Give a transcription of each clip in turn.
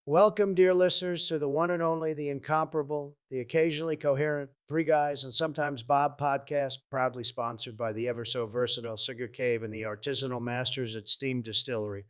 Welcome, dear listeners, to the one and only, the incomparable, the occasionally coherent Three Guys and Sometimes Bob podcast, proudly sponsored by the ever so versatile Cigar Cave and the artisanal masters at Steam Distillery.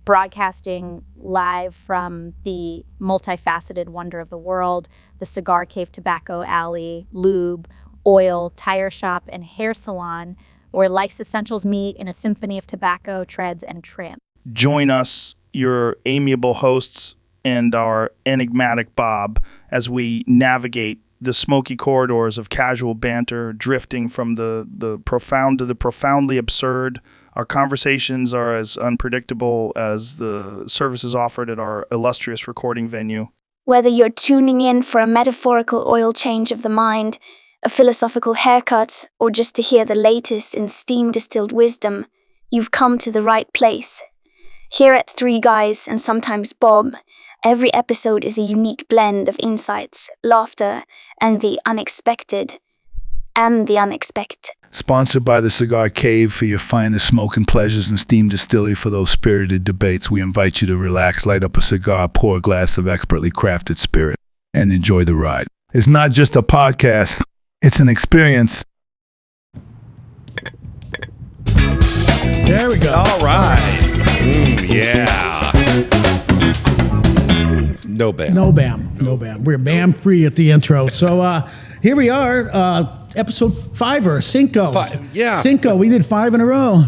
Broadcasting live from the multifaceted wonder of the world, the Cigar Cave Tobacco Alley, lube, oil, tire shop, and hair salon, where life's essentials meet in a symphony of tobacco, treads, and trim. Join us, your amiable hosts, and our enigmatic Bob, as we navigate the smoky corridors of casual banter, drifting from the profound to the profoundly absurd. Our conversations are as unpredictable as the services offered at our illustrious recording venue. Whether you're tuning in for a metaphorical oil change of the mind, a philosophical haircut, or just to hear the latest in steam-distilled wisdom, you've come to the right place. Here at Three Guys and Sometimes Bob, every episode is a unique blend of insights, laughter, and the unexpected. Sponsored by the Cigar Cave for your finest smoking pleasures and Steam Distillery for those spirited debates. We invite you to relax, light up a cigar, pour a glass of expertly crafted spirit, and enjoy the ride. It's not just a podcast, it's an experience. There we go. All right. Yeah. No bam. No bam. We're bam free at the intro. So here we are, episode 5 or Cinco. Yeah. Cinco. We did 5 in a row.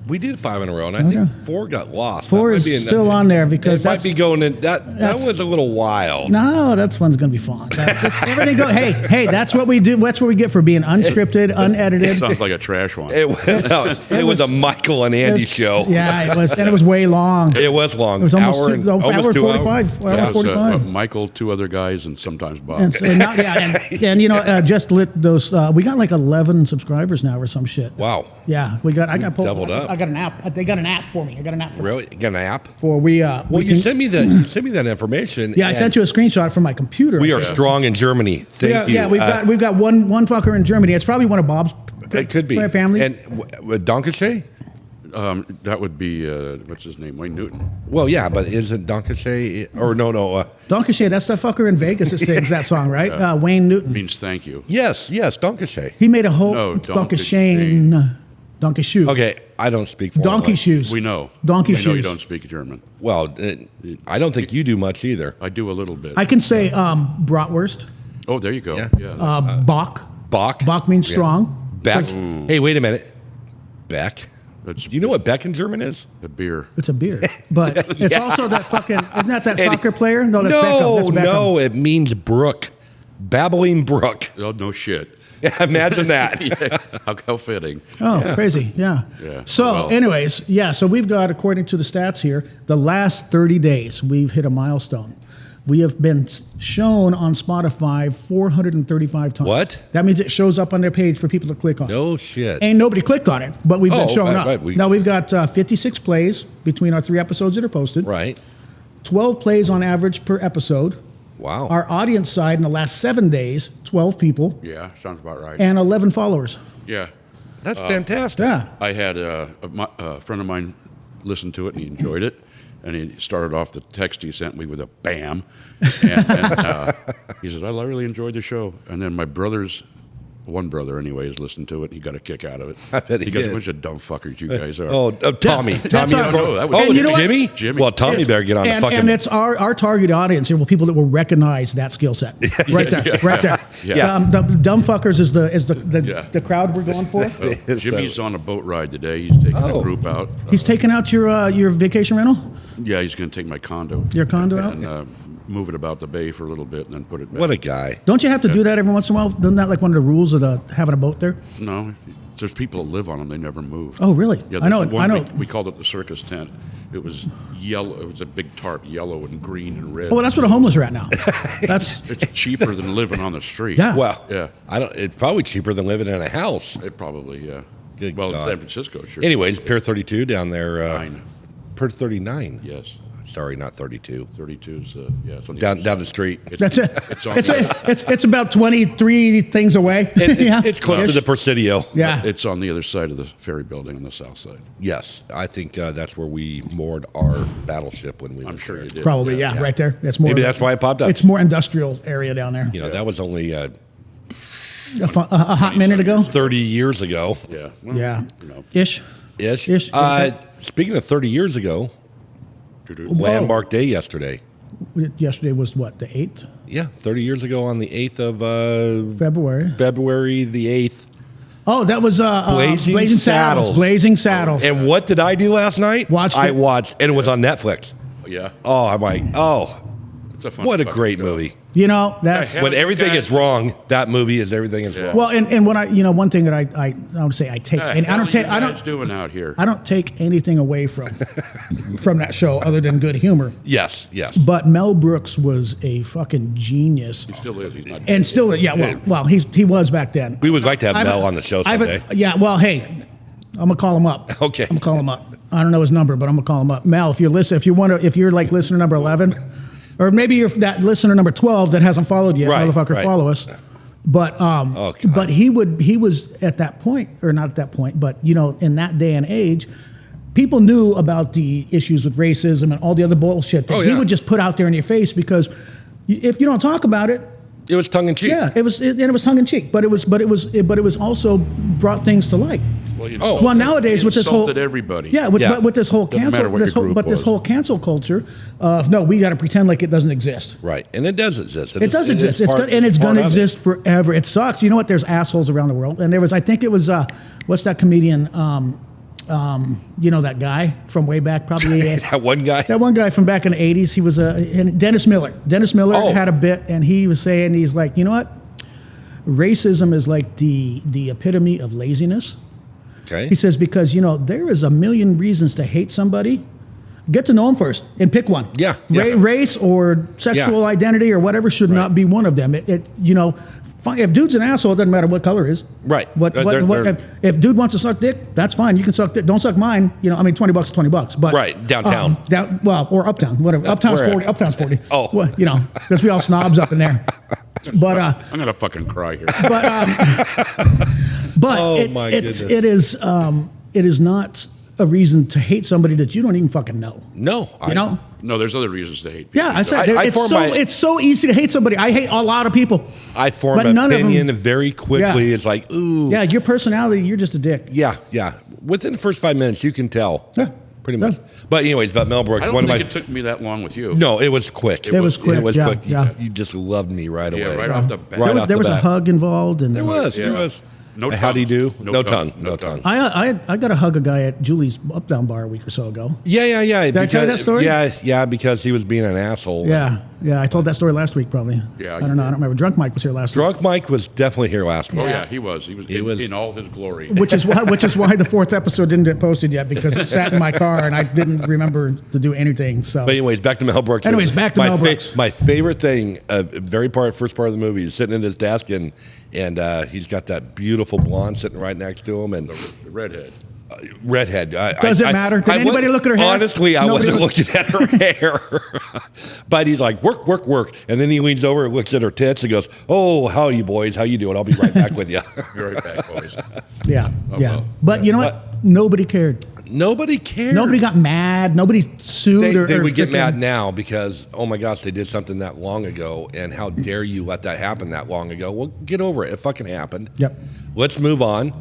We did 5 in a row, and I think 4 got lost. 4 is still on there because it might be going in. That was a little wild. No, that one's gonna be fun. Everything go. Hey, that's what we do. That's what we get for being unscripted, unedited. Sounds like a trash one. It was a Michael and Andy show. Yeah, it was, and it was way long. It was long. It was almost almost 2 45. hours. Hour 45. Michael, 2 other guys, and sometimes Bob. And, so now, and you know, just lit those. We got like 11 subscribers now or some shit. Wow. Yeah, we got. I got doubled up. I got an app. They got an app for me. I got an app for Really? You got an app? For Well, you sent me that information. Yeah, I sent you a screenshot from my computer. We are strong in Germany. Thank you. Yeah, we've got one fucker in Germany. It's probably one of Bob's. It could be family. And Donkashay? That would be what's his name, Wayne Newton. Well, yeah, but isn't Donkashay or no? Donkashay, that's the fucker in Vegas that sings that song, right? Wayne Newton Means thank you. Yes, Donkashay. He made a whole Donkashay. Donkey shoe. Okay, I don't speak foreign Donkey language. shoes. We know. Donkey we shoes. know you don't speak German. Well, I don't think you do much either. I do a little bit. I can say bratwurst. Oh, there you go. Yeah. Bach. Bach. Bach means strong. Beck. Hey, wait a minute. Beck. Do That's you know what Beck in German is? a beer. It's a beer, but it's also that fucking. Isn't that soccer player? No, that's Beckham. That's Beckham. No, it means brook. Babbling brook. Oh, no shit. Yeah, imagine that. Yeah. How fitting. Oh, crazy. Yeah. Yeah. So, Well. anyways, so we've got, according to the stats here, the last 30 days, we've hit a milestone. We have been shown on Spotify 435 times. What? That means it shows up on their page for people to click on. No shit. Ain't nobody clicked on it, but we've been showing up. Right, Now we've got 56 plays between our 3 episodes that are posted. Right. 12 plays on average per episode. Wow. Our audience side in the last 7 days, 12 people. Yeah, sounds about right. And 11 followers. Yeah. That's fantastic. Yeah. I had a friend of mine listen to it, and he enjoyed it. And he started off the text he sent me with a bam. And he says, I really enjoyed the show. And then my one brother anyways, listened to it, and he got a kick out of it. I bet he goes, did. a bunch of dumb fuckers you guys are. Tommy. Tommy. our- No, that was And you know what? Jimmy? Jimmy. Well, Tommy better get on the fucking... And it's our target audience here, people that will recognize that skill set. Right there. Right there. Yeah. The dumb fuckers is the crowd we're going for. Well, Jimmy's on a boat ride today. He's taking a group out. He's taking out your vacation rental? Yeah, he's going to take my condo. Your condo out? And move it about the bay for a little bit and then put it back. What a guy. Don't you have to do that every once in a while? Isn't that like one of the rules of having a boat there? No, there's people that live on them. They never move. Oh, really? Yeah, I know. there's one, I know. We called it the circus tent. It was yellow. It was a big tarp, yellow and green and red. Oh, well, that's where the homeless are at now. That's It's cheaper than living on the street. Yeah. Well, Yeah. It's probably cheaper than living in a house. It probably, yeah. Good well, God. San Francisco, sure. Anyways, Pier 32 down there. 9. Pier 39. Yes. Sorry, not 32. 32's, yeah. It's on the Down the street. That's it. It's on It's about 23 things away. Yeah. It's close to the Presidio. Yeah. It's on the other side of the ferry building on the south side. Yes, I think that's where we moored our battleship when we. I'm were sure there. you did. Probably, yeah, right there. That's more. Maybe that's why it popped up. It's more industrial area down there. You know, that was only A hot minute ago. 30 years ago. Yeah. Well, Yeah. You know. Ish. Ish. Speaking of 30 years ago, landmark day yesterday. Yesterday was what, the 8th? Yeah, 30 years ago on the 8th of February the 8th. Oh, that was Blazing Saddles. Blazing Saddles. And what did I do last night? I watched, and it was on Netflix. Yeah. Oh, I'm like, It's a fun what a fucking great show. movie. You know, that's Yeah, When everything guys- is wrong, that movie is everything is wrong. well, and what one thing that I would say I take, and I don't take, I doing out here. I don't take anything away from that show other than good humor. Yes. But Mel Brooks was a fucking genius, He still is. He's not. and still, yeah. Well, he was back then. We would like to have Mel on the show someday. Yeah. Well, hey, I'm gonna call him up. Okay. I'm gonna call him up. I don't know his number, but I'm gonna call him up. Mel, if you're like listener number 11. Or maybe you're that listener number 12 that hasn't followed yet, motherfucker, follow us. But but he was at that point, or not at that point, but you know, in that day and age, people knew about the issues with racism and all the other bullshit that he would just put out there in your face, because if you don't talk about it, it was tongue in cheek. Yeah, it was tongue in cheek, but it was also brought things to light. Well, nowadays with this whole everybody. Yeah, with this whole cancel, this whole cancel culture of no, we got to pretend like it doesn't exist. Right, and it does exist. It does exist. It's good, and it's going to exist forever. It sucks. You know what? There's assholes around the world, and there was, I think it was, what's that comedian? You know, that guy from way back, probably that one guy. That one guy from back in the '80s. He was Dennis Miller. Dennis Miller had a bit, and he was saying, he's like, you know what? Racism is like the epitome of laziness. Okay. He says, because, you know, there is a million reasons to hate somebody. Get to know them first and pick one. Yeah. Race or sexual identity or whatever should not be one of them. You know, if dude's an asshole, it doesn't matter what color it is. Right. If dude wants to suck dick, that's fine. You can suck dick. Don't suck mine. You know, I mean, $20 is $20. But right, downtown. Or uptown, whatever. Uptown's 40. Uptown's 40. Oh. Well, you know, because we all snobs up in there. But I'm gonna fucking cry here. But oh my goodness. It is not a reason to hate somebody that you don't even fucking know. No, you know. No, there's other reasons to hate people. Yeah, I said it's so easy to hate somebody. I hate a lot of people. I form an opinion very quickly. Yeah. It's like, ooh. Yeah, your personality, you're just a dick. Yeah. Within the first 5 minutes, you can tell. Yeah. Pretty much. Yeah. But anyways, Mel Brooks. I don't think it took me that long with you. No, it was quick. It was quick. Yeah. You just loved me right away. Right off the bat. There was a hug involved. And there was. No how do you do? No tongue. I got to hug a guy at Julie's Up Down Bar a week or so ago. Yeah. Did I tell you that story? Yeah, because he was being an asshole. Yeah. I told that story last week probably. Yeah. I don't know. I don't remember. Drunk Mike was here last week. Drunk Mike was definitely here last week. Oh yeah, he was. He was in all his glory. Which is why the 4th episode didn't get posted yet, because it sat in my car and I didn't remember to do anything. So. But anyways, back to Mel Brooks. Mel Brooks. My favorite thing, first part of the movie, is sitting in his desk and he's got that beautiful blonde sitting right next to him, and the redhead. Redhead. Does it matter? Did anybody look at her hair? Honestly, I wasn't looking at her hair. But he's like, work. And then he leans over and looks at her tits and goes, oh, how are you boys? How you doing? I'll be right back with you. Be right back, boys. Yeah. Well. But you know what? Nobody cared. Nobody cared. Nobody got mad. Nobody sued. They would get mad now because, oh my gosh, they did something that long ago, and how dare you let that happen that long ago? Well, get over it. It fucking happened. Yep. Let's move on.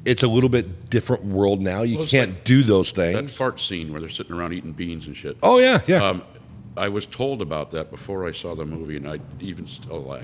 It's a little bit different world now. You can't do those things. That fart scene where they're sitting around eating beans and shit. Oh yeah. I was told about that before I saw the movie, and I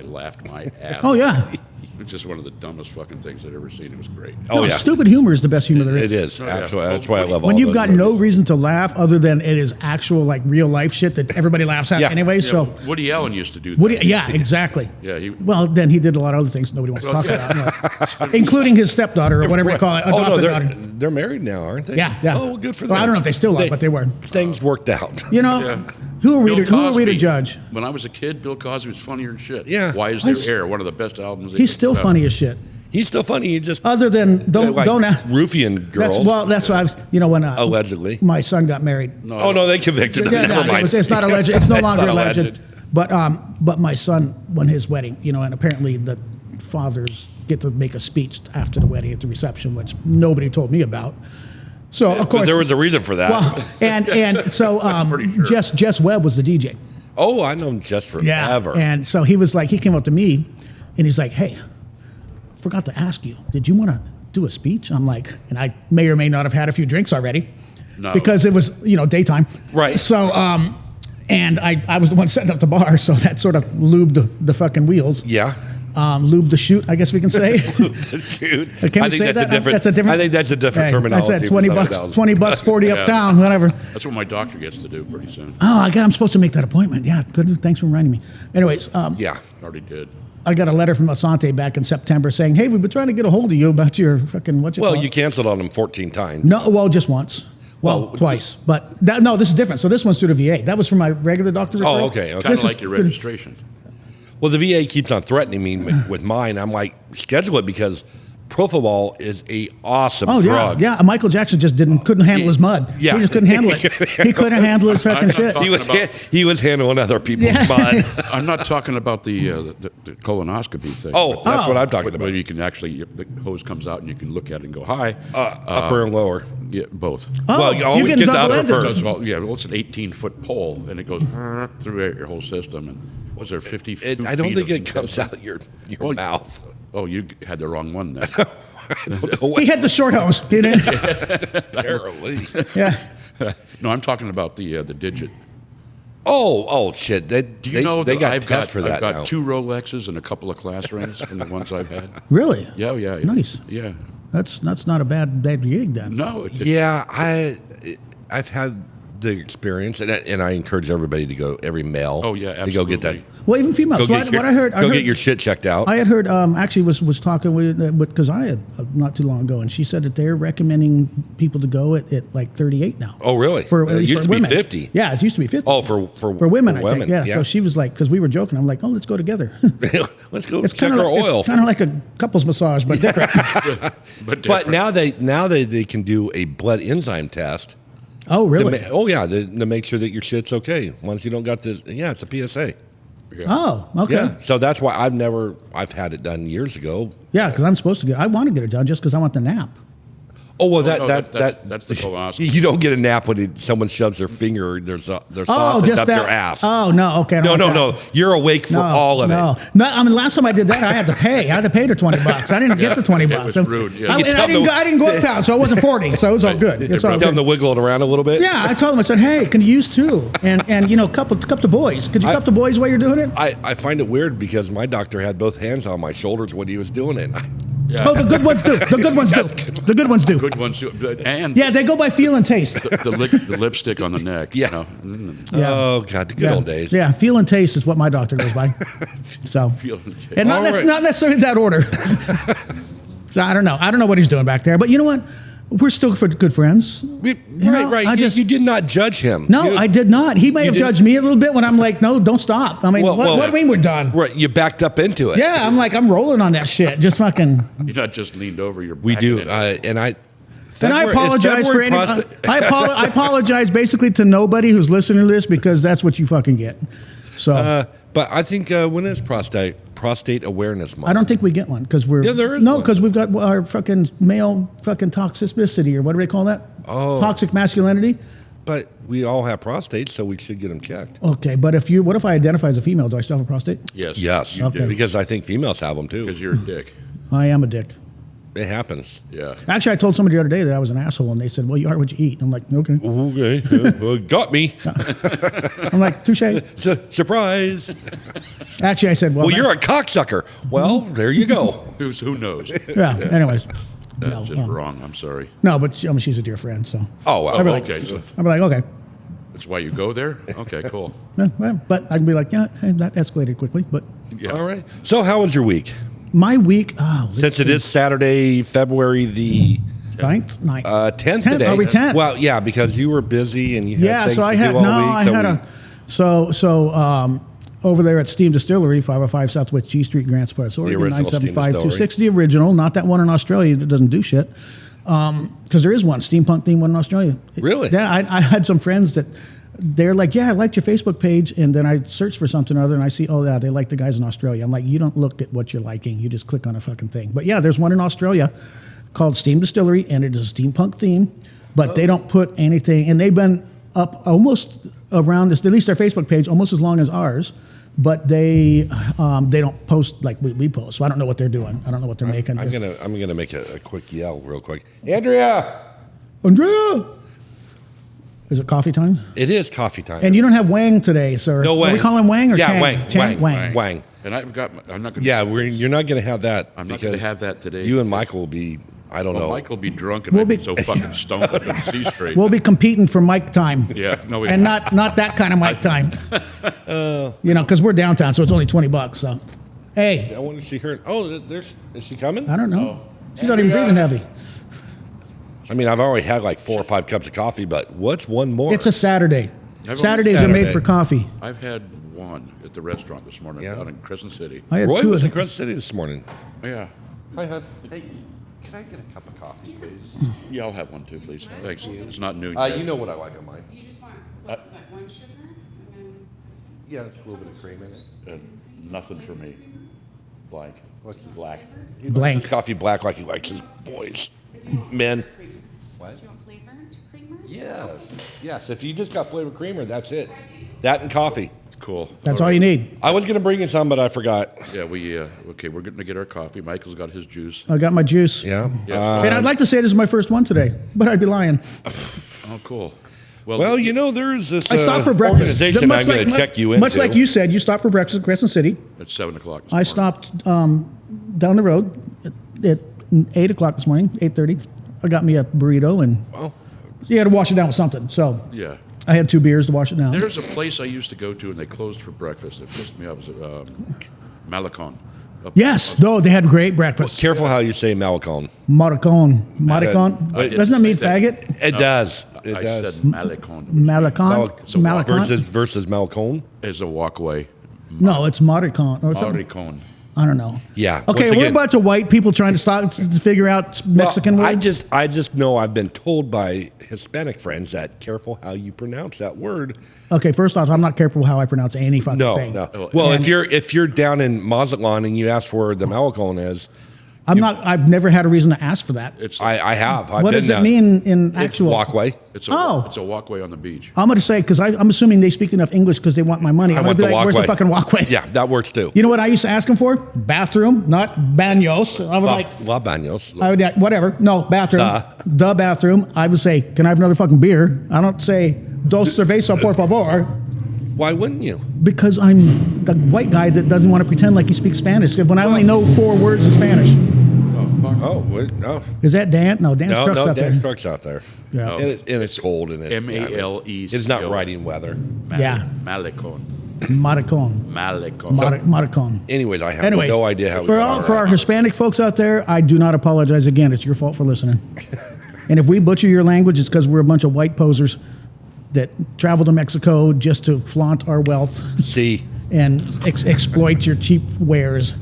laughed my ass. Oh yeah. It's just one of the dumbest fucking things I'd ever seen. It was great. Stupid humor is the best humor there is. It is. Absolutely. That's why I love all when you've got movies. no reason to laugh other than it is actual like real life shit that everybody laughs at anyway. So Woody Allen used to do that. Exactly. Yeah. Well, then he did a lot of other things nobody wants to talk about, including his stepdaughter or whatever you call it. They're married now, aren't they? Yeah. Oh, well, good for them. Well, I don't know if they still are, but they were. Things worked out. You know, who are we to judge? When I was a kid, Bill Cosby was funnier than shit. Yeah. Why Is There Air? One of the best albums. He's still funny as shit. He's still funny. He just Other than don't roofian girls. That's what I was. When allegedly my son got married. No, they convicted him. Never mind. It's not alleged. It's no longer alleged. But my son, when his wedding, and apparently the fathers get to make a speech after the wedding at the reception, which nobody told me about. So of course there was a reason for that. Well, and so sure. Jess Webb was the DJ. Oh, I know him just forever. Yeah. And so he came up to me, and he's like, "Hey, forgot to ask you, did you want to do a speech?" I'm like, and I may or may not have had a few drinks already, because it was daytime. Right. So and I was the one setting up the bar, so that sort of lubed the fucking wheels. Yeah. Lube the shoot, I guess we can say. The shoot. Can we say that? That's a different. I think that's a different terminology. I said $20, 40 uptown, whatever. That's what my doctor gets to do pretty soon. Oh, I'm supposed to make that appointment. Yeah, good. Thanks for reminding me. Anyways, yeah, already did. I got a letter from Asante back in September saying, "Hey, we've been trying to get a hold of you about your fucking Well, you canceled on him 14 times. No, well, just once. Well, twice. But no, this is different. So this one's through the VA. That was for my regular doctor's referral. Oh, okay. Kind of like your registration. Well, the VA keeps on threatening me with mine. I'm like, schedule it because propofol is a awesome drug. Yeah. Michael Jackson just couldn't handle his mud. Yeah. He just couldn't handle it. He couldn't handle his fucking shit. He was handling other people's mud. I'm not talking about the colonoscopy thing. Oh, that's what I'm talking about. Where you can actually, the hose comes out and you can look at it and go, hi. Upper and lower. Yeah, both. Oh, well, you always get the upper first. It's an 18-foot pole, and it goes through your whole system. And was there 50 feet? I don't think it comes out your mouth. Oh, you had the wrong one then. He had the short hose. He didn't. Apparently. Yeah. No, I'm talking about the digit. Oh, shit. Do you know they got I've tests for that I've got now. 2 Rolexes and a couple of class rings from the ones I've had. Really? Yeah. Nice. Yeah. That's not a bad gig then. No. Yeah, I've had the experience, and I encourage everybody to go, every male. Oh, yeah, to go get absolutely. that. Well, even females. Go get your shit checked out. I had heard, actually was talking with because I had not too long ago, and she said that they're recommending people to go at like 38 now. Oh, really? It used to women. be 50. Yeah, it used to be 50. Oh, for women, I women. think. Yeah. So she was like, because we were joking, I'm like, oh, let's go together. Let's go check our oil. It's kind of like a couples massage, but different. But now they can do a blood enzyme test. Oh, really? To make sure that your shit's okay. Once you don't got this, it's a PSA. Yeah. Oh, okay. Yeah. So that's why I've had it done years ago. Yeah, because I'm supposed to I want to get it done just because I want the nap. Oh well, that's the colonoscopy. You don't get a nap when someone shoves their finger, their sausage up your ass. Oh no, okay. No. You're awake for all of it. No, I mean, last time I did that, I had to pay. I had to pay the $20. I didn't get the $20. It was rude. Yeah. I didn't go uptown, so it wasn't 40, so it was all good. It's all Tell good. them to wiggle it around a little bit. Yeah, I told them. I said, hey, can you use 2? And cup the boys. Could you cup the boys while you're doing it? I find it weird because my doctor had both hands on my shoulders when he was doing it. Yeah. Oh, the good ones do. The good ones do. The good ones do. Good ones do. And yeah, they go by feel and taste. The lipstick on the neck. Yeah. You know? Yeah. Oh God, the good old days. Yeah, feel and taste is what my doctor goes by. So, and not necessarily that order. So I don't know. I don't know what he's doing back there, but you know what? We're still good friends. Right. You did not judge him. No, I did not. He may have judged me a little bit when I'm like, no, don't stop. I mean, what do you mean we're done? Right, you backed up into it. Yeah, I'm rolling on that shit. Just fucking. You're not just leaned over. You're. We do, and I apologize for any. I apologize basically to nobody who's listening to this because that's what you fucking get. So. But I think when is prostate awareness month? I don't think we get one because we're there is no one. because we've got our fucking male fucking toxicity or what do they call that? Oh, toxic masculinity. But we all have prostates, so we should get them checked. Okay, but what if I identify as a female? Do I still have a prostate? Yes. Okay. Because I think females have them too. Because you're a dick. I am a dick. It happens. Yeah. Actually, I told somebody the other day that I was an asshole, and they said, "Well, you are what you eat." I'm like, "Okay." Okay. Got me. I'm like, "Touche." Surprise. Actually, I said, "Well, you're a cocksucker." Well, there you go. Who knows? Yeah. Anyways. That's just wrong. I'm sorry. No, but she's a dear friend, so. Oh well. Okay. I'm like, okay. That's why you go there. Okay. Cool. Yeah, well, but I can be like, yeah, hey, that escalated quickly, but. Yeah. All right. So, how was your week? My week, since it is Saturday, February the 9th, 10th today. Are we 10th? Well, yeah, because you were busy and you had things so I to had do all no, week. I had a over there at Steam Distillery, 505 Southwest G Street, Grants Pass, Oregon, original Steam 975-260. The original, not that one in Australia that doesn't do shit. Because there is one, steampunk themed one in Australia. Really? Yeah, I had some friends that they're like, yeah, I liked your Facebook page, and then I search for something or other, and I see, oh yeah, they like the guys in Australia. I'm like, you don't look at what you're liking, you just click on a fucking thing. But yeah, there's one in Australia called Steam Distillery, and it is a steampunk theme, but they don't put anything, and they've been up almost around this, at least their Facebook page, almost as long as ours, but they don't post like we post. So I don't know what they're doing. I don't know what they're making. I'm gonna make a quick yell real quick. Andrea! Is it coffee time? It is coffee time. And you don't have Wang today, sir. No Wang. Are we call him Wang or yeah, Chang? Wang. And I'm not going. Yeah, you're not going to have that. I'm not going to have that today. You and Michael will be. I don't know. Michael will be drunk and I'll be so fucking stoned I couldn't see straight. We'll be competing for mic time. Yeah, no, and not that kind of mic time. Because we're downtown, so it's only $20. So, hey. I want to see her. Oh, is she coming? I don't know. She's not even breathing heavy. I mean, I've already had like 4 or 5 cups of coffee, but what's one more? It's a Saturday. Saturdays are made for coffee. I've had one at the restaurant this morning down in Crescent City. Roy was in Crescent City this morning. Yeah. Hi, hon. Hey, can I get a cup of coffee, please? Yeah, I'll have one too, please. Thanks. It's not new yet. You know what I like on mine. You just want one sugar? And then yeah, it's a little bit of cream in it. Nothing for me. Blank. What's black? Blank. Coffee black like he likes his boys. Men. What? Do you want flavored creamer? Yes. If you just got flavored creamer, that's it. That and coffee. Cool. That's all you need. I was going to bring you some, but I forgot. Yeah, okay, we're going to get our coffee. Michael's got his juice. I got my juice. Yeah. And I'd like to say this is my first one today, but I'd be lying. Oh, cool. Well, you know, there's this I stopped for breakfast. Organization I'm going to check you into. Much like you said, you stopped for breakfast in Crescent City. At 7 o'clock. I stopped down the road at 8 o'clock this morning, 8:30. I got me a burrito, and you had to wash it down with something. So yeah, I had 2 beers to wash it down. There's a place I used to go to, and they closed for breakfast. It pissed me off. It was Malecon. Yes, they had great breakfast. Well, careful how you say Malecon. Doesn't that mean faggot? It does. I said Malecon. Malecon? Versus Malecon? Is a walkway. No, it's Maricon. Maricon. I don't know. Yeah. Okay, we're a bunch of white people trying to figure out Mexican words. I just know I've been told by Hispanic friends that careful how you pronounce that word. Okay, first off, I'm not careful how I pronounce any fucking thing. No. Well, if you're down in Mazatlan and you ask where the Malecon is, I've never had a reason to ask for that. I have. What does it mean in actual? Walkway. It's a walkway on the beach. I'm going to say, because I'm assuming they speak enough English because they want my money. I'm going to be like, walkway. Where's the fucking walkway? Yeah, that works too. You know what I used to ask them for? Bathroom, not baños. I was like, La Baños. I would, whatever. No, bathroom. The bathroom. I would say, can I have another fucking beer? I don't say, dos cerveza, por favor. Why wouldn't you? Because I'm the white guy that doesn't want to pretend like he speaks Spanish. When I only know 4 words in Spanish. Oh, no. Is that Dan? No, Dan's truck's out there. Dan's truck's out there. Yeah. And it's cold in it. Male. It's not riding weather. Malecon. Maricon. Anyways, I have no idea how we got for our Hispanic folks out there, I do not apologize again. It's your fault for listening. And if we butcher your language, it's because we're a bunch of white posers that travel to Mexico just to flaunt our wealth. See. And exploit your cheap wares.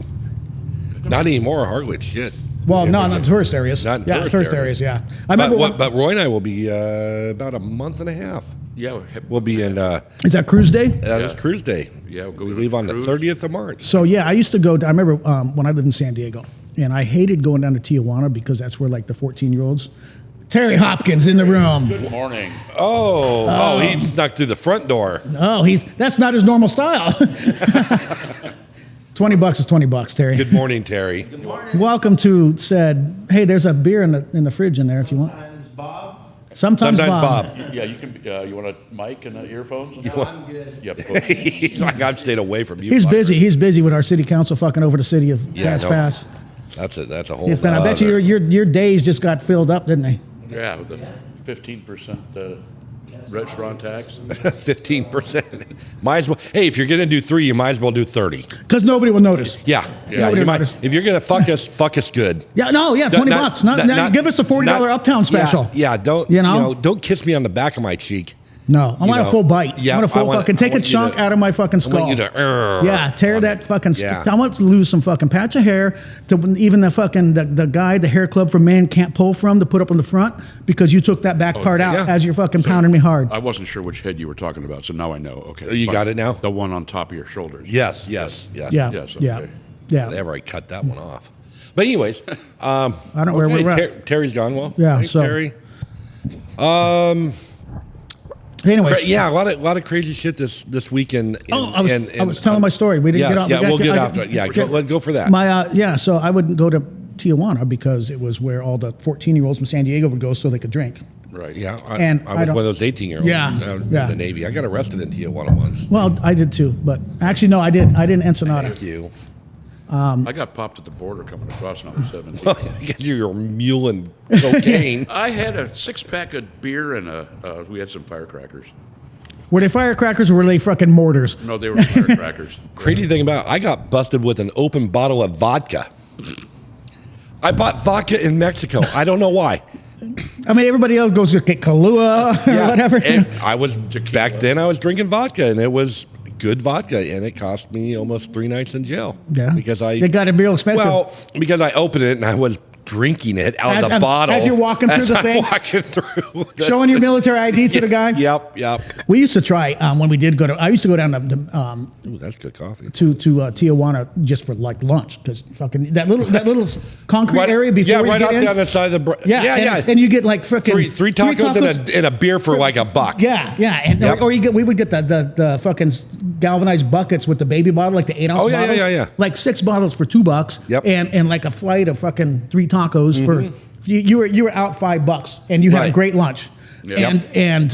Not anymore, hardly. Shit. Well, no, not tourist areas. Not in tourist areas. Yeah. But Roy and I will be about a month and a half. Yeah. We'll be in. Is that cruise day? That is cruise day. Yeah. We leave on the 30th of March. So, yeah, I used to go. I remember when I lived in San Diego, and I hated going down to Tijuana because that's where, like, the 14-year-olds. Terry Hopkins in the room. Good morning. Oh, he snuck through the front door. Oh, that's not his normal style. $20 is $20, Terry. Good morning, Terry. Good morning. Welcome to said. Hey, there's a beer in the fridge in there if you want. Sometimes Bob. Yeah, you can. You want a mic and earphones? I'm good. Yep. He's like, I've stayed away from you. He's busy. He's busy with our city council fucking over the city of Pass. That's a whole. I bet you your days just got filled up, didn't they? Yeah, with the 15% restaurant tax. 15%. Might as well. Hey, if you're gonna do 3, you might as well do 30. Because nobody will notice. Yeah. You might, if you're gonna fuck us good. Yeah. No. Yeah. $20. Not give us the $40 Uptown special. Yeah. Don't. Don't kiss me on the back of my cheek. No, I want a full bite. Yeah, I want a full fucking take a chunk out of my fucking skull. I want you to, tear that fucking. Yeah. I want to lose some fucking patch of hair to even the fucking the guy the hair club for men can't pull from to put up on the front because you took that back part out as you're fucking pounding me hard. I wasn't sure which head you were talking about, so now I know. Okay, You got it now? The one on top of your shoulders. Yes. Yes. Yes, Okay. Whatever, I cut that one off. But anyways, I don't know where we're at. Terry's gone. Well, Yeah, thanks, so- Terry. Anyways, A lot of crazy shit this weekend. I was telling my story. We didn't get off. We'll get off. Go for that. So I wouldn't go to Tijuana because it was where all the 14-year-olds from San Diego would go so they could drink. Right. Yeah. And I was one of those 18-year-olds. In the Navy. I got arrested in Tijuana once. Well, I did too, but actually no, I didn't Ensenada. Thank you. I got popped at the border coming across when I was 17. Because you're muling cocaine. I had a 6-pack of beer and we had some firecrackers. Were they firecrackers or were they fucking mortars? No, they were firecrackers. Crazy thing about it, I got busted with an open bottle of vodka. I bought vodka in Mexico. I don't know why. I mean, everybody else goes to get Kahlua or whatever. And back then I was drinking vodka, and it was good vodka, and it cost me almost 3 nights in jail. Yeah, because they got it real expensive. Well, because I opened it and I was drinking it out of the bottle as you're walking through the thing, showing your military ID to the guy. Yep. We used to try when we did go to. I used to go down to ooh, that's good coffee. To Tijuana just for like lunch because fucking that little concrete area before you right get out in. there on the side of the and you get like fucking three tacos and a beer for like $1. And or we would get the fucking galvanized buckets with the baby bottle, like the 8-ounce bottles. Yeah. Like 6 bottles for $2. Yep. And like a flight of fucking 3 tacos for you were out $5 and you had a great lunch. Yep. And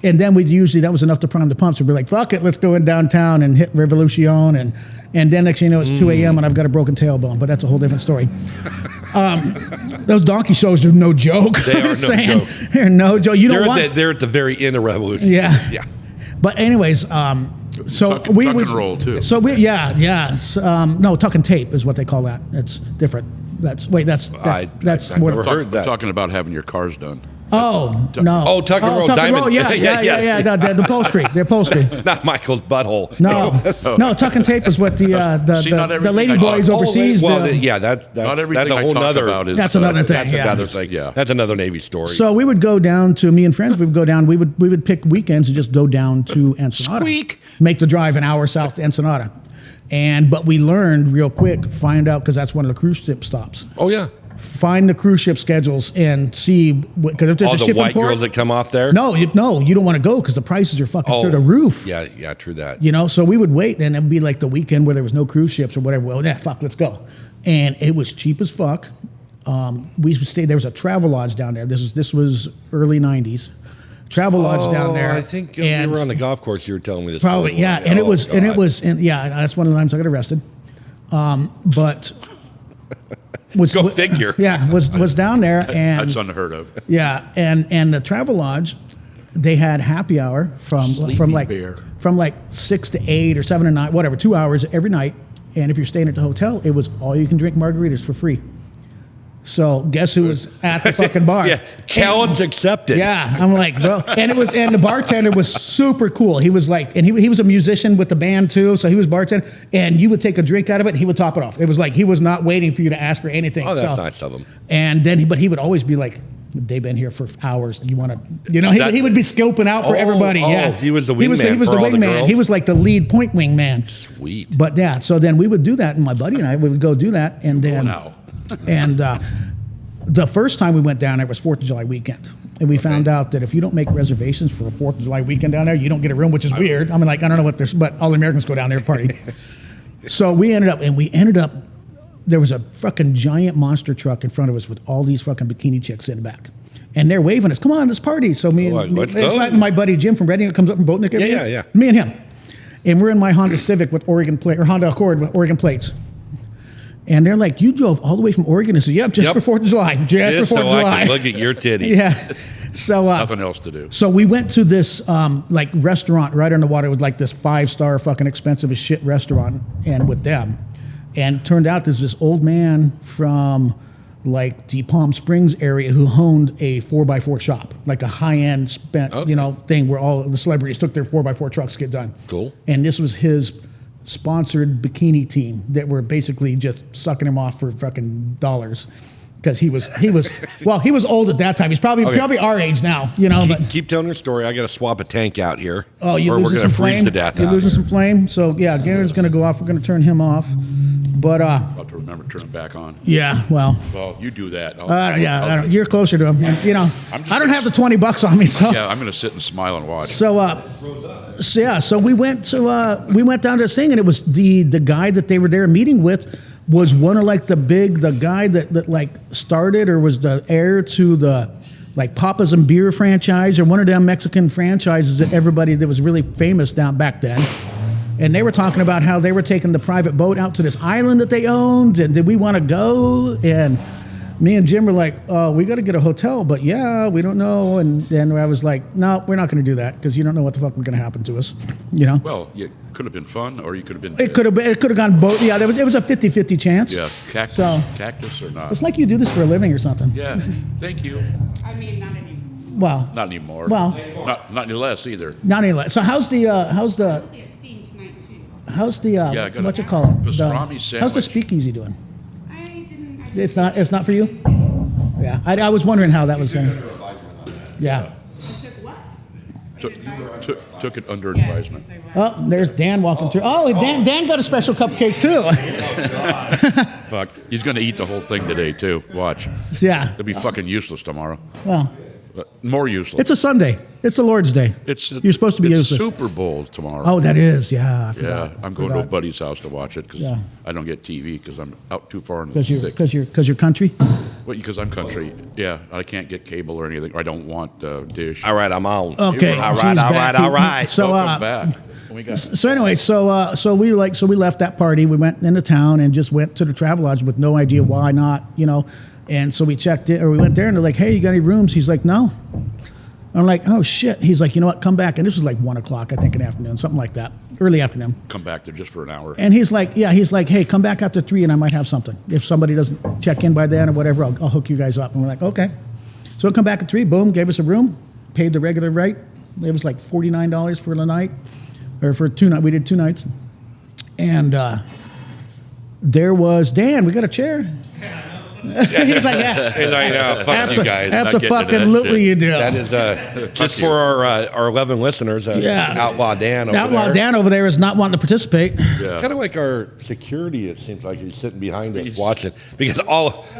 then we'd usually that was enough to prime the pumps. We'd be like, fuck it, let's go in downtown and hit Revolution and then next thing you know it's 2 a.m. and I've got a broken tailbone, but that's a whole different story. Those donkey shows are no joke. They are no joke. They're no joke. They're at the very end of Revolution. Yeah. But anyways, so tuck and roll too. So no, tuck and tape is what they call that. It's different. That's more. Never heard that. Talking about having your cars done. Oh no! Oh, tuck and roll, diamond. Yeah. The upholstery, the upholstery. Not Michael's butthole. No, tuck and tape is what the lady boys overseas. That's a whole nother. That's another thing. That's another thing. Yeah, that's another Navy story. So we would go down to me and friends. We would go down. We would pick weekends and just go down to Ensenada. Squeak. Make the drive an hour south to Ensenada, but we learned real quick. Find out because that's one of the cruise ship stops. Oh yeah. Find the cruise ship schedules and see because if there's all a the ship white port, girls that come off there. No, you don't want to go because the prices are fucking through the roof. Yeah, true that. So we would wait, and it'd be like the weekend where there was no cruise ships or whatever. Well, fuck, let's go, and it was cheap as fuck. We would stay. There was a travel lodge down there. This was early _90s. Travel lodge down there. I think we were on the golf course. You were telling me this. Probably, story. yeah. And it was, that's one of the times I got arrested. But. Go figure. Yeah, was down there and That's unheard of. Yeah, and the travel lodge, they had happy hour from like 6 to 8 or 7 to 9, whatever, 2 hours every night. And if you're staying at the hotel, it was all you can drink margaritas for free. So guess who was at the fucking bar? Challenge accepted. Yeah, I'm like, bro, and the bartender was super cool. He was like, and he was a musician with the band too, so he was bartender. And you would take a drink out of it, and he would top it off. It was like he was not waiting for you to ask for anything. Oh, that's nice of him. And then, he would always be like, they've been here for hours. You want to, he would be scoping out for everybody. Yeah, he was the wingman. He was the wingman. He was like the lead point wingman. Sweet. But yeah, so then we would do that, and my buddy and I would go do that, and then. And the first time we went down there was 4th of July weekend. And we found out that if you don't make reservations for a 4th of July weekend down there, you don't get a room, which is weird. I mean, like, I don't know what but all the Americans go down there to party. So we ended up, there was a fucking giant monster truck in front of us with all these fucking bikini chicks in the back. And they're waving us, come on, let's party. So my buddy Jim from Reading comes up from Boatnick. Yeah. Me and him. And we're in my Honda Civic with Honda Accord with Oregon plates. And they're like, you drove all the way from Oregon? I said, yep, just for 4th of July. Just for 4th of July. I can look at your titty. Yeah. So nothing else to do. So we went to this like restaurant right on the water with like this 5-star fucking expensive as shit restaurant and with them. And it turned out there's this old man from like the Palm Springs area who owned a 4x4 shop, like a high-end thing where all the celebrities took their 4x4 trucks to get done. Cool. And this was his sponsored bikini team that were basically just sucking him off for fucking dollars. Because he was old at that time. He's probably our age now, Keep telling your story. I got to swap a tank out here. Oh, you're or we're losing going to some freeze flame? to death. You're losing some flame. So yeah, Garen's going to go off. We're going to turn him off. But I'll have to remember to turn it back on. yeah, well, You do that. you're closer to him. And, I don't have the $20 on me, so Yeah, I'm going to sit and smile and watch. So we went down to this thing, and it was the guy that they were there meeting with was one of like the guy that like started or was the heir to the like Papa's and Beer franchise or one of them Mexican franchises that everybody that was really famous down back then. And they were talking about how they were taking the private boat out to this island that they owned, and did we want to go? And me and Jim were like, oh, we got to get a hotel, but yeah, we don't know. And then I was like, no, we're not going to do that because you don't know what the fuck was going to happen to us, Well, it could have been fun, or you could have been. It could have gone both. Yeah, it was a 50-50 chance. Yeah, cactus or not. It's like you do this for a living or something. Yeah, thank you. I mean, not anymore. Well, Not anymore. Well, not any less either. not any less. So how's the Hopefully it's steamed tonight too. I got what a you call it? pastrami How's the sandwich. speakeasy doing? I didn't. It's not for you. Yeah, I was wondering how that was going. Yeah. Took what? Took it under Yes, advisement. yes, I was. Oh, there's Dan walking through. Oh, Dan got a special cupcake too. Fuck, he's going to eat the whole thing today too. Watch. Yeah. It'll be fucking useless tomorrow. Well, More useless. it's a Sunday. It's the Lord's Day. You're supposed to be it's useless. Super Bowl tomorrow. Oh, that is. Yeah. I yeah. forgot. I'm going to a buddy's house to watch it because Yeah. I don't get TV because I'm out too far in the stick. Because you're country. Well, because I'm country. Yeah, I can't get cable or anything. I don't want Dish. All right, I'm on. Okay. All right. So Welcome back. We got So anyway, so we left that party. We went into town and just went to the Travelodge with no idea why not, And so we checked it, or we went there, and they're like, "Hey, you got any rooms?" He's like, "No." I'm like, "Oh shit." He's like, "You know what? Come back." And this was like 1 o'clock, I think, in the afternoon, something like that, early afternoon. come back there just for an hour. And he's like, "Hey, come back after 3, and I might have something. If somebody doesn't check in by then or whatever, I'll hook you guys up." And we're like, "Okay." So come back at 3. Boom, gave us a room, paid the regular rate. It was like $49 for the night. Or for 2 nights, we did 2 nights, and there was Dan. We got a chair. He's like, yeah. He's like, fuck you guys. Absolutely, you do. That is just for our 11 listeners. Outlaw Dan over Outlaw there. Dan over there is not wanting to participate. It's kind of like our security. It seems like he's sitting behind us watching because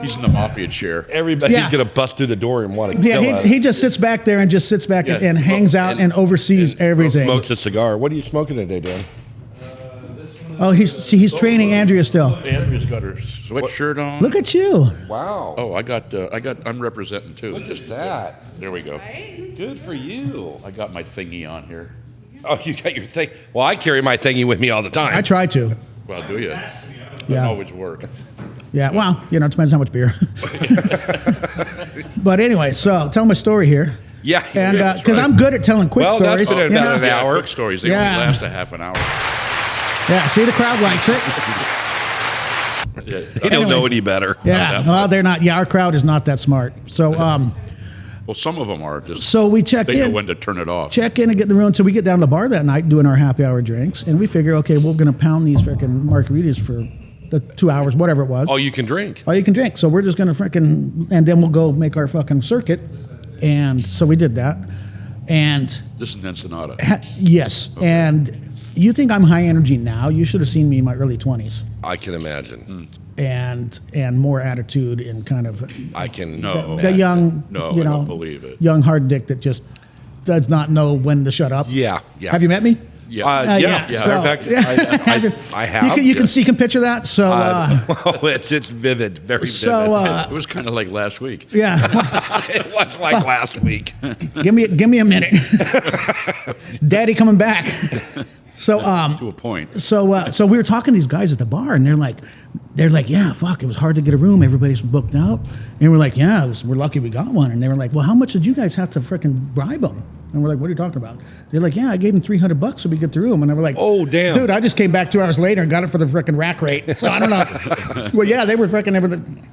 He's in the mafia chair. everybody's Yeah. going to bust through the door and want to kill Yeah, us. he just sits back there and and hangs out and oversees everything. Smokes a cigar. What are you smoking today, Dan? Oh, he's training Andrea still. Andrea's got her sweatshirt on. Look at you. Wow. Oh, I'm representing too. Look at that. There we go. Good for you. I got my thingy on here. Oh, you got your thing. Well, I carry my thingy with me all the time. I try to. Well, do you? Yeah. Doesn't always work. Yeah, well, it depends how much beer. But anyway, so tell my story here. Yeah. And that's because right. I'm good at telling quick Well, stories. that's been you about know? an hour. Quick stories. They Yeah. only last a half an hour. Yeah, see, the crowd likes it. He don't know any better. Yeah, well, they're not. Yeah, our crowd is not that smart. So, Well, some of them are just. so we check They know in. when to turn it off. Check in and get in the room. So we get down to the bar that night doing our happy hour drinks, and we figure, okay, we're gonna pound these freaking margaritas for the 2 hours, whatever it was. All you can drink. All you can drink. So we're just gonna freaking, and then we'll go make our fucking circuit. And so we did that, and This is Ensenada. yes, and you think I'm high energy now? You should have seen me in my early 20s, I can imagine. and more attitude and kind of I can. No. the young, No, you I know, don't believe it. young hard dick that just does not know when to shut up. Yeah. Yeah. Have you met me? Yeah. Yeah. yeah. Matter of fact, I have. You can see, can picture that. So, Oh, it's vivid, very vivid. so It was kind of like last week. yeah. it was like last week. give me a minute. Daddy coming back. So To a point. so we were talking to these guys at the bar, and they're like, yeah, fuck, it was hard to get a room. Everybody's booked out, and we're like, yeah, we're lucky we got one. And they were like, well, how much did you guys have to frickin' bribe them? And we're like, what are you talking about? They're like, yeah, I gave them $300 so we get the room. And I were like, Oh, damn. dude, I just came back 2 hours later and got it for the frickin' rack rate. So I don't know. Well, yeah, they were frickin' everything.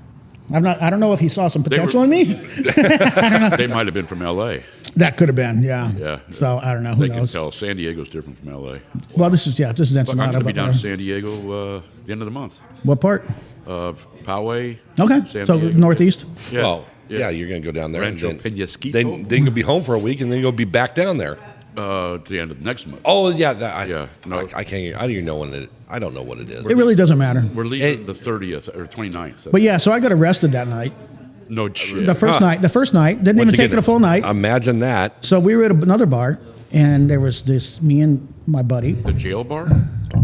I don't know if he saw some potential in me. They might have been from L.A. That could have been, yeah. Yeah. So I don't know. Who They knows? can tell San Diego's different from L.A. Well, this is But I'm Ensenada. going to be but down in San Diego the end of the month. what part? Poway. Okay, San so Diego. northeast. Yeah. Well, yeah, you're going to go down there. Rancho and Penasquito. then you'll be home for a week, and then you'll be back down there. At the end of next month. Oh, yeah. No. I can't. I don't even know when it. I don't know what it is. It really doesn't matter. We're leaving the 30th or 29th. But yeah, so I got arrested that night. No shit. The first night, didn't Once even take again, it a full night. Imagine that. So we were at another bar, and there was me and my buddy. The jail bar?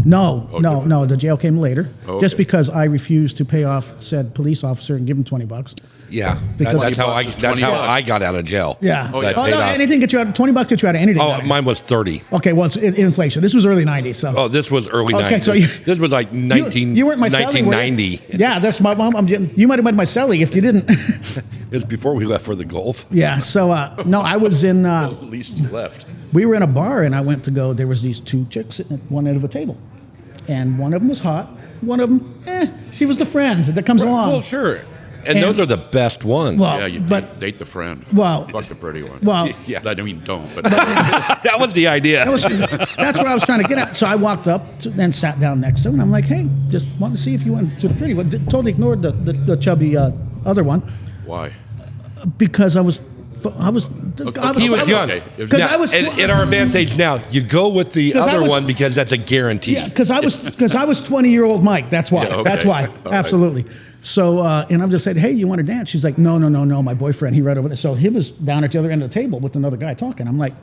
No, different. no, the jail came later. Oh, Just okay. because I refused to pay off said police officer and give him $20. Yeah, Because- that's how $20 is that's how $20. I got out of jail. Yeah. Oh, yeah. Oh, Paid no, off. anything gets you out. $20 gets you out of anything. Oh, mine was 30. Okay, well, it's inflation. This was early '90s. So. Oh, this was early Okay, 90s. so you- this was like 19, you weren't my cellie, were you? 1990. Yeah, that's my mom. You might have been my cellie if you didn't. It was before we left for the Gulf. Yeah. So no, I was in. At least left. We were in a bar, and I went to go. There was these two chicks sitting at one end of a table, and one of them was hot. One of them, she was the friend that comes along. Well, sure. And And- those are the best ones. Well, Yeah, you but date the friend. Well- Fuck the pretty one. well, Yeah. I mean, don't. But that was the idea. that's what I was trying to get at. So I walked up and sat down next to him, and I'm like, "Hey, just wanted to see if you went to the pretty one." Totally ignored the chubby other one why? because I was. He was young. Okay. Because Now, I was in our advanced age now, you go with the 'Cause I other was- one because that's a guarantee. Yeah, because I was 20-year-old Mike. That's why. Yeah, okay. That's why. All right. Absolutely. So and I'm just saying, hey, you want to dance? She's like, no, my boyfriend. He right over there. So he was down at the other end of the table with another guy talking. I'm like,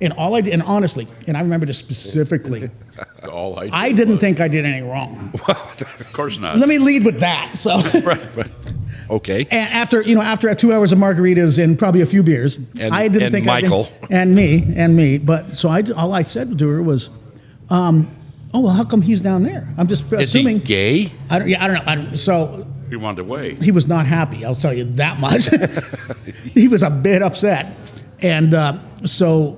and all I did, and honestly, and I remember this specifically, All I didn't think I did anything wrong. Of course not. Let me lead with that. So. Right. Okay. And after 2 hours of margaritas and probably a few beers, And- I didn't and think Michael. and me. But so all I said to her was, "Oh well, how come he's down there?" I'm just Is he assuming. gay? I don't know. So He wanted away. he was not happy. I'll tell you that much. He was a bit upset, and so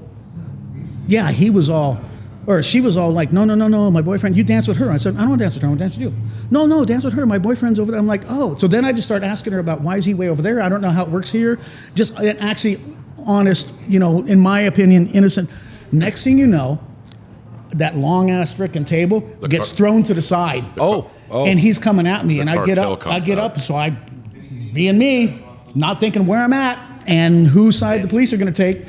yeah, he was all. Or she was all like, no, my boyfriend, you dance with her. I said, I don't want to dance with her, I want to dance with you. No, dance with her, my boyfriend's over there. I'm like, oh. So then I just started asking her about why is he way over there? I don't know how it works here. Just actually honest, in my opinion, innocent. Next thing you know, that long-ass frickin' table gets thrown to the side. Oh. And he's coming at me, and I get cartel up. comes out. So I, being me, not thinking where I'm at and whose side the police are going to take.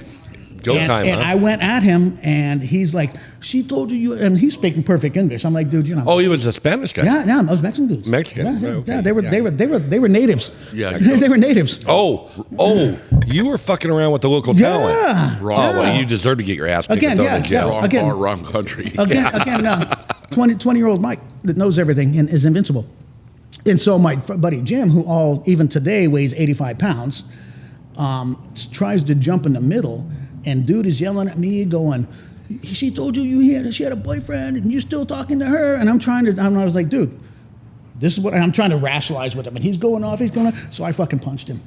Go and, time, and huh? I went at him, and he's like, "She told you," and he's speaking perfect English. I'm like, "Dude, Oh, he was a Spanish guy. yeah, those Mexican dudes. Mexican, Yeah, okay, yeah, they were natives. Yeah, they were natives. Oh, you were fucking around with the local talent. Yeah. Wrong. Oh, well, you deserve to get your ass kicked Again, and thrown yeah, in jail. yeah. Wrong Again. bar, wrong country. Again, 20-year-old Mike that knows everything and is invincible. And so my buddy Jim, who even today weighs 85 pounds, tries to jump in the middle, and dude is yelling at me, going, "She told you she had a boyfriend, and you're still talking to her." And I was like, "Dude, this is what I'm trying to rationalize with him." And he's going off. So I fucking punched him.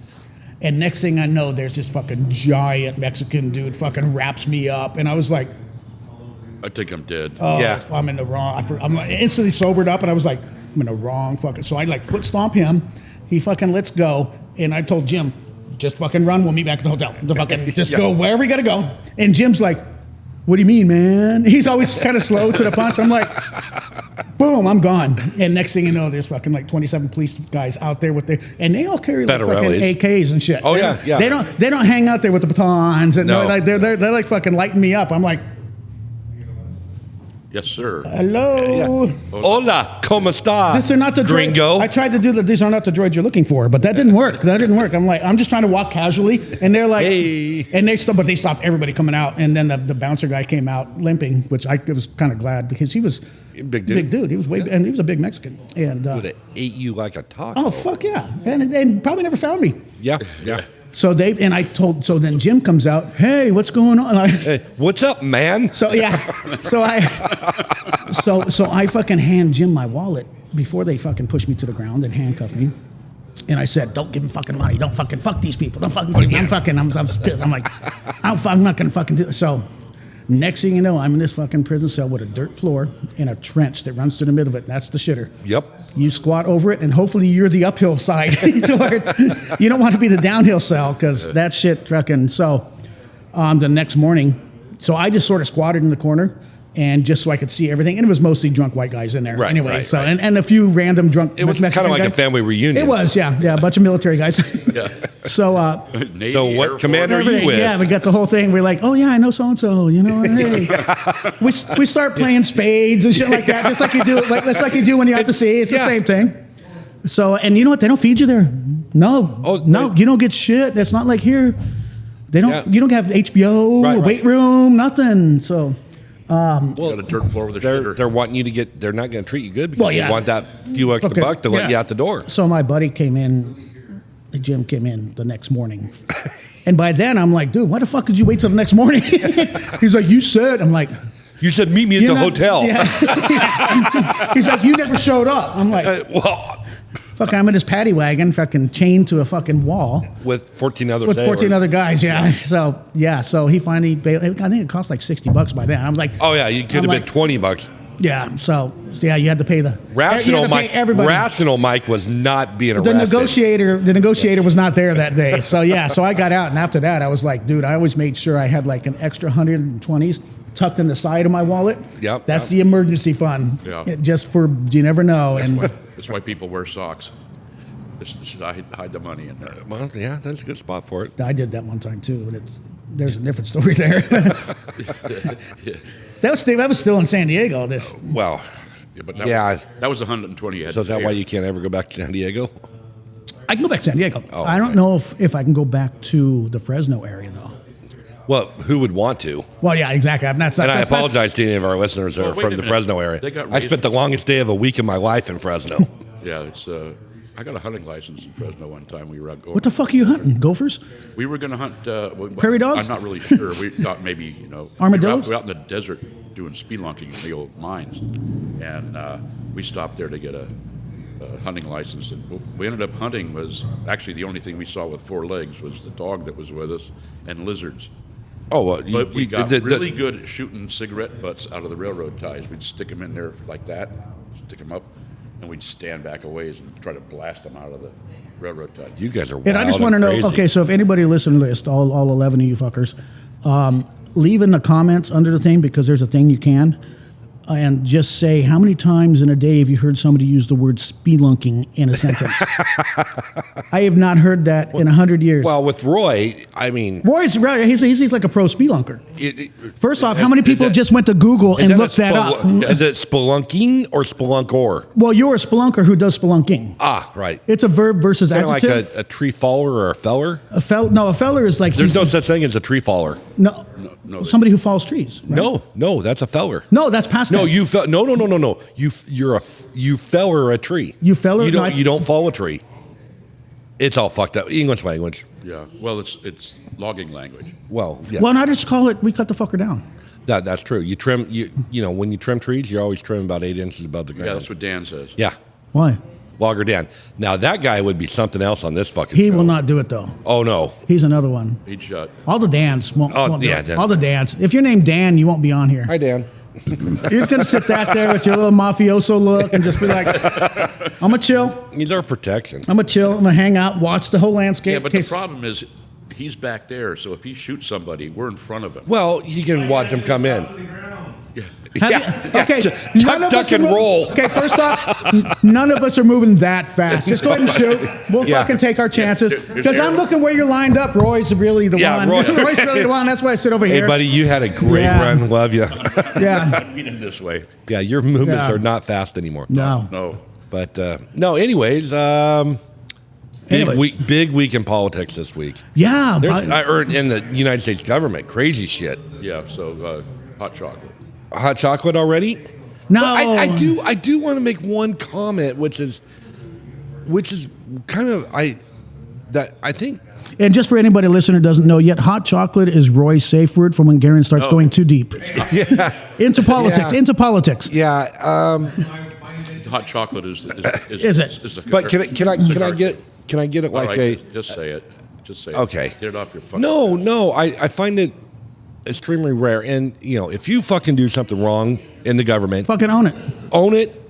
And next thing I know, there's this fucking giant Mexican dude fucking wraps me up, and I was like, I think I'm dead. "Oh, Yeah. I'm in the wrong." I'm like instantly sobered up, and I was like, "I'm in the wrong fucking." So I foot stomp him. He fucking lets go, and I told Jim, "Just fucking run. We'll meet back at the hotel. Just go wherever you gotta go." And Jim's like, "What do you mean, man?" He's always kind of slow to the punch. I'm like, boom, I'm gone. And next thing you know, there's fucking 27 police guys out there and they all carry fucking Federales. AKs and shit. Oh, They yeah, don't- yeah. They don't hang out there with the batons, and No. they're like fucking lighting me up. I'm like, Yes, sir. hello. Hola, ¿cómo está? These are not the gringo. I tried to do these are not the droids you're looking for, but that didn't work. I'm like, I'm just trying to walk casually, and they're like, Hey. and they stopped everybody coming out, and then the bouncer guy came out limping, which I was kind of glad because he was Big dude. big dude. He was and he was a big Mexican, and Would have ate you like a taco. oh fuck yeah, and probably never found me. Yeah. So then Jim comes out, "Hey, what's going on?" Hey, what's up, man? So I fucking hand Jim my wallet before they fucking push me to the ground and handcuff me. And I said, "Don't give him fucking money. Don't fucking fuck these people. Don't fucking." I'm pissed. I'm like, I'm not gonna fucking do it. So Next thing you know, I'm in this fucking prison cell with a dirt floor and a trench that runs through the middle of it. That's the shitter. Yep. You squat over it, and hopefully you're the uphill side. You don't want to be the downhill cell because that shit fucking. So the next morning, so I just sort of squatted in the corner. And just so I could see everything, and it was mostly drunk white guys in there. Right, anyway, right, so right. And a few random drunk. It was kind of like guys. a family reunion. It was, yeah, a bunch of military guys. Yeah. So, Navy, so Air what Force. commander are you everything. with? Yeah, we got the whole thing. We're like, oh yeah, I know so and so. You know, hey. we start playing spades and shit like that, just like you do, like you do when you're out to sea. It's the same thing. So, and you know what? They don't feed you there. No, you don't get shit. That's not like here. They don't. Yeah. You don't have HBO, weight room, nothing. So. Well, got a dirt floor with a shitter. They're wanting you to get. They're not going to treat you good because they want that few extra buck to let you out the door. So my buddy came in. Jim came in the next morning, and by then I'm like, dude, why the fuck did you wait till the next morning? He's like, you said. I'm like, you said meet me at the hotel. Yeah. He's like, you never showed up. I'm like, well. Fuck, I'm in his paddy wagon, fucking chained to a fucking wall. With 14 other With 14 sailors. other guys, yeah. So he finally bailed. I think it cost like $60 by then. I'm like, oh yeah, you could have been $20. Yeah, so yeah, you had to pay the rational Mike. Rational Mike was not being arrested. The negotiator was not there that day. So yeah, so I got out, and after that, I was like, dude, I always made sure I had like an extra 120s tucked in the side of my wallet. Yep. That's the emergency fund. Yeah. Just for you never know. That's why people wear socks. Just hide the money in there. Well, yeah, that's a good spot for it. I did that one time too, and there's a different story there. Yeah. That was still in San Diego. Well, yeah, but that was 120. So is that why you can't ever go back to San Diego? I can go back to San Diego. Oh, I don't know if I can go back to the Fresno area though. Well, who would want to? Well, yeah, exactly. I'm not. And I apologize to any of our listeners that are from the Fresno area. I spent the longest day of a week of my life in Fresno. Yeah, it's. I got a hunting license in Fresno one time. We were out going. What the fuck are you hunting? Gophers? We were going to hunt prairie dogs. I'm not really sure. We thought maybe armadillos. We were out in the desert doing spelunking in the old mines, and we stopped there to get a hunting license. And what we ended up hunting was actually the only thing we saw with 4 legs was the dog that was with us and lizards. Oh, well, but we got really good at shooting cigarette butts out of the railroad ties. We'd stick them in there like that, stick them up, and we'd stand back a ways and try to blast them out of the railroad ties. You guys are wild. And I just want to know, okay, so if anybody listening to this, all 11 of you fuckers, leave in the comments under the thing, because there's a thing you can, and just say, how many times in a day have you heard somebody use the word spelunking in a sentence? I have not heard that in 100 years. Well, with Roy, I mean... Roy's right. He's like a pro spelunker. First off, how many people just went to Google and looked that up? Is it spelunking or spelunkor? Well, you're a spelunker who does spelunking. Ah, right. It's a verb versus adjective. Like a tree faller or a feller? A feller is like... There's no such thing as a tree faller. No. Somebody who falls trees. Right? No, that's a feller. No, that's past No, tense. no. You feller a tree. You feller. You don't fall a tree. It's all fucked up. English language. Yeah. Well, it's logging language. Well, yeah. Well, and I just call it, we cut the fucker down. That's true. You trim. You know, when you trim trees, you always trim about 8 inches above the ground. Yeah, that's what Dan says. Yeah. Why? Logger Dan. Now that guy would be something else on this fucking He show. will not do it though. Oh no. He's another one. He'd shut. All the Dans won't do yeah, it. Dan. All the Dans. If you're named Dan, you won't be on here. Hi, Dan. You're going to sit back there with your little mafioso look and just be like, I'm going to chill. He's our protection. I'm going to chill. I'm going to hang out, watch the whole landscape. Yeah, but the problem is he's back there, so if he shoots somebody, we're in front of him. Well, you can watch him come in. Yeah. Okay. Tuck and roll. Okay, first off, none of us are moving that fast. Just go ahead and shoot. We'll fucking take our chances. Because I'm looking where you're lined up. Roy's really the one. Roy's really the one. That's why I sit over here. Hey, buddy, you had a great run. Love you. Yeah. I mean it this way. Yeah, your movements are not fast anymore. No. But no. Anyways, big week in politics this week. Yeah. Or in the United States government, crazy shit. Yeah. So hot chocolate. Hot chocolate already? No. I do want to make one comment, which is kind of I think. And just for anybody listening who doesn't know yet, hot chocolate is Roy's safe word for when Garen starts going too deep. Yeah. Into politics. Yeah. Hot chocolate is it? But can I get it like right, just say it. Just say it. Okay. Get it off your fucking. No. I find it. extremely rare. And, if you fucking do something wrong in the government, fucking own it. Own it.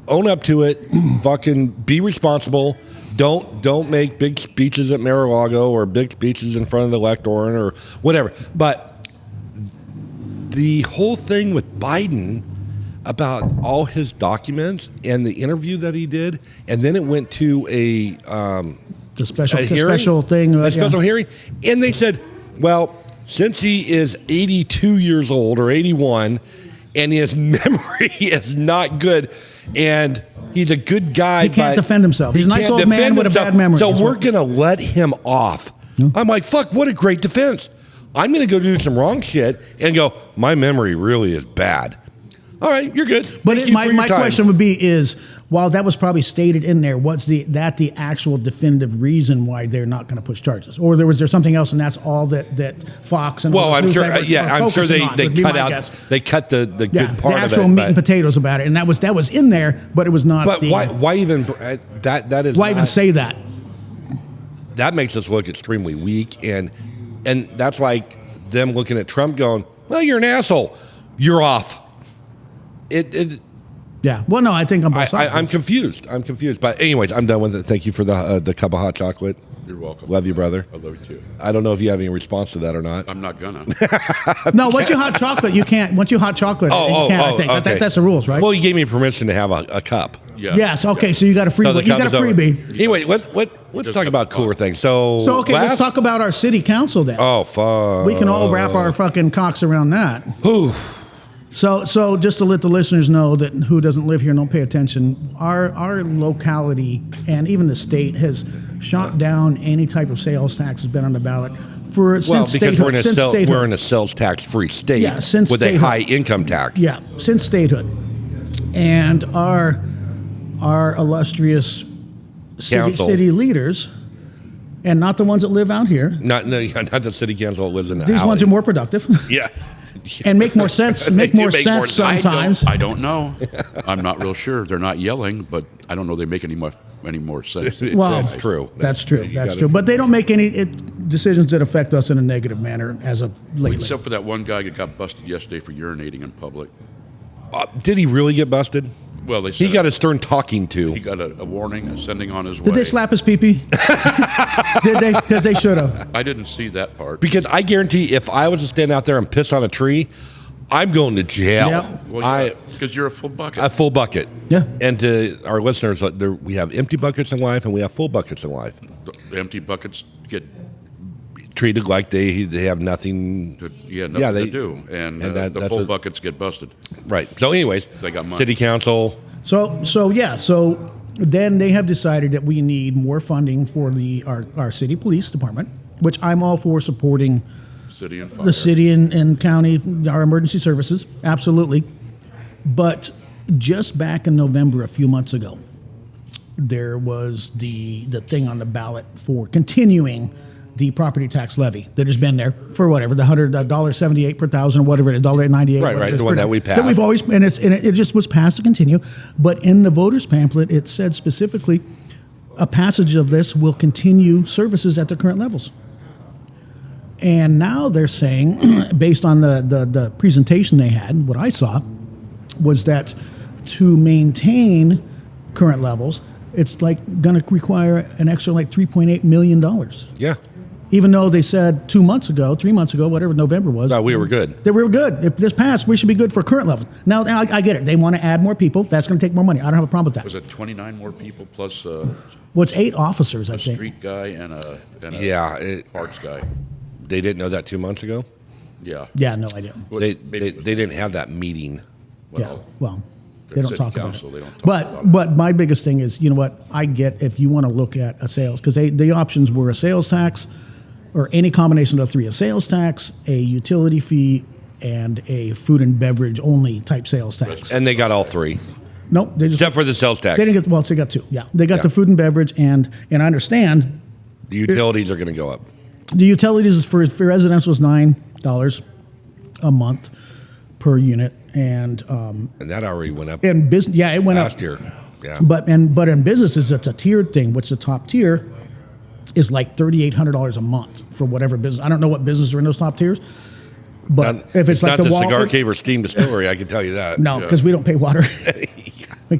Own up to it. Fucking be responsible. Don't make big speeches at Mar-a-Lago or big speeches in front of the lectern or whatever. But the whole thing with Biden about all his documents and the interview that he did, and then it went to a special thing, a special hearing, and they said, well, since he is 82 years old or 81, and his memory is not good, and he's a good guy, he can't defend himself. He's a nice old man with a bad memory. So we're going to let him off. I'm like, fuck, what a great defense. I'm going to go do some wrong shit and go, my memory really is bad. All right, you're good. But my question would be is, while that was probably stated in there, what's the actual definitive reason why they're not going to push charges? Or was there something else, and that's all that Fox and I'm sure they cut out they cut the good part of it. The actual meat and potatoes about it, and that was in there, but it was not. But why even that is why even say that? That makes us look extremely weak, and that's like them looking at Trump going, well, you're an asshole, you're off. Yeah. Well, no, I think I'm confused. But anyways, I'm done with it. Thank you for the cup of hot chocolate. You're welcome. Love you, brother. I love you too. I don't know if you have any response to that or not. I'm not gonna. No, once you hot chocolate, you can't. Once you hot chocolate, you can't. I think okay. that's the rules, right? Well, you gave me permission to have a cup. Yeah. Yes. Okay. So you got a freebie. You got a freebie. Anyway, let's talk about cooler things. So okay, let's talk about our city council then. Oh, fuck. We can all wrap our fucking cocks around that. Whew. So just to let the listeners know that who doesn't live here and don't pay attention, our locality and even the state has shot down any type of sales tax has been on the ballot since because statehood. we're in a sales tax free state since with statehood. a high income tax. Yeah, since statehood, and our illustrious city leaders, and not the ones that live out here. Not the city council that lives in the These alley. ones are more productive. Yeah. And make more sense. Make more sense sometimes. I don't know. I'm not real sure. They're not yelling, but I don't know they make any more sense. Well, that's true. That's true. But they don't make any decisions that affect us in a negative manner as of lately. Except for that one guy that got busted yesterday for urinating in public. Did he really get busted? Well, they he got a stern talking to. He got a warning sending on his way. Did they slap his pee-pee? Did they? Because they should have. I didn't see that part. Because I guarantee if I was to stand out there and piss on a tree, I'm going to jail. Yeah. Well, because you're a full bucket. A full bucket. Yeah. And to our listeners, we have empty buckets in life and we have full buckets in life. The empty buckets get treated like they have nothing. Nothing to do, and the full buckets get busted. Right. So, anyways, they got money. City council. So then they have decided that we need more funding for our city police department, which I'm all for supporting. City and fire. The city and county, our emergency services, absolutely. But just back in November, a few months ago, there was the thing on the ballot for continuing the property tax levy that has been there for whatever, the $100.78 per thousand, or whatever, $1.98. Right, the one that we passed. That we've always, and it just was passed to continue. But in the voters pamphlet, it said specifically, a passage of this will continue services at the current levels. And now they're saying, based on the presentation they had, what I saw was that to maintain current levels, it's like going to require an extra like $3.8 million. Yeah. Even though they said 3 months ago, whatever November was. No, we were good. That we were good. If this passed, we should be good for current levels. Now I get it. They want to add more people. That's going to take more money. I don't have a problem with that. Was it 29 more people plus well, it's 8 officers, I think. A street guy and a parts guy. They didn't know that 2 months ago? Yeah. Yeah, no idea. They didn't have that meeting. Well, they don't talk about it. They don't talk but my biggest thing is, you know what? I get if you want to look at a sales, because the options were a sales tax or any combination of the three, a sales tax, a utility fee, and a food and beverage only type sales tax. And they got all three. Nope. They just, except for the sales tax. They didn't get, they got 2. Yeah. They got the food and beverage, and I understand. The utilities are going to go up. The utilities for residents was $9 a month per unit. And that already went up. And business, it went last up last year. Yeah. But in businesses, it's a tiered thing. Which the top tier is like $3,800 a month for whatever business. I don't know what businesses are in those top tiers, But if it's like not the wall, Cigar Cave or Steam Distillery, I can tell you that. no, because we don't pay water.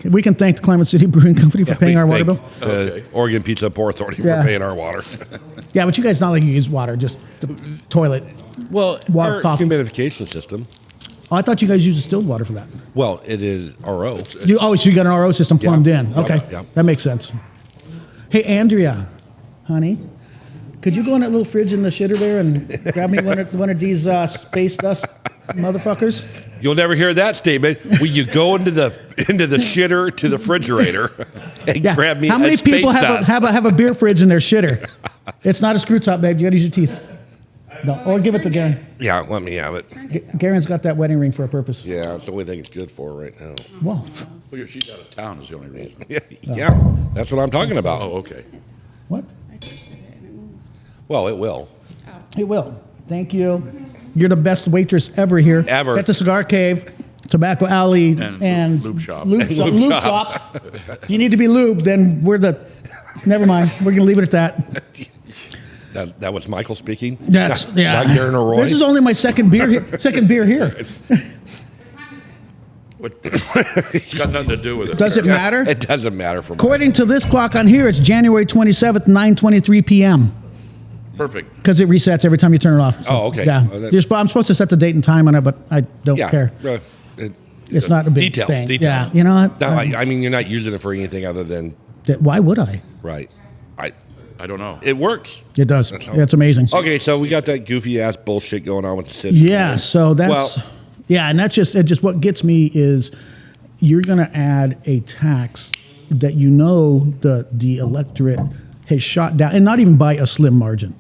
We can thank the Clement City Brewing Company for paying our water bill. Oregon Pizza and Pour Authority Yeah. for paying our water. Yeah, but you guys not like you use water, just the toilet. Well, Water, our coffee. humidification system. Oh, I thought you guys use distilled water for that. Well, it is RO. So you got an RO system plumbed in. Yep, Okay, yep. that makes sense. Hey, Andrea, honey, could you go in that little fridge in the shitter there and grab me one of these space dust motherfuckers? You'll never hear that statement. Will you go into the shitter to the refrigerator and grab me How many a space people dust? have a beer fridge in their shitter? It's not a screw top, babe. You got to use your teeth. No, or give it to Garen. Yeah, let me have it. Garen's got that wedding ring for a purpose. Yeah, it's the only thing it's good for right now. Whoa. Well, she's out of town is the only reason. Yeah, that's what I'm talking about. Oh, okay. What? Well, it will. It will. Thank you. You're the best waitress ever here. Ever. At the Cigar Cave, Tobacco Alley, and Lube shop. Lube shop. If you need to be lubed, then we're the. Never mind. We're going to leave it at that. That was Michael speaking. That's not, yeah. Not Garen or Roy. This is only my second beer here. It's got nothing to do with it. Does it matter? It doesn't matter for me. According to this clock on here, it's January 27th, 9:23 p.m. Perfect. Because it resets every time you turn it off. So, Oh, okay. Yeah. Well, I'm supposed to set the date and time on it, but I don't care. It's not a big Details. thing. Details. Yeah. You know what? No, I mean, you're not using it for anything other than Why would I? right. I don't know. It works. It does. Yeah, it's amazing. Okay, so we got that goofy ass bullshit going on with the city. Yeah, so that's and that's just what gets me is you're going to add a tax that the electorate has shot down, and not even by a slim margin.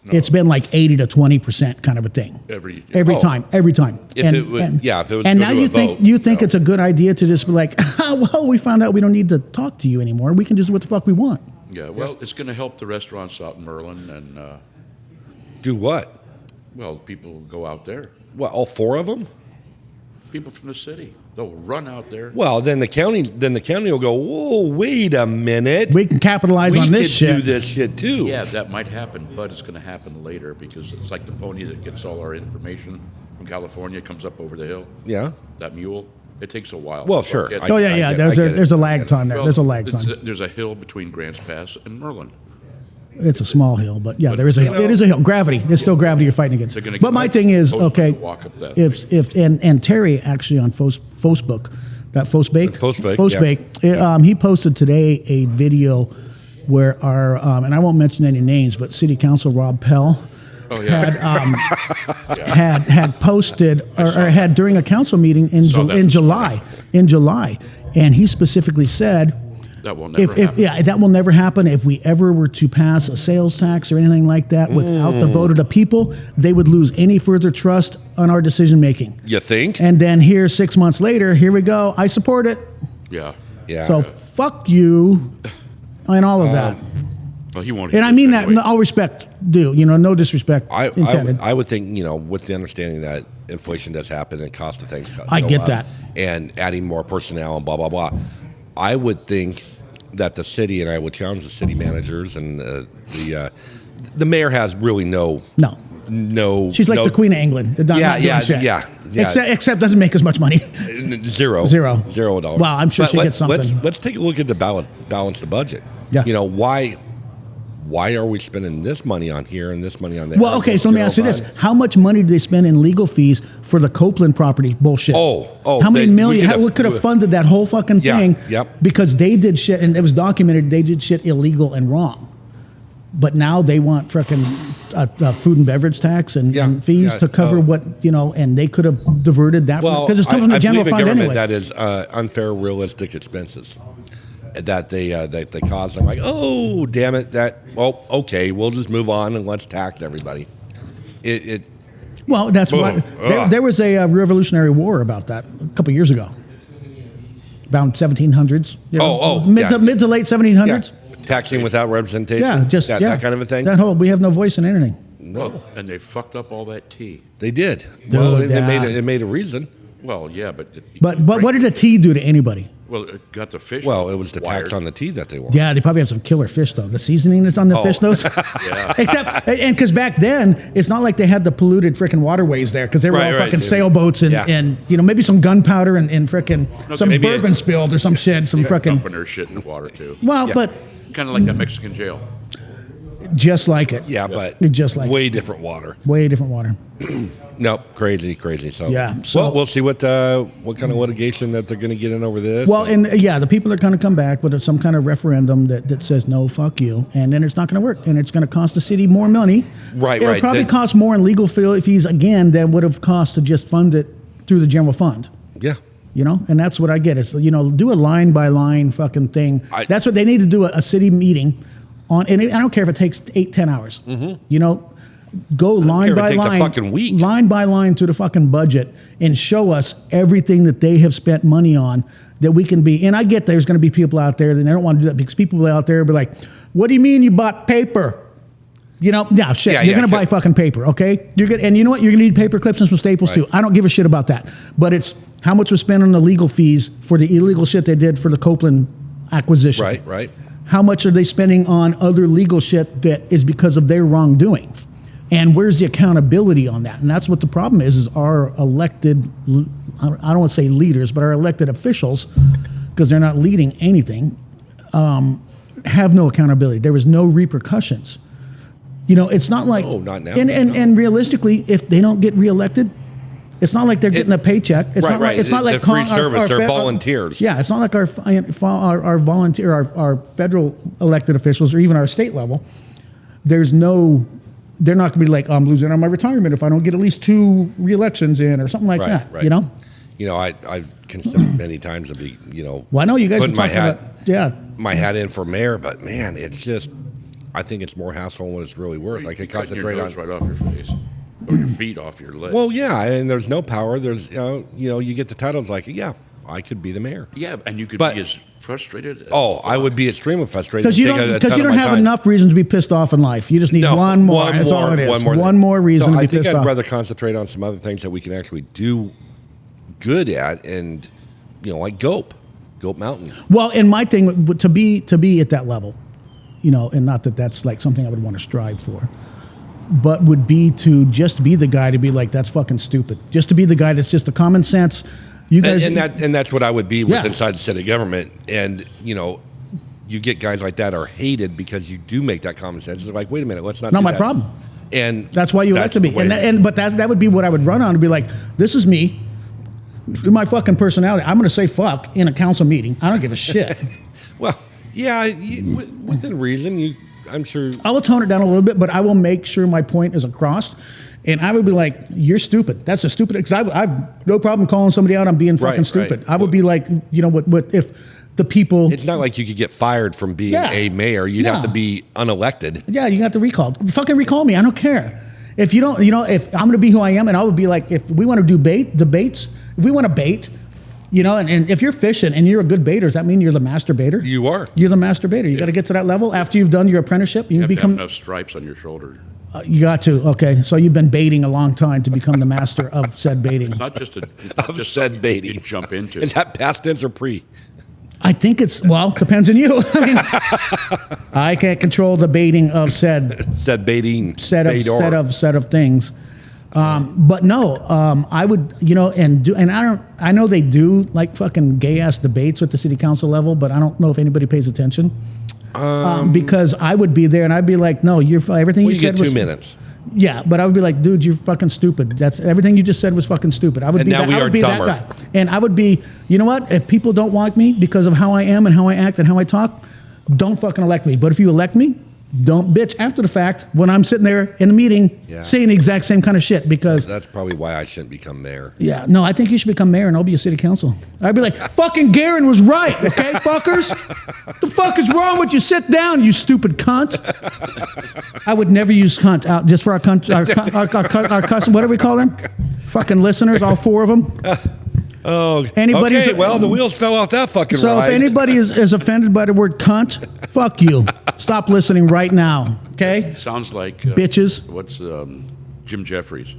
No. It's been like 80 to 20% kind of a thing. Every time. If it was, and now you think it's a good idea to just be like, well, we found out we don't need to talk to you anymore. We can just do what the fuck we want. Yeah, well, it's going to help the restaurants out in Merlin and do what? Well, people go out there. What? All four of them? People from the city. They'll run out there. Well, then the county will go, whoa, wait a minute. We can capitalize on this shit. We can do this shit too. Yeah, that might happen, but it's going to happen later because it's like the pony that gets all our information from California, comes up over the hill. Yeah. That mule. It takes a while. Well, sure. There's a lag time there. There's a lag time. There's a hill between Grants Pass and Merlin. It's a small hill, but yeah, there is a hill. It is a hill. Gravity. It's still gravity you're fighting against. But my thing is, okay, if Terry actually on Facebook, that Fosbake, he posted today a video where our and I won't mention any names, but City Council Rob Pell had posted or had during a council meeting in July, and he specifically said. That will never happen. That will never happen. If we ever were to pass a sales tax or anything like that without the vote of the people, they would lose any further trust on our decision making. You think? And then here, 6 months later, here we go. I support it. Yeah. So fuck you and all of that. Well, he won't. And I mean that in all respect due. No disrespect intended. I would think, with the understanding that inflation does happen and cost of things go I get up, that. And adding more personnel and blah, blah, blah. I would think that the city, and I would challenge the city managers and the mayor has really no. She's like the Queen of England. Yeah. Except doesn't make as much money. Zero dollars. Well, I'm sure she gets something. Let's take a look at the balance the budget. Yeah. Why are we spending this money on here and this money on there? Well, okay, so let me ask you this. How much money did they spend in legal fees for the Copeland property bullshit? How many million? We could have funded that whole fucking thing because they did shit, and it was documented, they did shit illegal and wrong. But now they want freaking food and beverage tax and fees to cover what, and they could have diverted that because it's coming from the general fund anyway. That is unfair, realistic expenses that they cause. I'm like, oh, damn it. Okay, we'll just move on and let's tax everybody. Well, that's why there was a Revolutionary War about that a couple years ago. About 1700s. Mid to late 1700s. Yeah. Taxing without representation. Yeah, just that kind of a thing. That whole we have no voice in anything. No, and they fucked up all that tea. They did. Well, it made a reason. Well, yeah, but what did a tea do to anybody? Well, it got the fish. Well, it was the wired. tax on the tea that they want. Yeah, they probably have some killer fish though. The seasoning that's on the fish those. Yeah. Except, and because back then it's not like they had the polluted freaking waterways there, because they were all fucking sailboats and maybe some gunpowder and freaking some bourbon spilled or some shit, some freaking dumping their shit in the water too. Well, but kind of like that Mexican jail. just like it. Yeah, but just like way different water. Way different water. Nope, crazy. So Yeah, well, we'll see what kind of litigation that they're going to get in over this. Well, and the people are going to come back with some kind of referendum that says no, fuck you, and then it's not going to work, and it's going to cost the city more money. Right. It'll probably cost more in legal fees again than would have cost to just fund it through the general fund. Yeah. And that's what I get. It's do a line by line fucking thing. That's what they need to do. A city meeting on, and I don't care if it takes 8-10 hours. Mm-hmm. Go line by line, line by line through the fucking budget and show us everything that they have spent money on that we can be. And I get there's going to be people out there that they don't want to do that, because people out there will be like, "What do you mean you bought paper?" No shit. You're going to buy fucking paper, okay? And you know what? You're going to need paper clips and some staples too. I don't give a shit about that. But it's how much was spent on the legal fees for the illegal shit they did for the Copeland acquisition. Right. How much are they spending on other legal shit that is because of their wrongdoing? And where's the accountability on that? And that's what the problem is our elected, I don't want to say leaders, but our elected officials, because they're not leading anything, have no accountability. There is no repercussions. It's not like... Oh, not now. And realistically, if they don't get reelected, it's not like they're getting a paycheck. It's not like it's not like free service. They're volunteers. Yeah, it's not like our federal elected officials or even our state level. They're not going to be like, I'm losing on my retirement if I don't get at least 2 re-elections in or something like that. Right. I considered many times to be, Well, I know you guys putting are talking about, my hat in for mayor, but man, it's just, I think it's more hassle than what it's really worth. I could concentrate on right off your face, or your feet off your leg. Well, yeah, and there's no power. There's, you get the titles like, yeah, I could be the mayor. Yeah, and you could be as frustrated. I would be extremely frustrated. Because you don't have enough reasons to be pissed off in life. You just need one more. That's all it is. One more reason to be pissed off. I think I'd rather concentrate on some other things that we can actually do good at, and like Gope Mountain. Well, and my thing to be at that level, and not that that's like something I would want to strive for, but would be to just be the guy to be like, that's fucking stupid. Just to be the guy that's just a common sense. You guys, and that's what I would be with inside the city government. And you get guys like that are hated because you do make that common sense. It's like, wait a minute, let's not. Not do my that. problem. And that's why you elect me. But that would be what I would run on, to be like, this is me, my fucking personality. I'm going to say fuck in a council meeting. I don't give a shit. Well, yeah, within reason. I'm sure I will tone it down a little bit, but I will make sure my point is across. And I would be like, you're stupid. That's a stupid, because I've no problem calling somebody out on being fucking stupid. I would be like, what if the people... It's not like you could get fired from being a mayor. You'd have to be unelected. Yeah, you got to recall. Fucking recall me. I don't care. If you don't, if I'm going to be who I am, and I would be like, if we want to do debates, if we want to bait, and if you're fishing and you're a good baiter, does that mean you're the master baiter? You are. You're the master baiter. You got to get to that level after you've done your apprenticeship. You become enough stripes on your shoulder. You got to. Okay. So you've been baiting a long time to become the master of said baiting. It's not just said baiting. You jump into. Is that past tense or pre? I think it's, depends on you. I mean, I can't control the baiting of said baiting set of things. But no, I would, I know they do like fucking gay ass debates at the city council level, but I don't know if anybody pays attention. Because I would be there and I'd be like, no, everything you said was 2 minutes. Yeah, but I would be like, dude, you're fucking stupid. That's everything you just said was fucking stupid. I would be that guy. And I would be, you know what? If people don't like me because of how I am and how I act and how I talk, don't fucking elect me. But if you elect me, don't bitch after the fact when I'm sitting there in a meeting saying the exact same kind of shit, because that's probably why I shouldn't become mayor. Yeah, no, I think you should become mayor and I'll be a city council. I'd be like, fucking Garen was right, okay, fuckers? The fuck is wrong with you? Sit down, you stupid cunt. I would never use cunt out just for our custom, what do we call them? Fucking listeners, all 4 of them. Oh, okay. Well, the wheels fell off that fucking ride. So if anybody is offended by the word cunt, fuck you. Stop listening right now, okay? Sounds like... bitches. What's Jim Jeffries?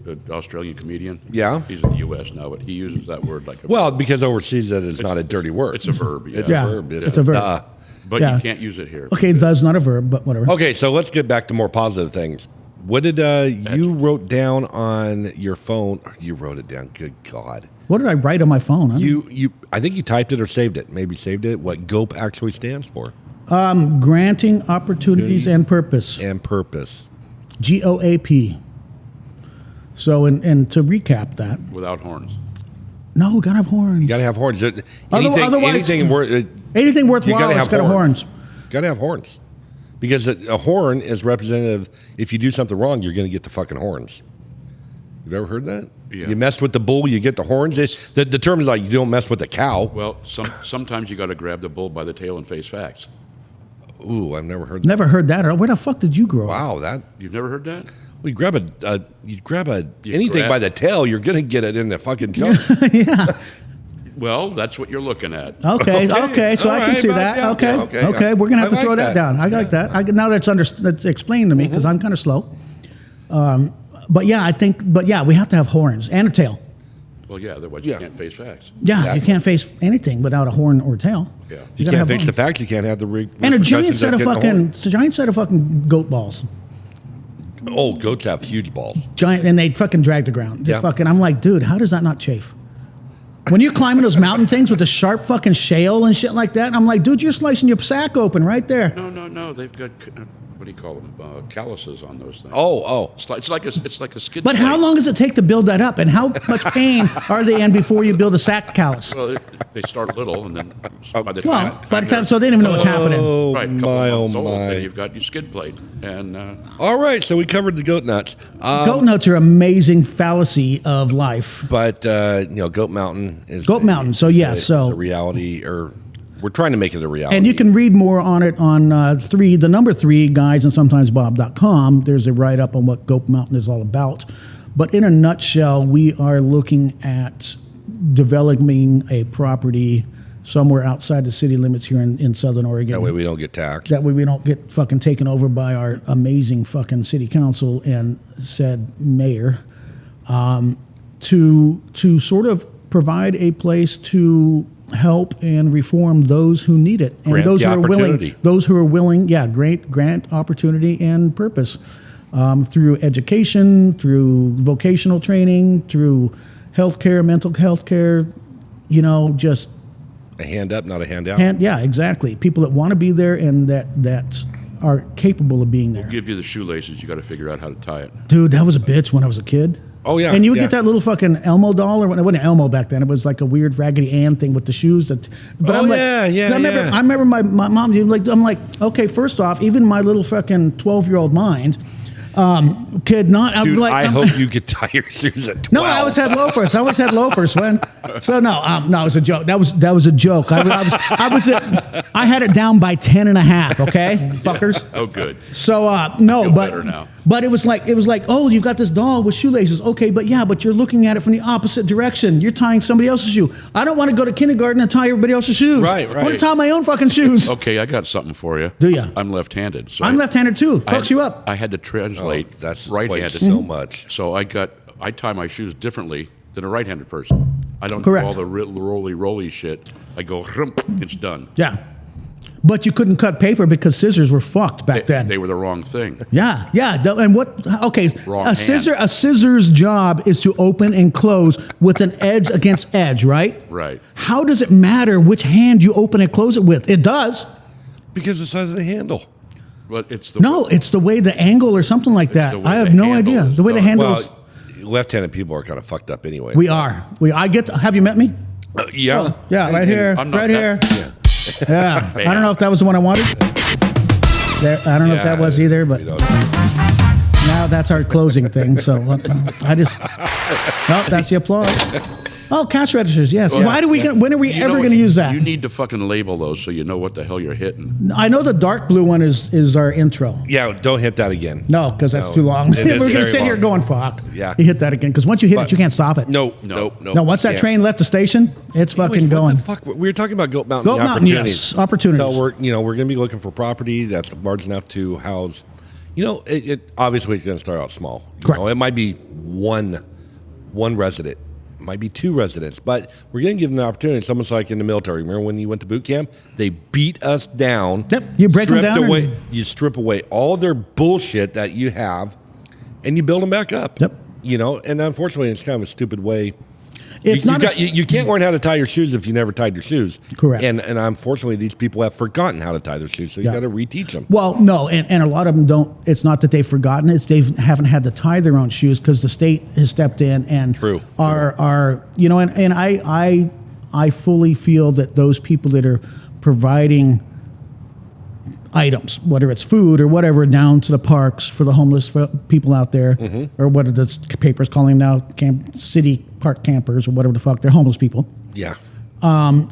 an Australian comedian. Yeah. He's in the U.S. now, but he uses that word like a Well, because overseas that is not a dirty word. It's a verb. Yeah. It's Yeah. a verb. It's a verb. duh. But Yeah. you can't use it here. Okay, that's not a verb, but whatever. Okay, so let's get back to more positive things. What did you wrote down on your phone? You wrote it down. Good God. What did I write on my phone? I think you typed it or saved it. Maybe saved it. What GOAP actually stands for? Granting opportunities and purpose. And purpose. GOAP. So, and to recap that, Without horns. no, we gotta have horns. You got to have horns. Otherwise- Anything Anything worthwhile you gotta has have got horns. Got to have horns. Because a horn is representative. If you do something wrong, you're going to get the fucking horns. You've ever heard that? Yeah. You mess with the bull, you get the horns. The term is like you don't mess with the cow. Well, sometimes you got to grab the bull by the tail and face facts. Ooh, I've never heard that. Never heard that. Where the fuck did you grow up? Wow, that. You've never heard that? Well, you grab anything grab- by the tail, you're going to get it in the fucking junk. Yeah. Well, that's what you're looking at. Okay. So All I can right, see but that. yeah, Okay. yeah, Okay. We're gonna have I to throw like that that. down. I like that. Now that's explained to me because I'm kind of slow. But yeah, we have to have horns and a tail. Well, yeah, otherwise Yeah. you can't face facts. Yeah, Exactly. you can't face anything without a horn or tail. Yeah. You gotta can't have fix the horns. fact. You can't have the And a giant repercussions set of getting a horn. fucking goat balls. Oh, goats have huge balls. Giant, and they fucking drag the ground. They Yeah. I'm like, dude, how does that not chafe? When you're climbing those mountain things with the sharp fucking shale and shit like that, I'm like, dude, you're slicing your sack open right there. No. They've got what do you call them? Calluses on those things. Oh. It's like a skid. But how plate. long does it take to build that up? And how much pain are they in before you build a sack callus? Well, they start little, and then by the Well, time, by the time, so they didn't even know what's happening. Oh, right, a couple my, oh, months old, my. then you've got your skid plate, and All right, so we covered the goat nuts. Goat nuts are amazing fallacy of life. But, Goat Mountain is... Goat Mountain, so yeah, it's so- a reality, or we're trying to make it a reality. And you can read more on it on the number 3, guysandsometimesbob.com. There's a write-up on what Goat Mountain is all about. But in a nutshell, we are looking at developing a property somewhere outside the city limits here in Southern Oregon. That way we don't get taxed. That way we don't get fucking taken over by our amazing fucking city council and said mayor, to sort of provide a place to help and reform those who need it and Grant those the who are opportunity. willing, grant opportunity and purpose through education, through vocational training, through healthcare, mental health care, just A hand up, not a handout. yeah, exactly. People that want to be there and that are capable of being there. give you the shoelaces. You got to figure out how to tie it. Dude, that was a bitch when I was a kid. Oh, yeah. And you would yeah. get that little fucking Elmo doll, or it wasn't Elmo back then. It was like a weird Raggedy Ann thing with the shoes. But Oh, I'm like, yeah, 'cause I remember my mom. I'm like, okay, first off, even my little fucking 12-year-old mind could not. Dude, like, I hope you could tie your shoes at 12. No, I always had loafers. when. So no, it was a joke. That was a joke. I had it down by 10 and a half. Okay, fuckers. Oh, good. So no, feel but better now. but it was like, oh, you've got this doll with shoelaces. Okay, but you're looking at it from the opposite direction. You're tying somebody else's shoe. I don't want to go to kindergarten and tie everybody else's shoes. Right. I want to tie my own fucking shoes. Okay, I got something for you. Do ya? I'm left-handed. So I'm left-handed too. I had- Fucks you up. I had to translate That's right-handed. so much. So I tie my shoes differently than a right-handed person. I don't Correct. do all the roly shit. I go, it's done. Yeah, but you couldn't cut paper because scissors were fucked back then. They were the wrong thing. Yeah. And what? Okay, Wrong a scissor's job is to open and close with an edge against edge, right? Right. How does it matter which hand you open and close it with? It does. Because the size of the handle. But it's the No, it's the way the angle or something like that. the way I have the no handle idea. is The way the done. handle is. Well, left-handed people are kind of fucked up anyway. We are. Have you met me? Yeah. Yeah, right here. I'm not Right that- here. Yeah. I don't know if that was the one I wanted. I don't know if that was either, but now that's our closing thing. So that's the applause. Oh, cash registers, yes. Well, Why do we? When are we You know ever what? going to use that? You need to fucking label those so you know what the hell you're hitting. I know the dark blue one is our intro. Yeah, don't hit that again. No, because that's No, too long. it is We're going to very sit here long. going, fuck. Yeah. You hit that again, because once you hit But- it, you can't stop it. No. No, once that train left the station, it's fucking Wait, going. What the fuck? We were talking about Goat Mountain. Goat the Mountain, opportunities. yes, opportunities. So we're going to be looking for property that's large enough to house You know, it obviously it's going to start out small. Correct. It might be one resident, it might be 2 residents, but we're going to give them the opportunity. It's almost like in the military. Remember when you went to boot camp? They beat us down. Yep. You break them down. Away, you strip away all their bullshit that you have, and you build them back up. Yep. You know, and unfortunately, it's kind of a stupid way. It's You can't learn how to tie your shoes if you never tied your shoes. Correct. And unfortunately, these people have forgotten how to tie their shoes, so you got to reteach them. Well, no, and a lot of them don't. It's not that they've forgotten; it's they haven't had to tie their own shoes because the state has stepped in and True. are you know, and I fully feel that those people that are providing items, whether it's food or whatever, down to the parks for the homeless people out there, or what are the papers calling them now, city park campers or whatever the fuck, they're homeless people. Yeah.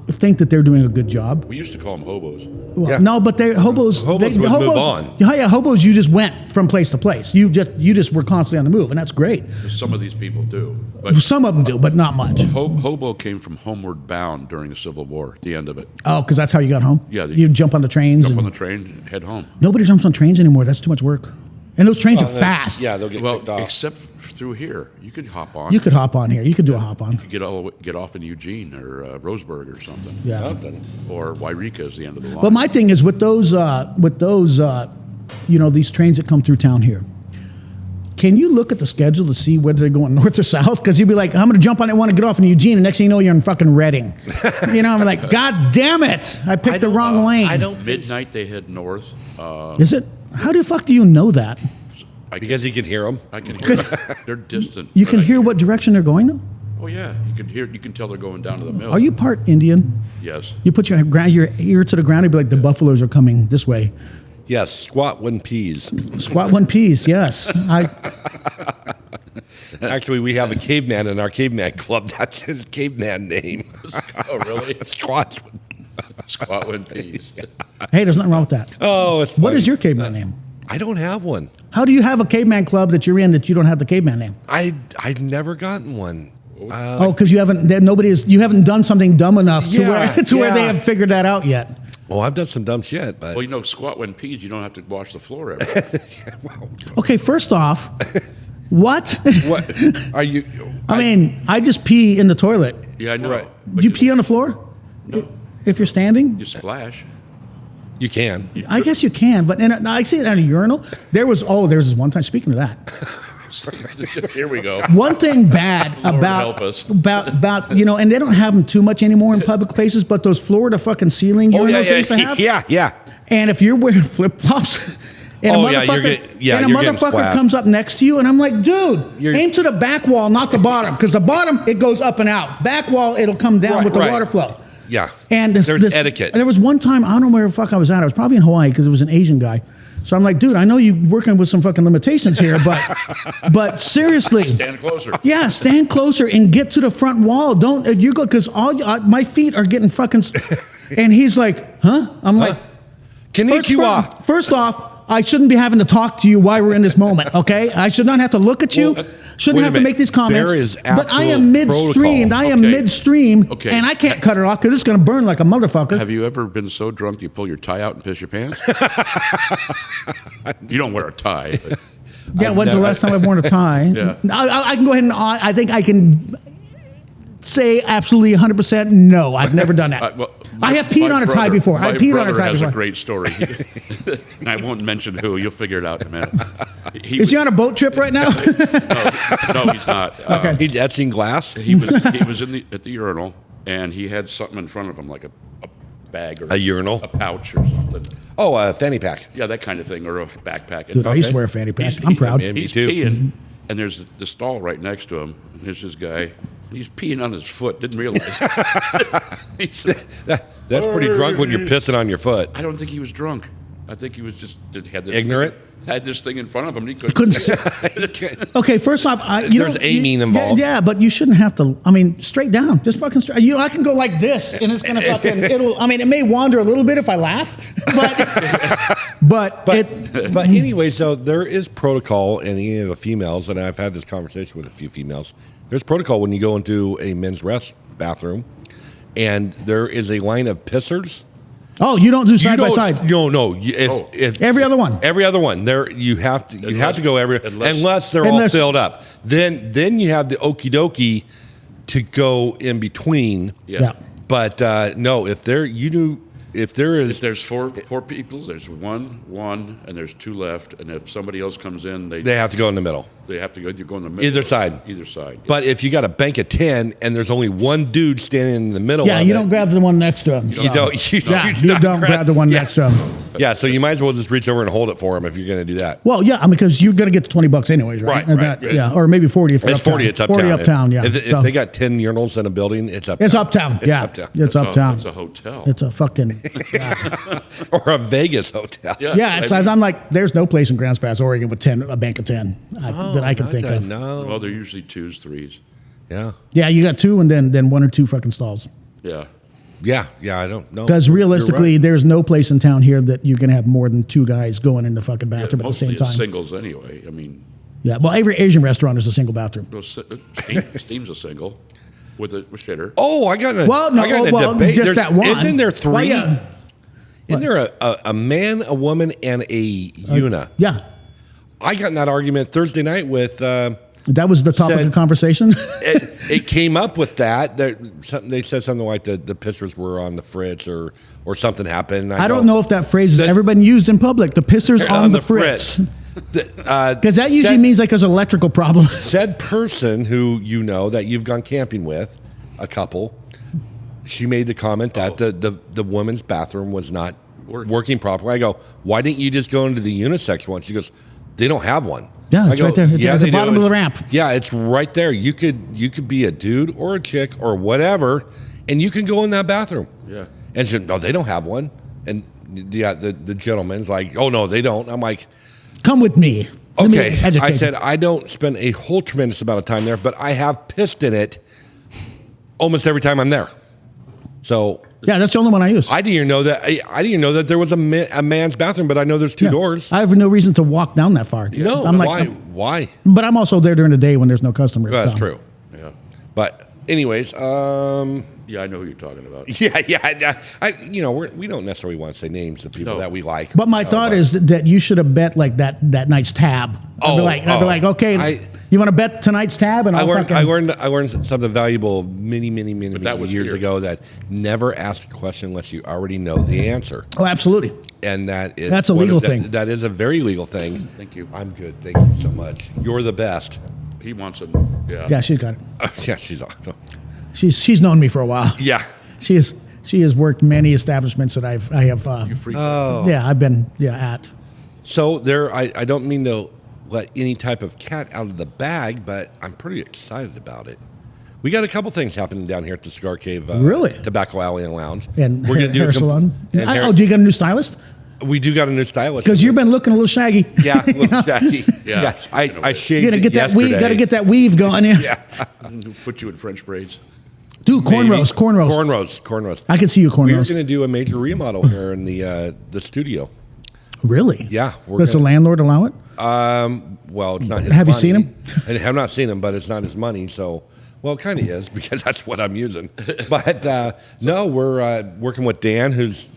Think that they're doing a good job. We used to call them hobos. Well, Yeah. no, but hobos. Hobos would move on. Yeah, hobos. You just went from place to place. You just were constantly on the move, and that's great. Some of these people do. But Some of them do, but not much. hobo came from Homeward Bound during the Civil War, the end of it. Oh, because that's how you got home. Yeah, you jump on the trains. Jump and on the train, head home. nobody jumps on trains anymore. That's too much work, and those trains are fast. Yeah, they'll get Well, kicked off. except through here, you could hop on. You could hop on here. You could do a hop on. get off in Eugene or Roseburg or something. Yeah. Something. Or Wairika is the end of the line. But my thing is with those, you know, these trains that come through town here. Can you look at the schedule to see whether they're going north or south? Because you'd be like, I'm going to jump on it, want to get off in Eugene, and next thing you know, you're in fucking Reading. You know, I'm like, God damn it, I picked the wrong lane. I don't. Midnight they head north. Is it? How the fuck do you know that? Because you can hear them. I can hear them. They're distant. You but can I hear what direction they're going though? Oh yeah, you can tell they're going down to the mill. Are you part Indian? Yes. You put your ear to the ground and be like, the buffaloes are coming this way. Yes, squat when peas. Squat one piece, yes. Actually, we have a caveman in our caveman club. That's his caveman name. Oh really? Squat. Squat when peas. Hey, there's nothing wrong with that. Oh, it's What funny. is your caveman name? I don't have one. How do you have a caveman club that you're in that you don't have the caveman name? I've never gotten one. Because you haven't done something dumb enough to where they yeah. have figured that out yet. Well, I've done some dumb shit, but Well, you know, squat when peas, you don't have to wash the floor every day. Okay, first off, what? what are you? I mean, I just pee in the toilet. Yeah, I know. Right. But You pee on the floor? No. If you're standing? You splash. You can. I guess you can, but I see it at a urinal. There was this one time, speaking of that, Here we go. one thing bad Lord about help us. about you know, and they don't have them too much anymore in public places, but those Florida fucking ceiling urinals they used to have. yeah. And if you're wearing flip flops, and Oh, a yeah, you're motherfucker, getting- yeah, and a you're getting motherfucker splashed. comes up next to you, and I'm like, dude, You're- aim to the back wall, not the bottom, because the bottom it goes up and out. Back wall, it'll come down Right, with the right. water flow. Yeah. And There's etiquette. There was one time, I don't know where the fuck I was at. I was probably in Hawaii because it was an Asian guy. So I'm like, dude, I know you're working with some fucking limitations here, but seriously, Stand closer. yeah, stand closer and get to the front wall. Don't if you go because my feet are getting fucking. And he's like, huh? I'm like, Konnichiwa. First off, I shouldn't be having to talk to you while we're in this moment, okay? I should not have to look at you. Well, Shouldn't wait a have to minute. make these comments. There is but I actual am midstream. protocol. I am Okay. midstream, Okay. and I can't cut it off because it's going to burn like a motherfucker. Have you ever been so drunk you pull your tie out and piss your pants? You don't wear a tie. But Yeah, when's the last time I've worn a tie? Yeah. I can go ahead and I think I can say absolutely 100% no. I've never done that. well, I have peed my on a tie brother- before. I my peed on a brother tie has before. a great story. I won't mention who. You'll figure it out in a minute. Is he on a boat trip right now? No, he's not. Okay. He's etching glass. He was at the urinal, and he had something in front of him, like a bag or A urinal? a pouch or something. Oh, a fanny pack. Yeah, that kind of thing, or a backpack. Dude, I used to wear a fanny pack. He's- I'm he- proud. Yeah, me He's too. peeing, and there's the stall right next to him. And there's this guy. And he's peeing on his foot. Didn't realize. He said, That's pretty drunk when you're pissing on your foot. I don't think he was drunk. I think he was just had this Ignorant? Had this thing in front of him. And he Couldn't see. Okay, first off, There's aiming involved. Yeah, but you shouldn't have to. I mean, straight down, just fucking straight. I can go like this, and it's gonna fucking. I mean, it may wander a little bit if I laugh, but But anyway, so there is protocol in any of the females, and I've had this conversation with a few females. There's protocol when you go into a men's rest bathroom, and there is a line of pissers, Oh, you don't do side by side. No. Every other one. Every other one. There you have to go unless they're all filled up. Then you have the okie dokie to go in between. Yeah. But no, if there's four people, there's one, and there's two left. And if somebody else comes in, they have to go in the middle. They have to go in the middle. Either side. But if you got a bank of 10 and there's only one dude standing in the middle, you don't grab the one next to him. You don't grab the one next to him. Yeah, so you might as well just reach over and hold it for him if you're going to do that. Well, yeah, because you're going to get the $20 anyways, right? Right. Yeah, or maybe 40 if it's uptown. 40. It's uptown. 40 uptown. Yeah. If they got 10 urinals in a building, it's uptown. It's uptown. Yeah, it's uptown. It's a hotel. It's a fucking or a Vegas hotel. Yeah, I'm like, there's no place in Grants Pass, Oregon, with a bank of 10 that I can think of. No. Well, they're usually 2s, 3s. Yeah. Yeah, you got 2 and then 1 or 2 fucking stalls. Yeah. Yeah, I don't know. Because realistically, there's no place in town here that you can have more than 2 guys going in the fucking bathroom at the same time. Singles anyway. I mean. Yeah, well, every Asian restaurant is a single bathroom. Steam's a single with a shitter. Oh, I got a debate. Just that one. Isn't there 3? Well, yeah. Isn't there a man, a woman, and a Una? Yeah. I got in that argument Thursday night with. That was the topic of conversation. it came up with that. They said something like the pissers were on the fritz or something happened. I don't know if that phrase has ever been used in public. The pissers on the fritz. Because that usually means like there's an electrical problem. Said person who that you've gone camping with, a couple, she made the comment that the women's bathroom was not working properly. I go, why didn't you just go into the unisex one? She goes, they don't have one. Yeah, it's right there. It's at the bottom of the ramp. Yeah, it's right there. You could be a dude or a chick or whatever, and you can go in that bathroom. Yeah. And she said, no, they don't have one. And the gentleman's like, oh, no, they don't. I'm like, come with me. Okay. I said, I don't spend a whole tremendous amount of time there, but I have pissed in it almost every time I'm there. So yeah, that's the only one I use. I didn't even know that there was a man's bathroom, but I know there's 2 doors. I have no reason to walk down that far. No, I'm why? But I'm also there during the day when there's no customers. Well, that's true. Yeah. But anyways, yeah, I know who you're talking about. Yeah. We don't necessarily want to say names of people that we like. But my thought is that you should have bet like that night's tab. I'd be like, okay, you want to bet tonight's tab? And I learned something valuable many years ago, that never ask a question unless you already know the answer. Oh, absolutely. And that's a legal thing. That is a very legal thing. Thank you. I'm good. Thank you so much. You're the best. He wants it. Yeah. Yeah, she's got it. Yeah, she's awesome. She's known me for a while. Yeah. She has worked many establishments that I have. I've been at. So I don't mean to let any type of cat out of the bag, but I'm pretty excited about it. We got a couple things happening down here at the Cigar Cave, really, Tobacco Alley and Lounge, and we're gonna do hair salon. Do you got a new stylist? We do got a new stylist because you've been looking a little shaggy. Yeah, a little shaggy. Yeah. I shaved it yesterday. Got to get that weave going. Yeah. Put you in French braids. Do cornrows. I can see you cornrows. We're going to do a major remodel here in the studio. Really? Yeah. Does the landlord allow it? Well, it's not his Have money. You seen him? I have not seen him, but it's not his money. So, well, it kind of is because that's what I'm using. But no, we're working with Dan, who's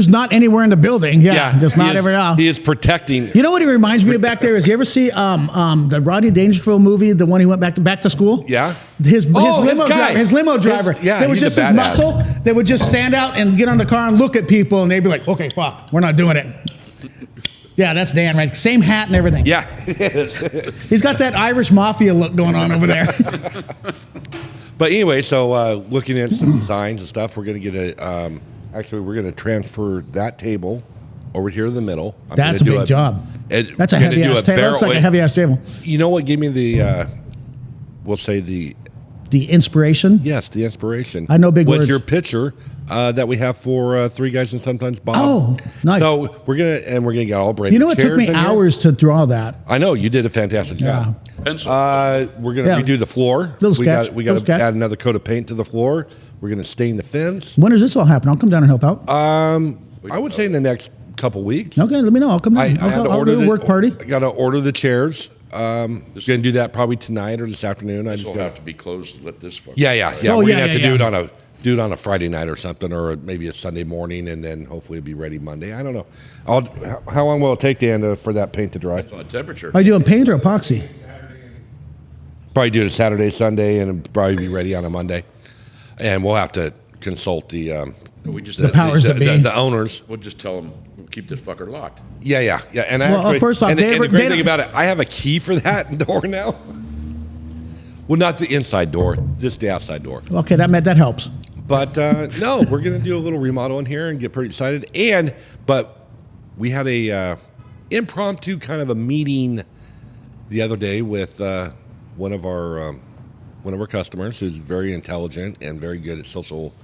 not anywhere in the building. Yeah, just not ever out. He is protecting. You know what he reminds me of back there is, you ever see the Rodney Dangerfield movie, the one he went back to school? Yeah. His limo driver. There was just his muscle that would just stand out and get on the car and look at people, and they'd be like, okay, fuck, we're not doing it. Yeah, that's Dan, right? Same hat and everything. Yeah. He's got that Irish mafia look going on over there. But anyway, so looking at some designs and stuff, we're going to get actually, we're going to transfer that table over here to the middle. That's a big job. That's a heavy-ass table. Looks like a heavy-ass table. You know what gave me the, we'll say the inspiration? Yes, the inspiration. I know big words. Was your picture that we have for Three Guys and Sometimes Bob. Oh, nice. So we're gonna get all brand. You know, it took me hours to draw that. I know you did a fantastic job. Pencil. We're gonna redo the floor. We got to add another coat of paint to the floor. We're gonna stain the fence. When does this all happen? I'll come down and help out. I would say in the next couple weeks. Okay, let me know. I'll come down. I'll do a work party. I got to order the chairs. Going to do that probably tonight or this afternoon. This will have to be closed to let this fuck. Yeah. We're going to have to do it on a do it on a Friday night or something, or maybe a Sunday morning, and then hopefully it'll be ready Monday. I don't know. How long will it take, Dan, for that paint to dry? Depends on the temperature. Are you doing paint or epoxy? Probably do it Saturday, Sunday, and it'll probably be ready on a Monday. And we'll have to consult the powers that be. the owners. We'll just tell them, we'll keep this fucker locked. Yeah. And First off, and they the great thing about it, I have a key for that door now. Well, not the inside door, just the outside door. Okay, that helps. But no, we're going to do a little remodel in here and get pretty excited. But we had a impromptu kind of a meeting the other day with one of our customers who's very intelligent and very good at social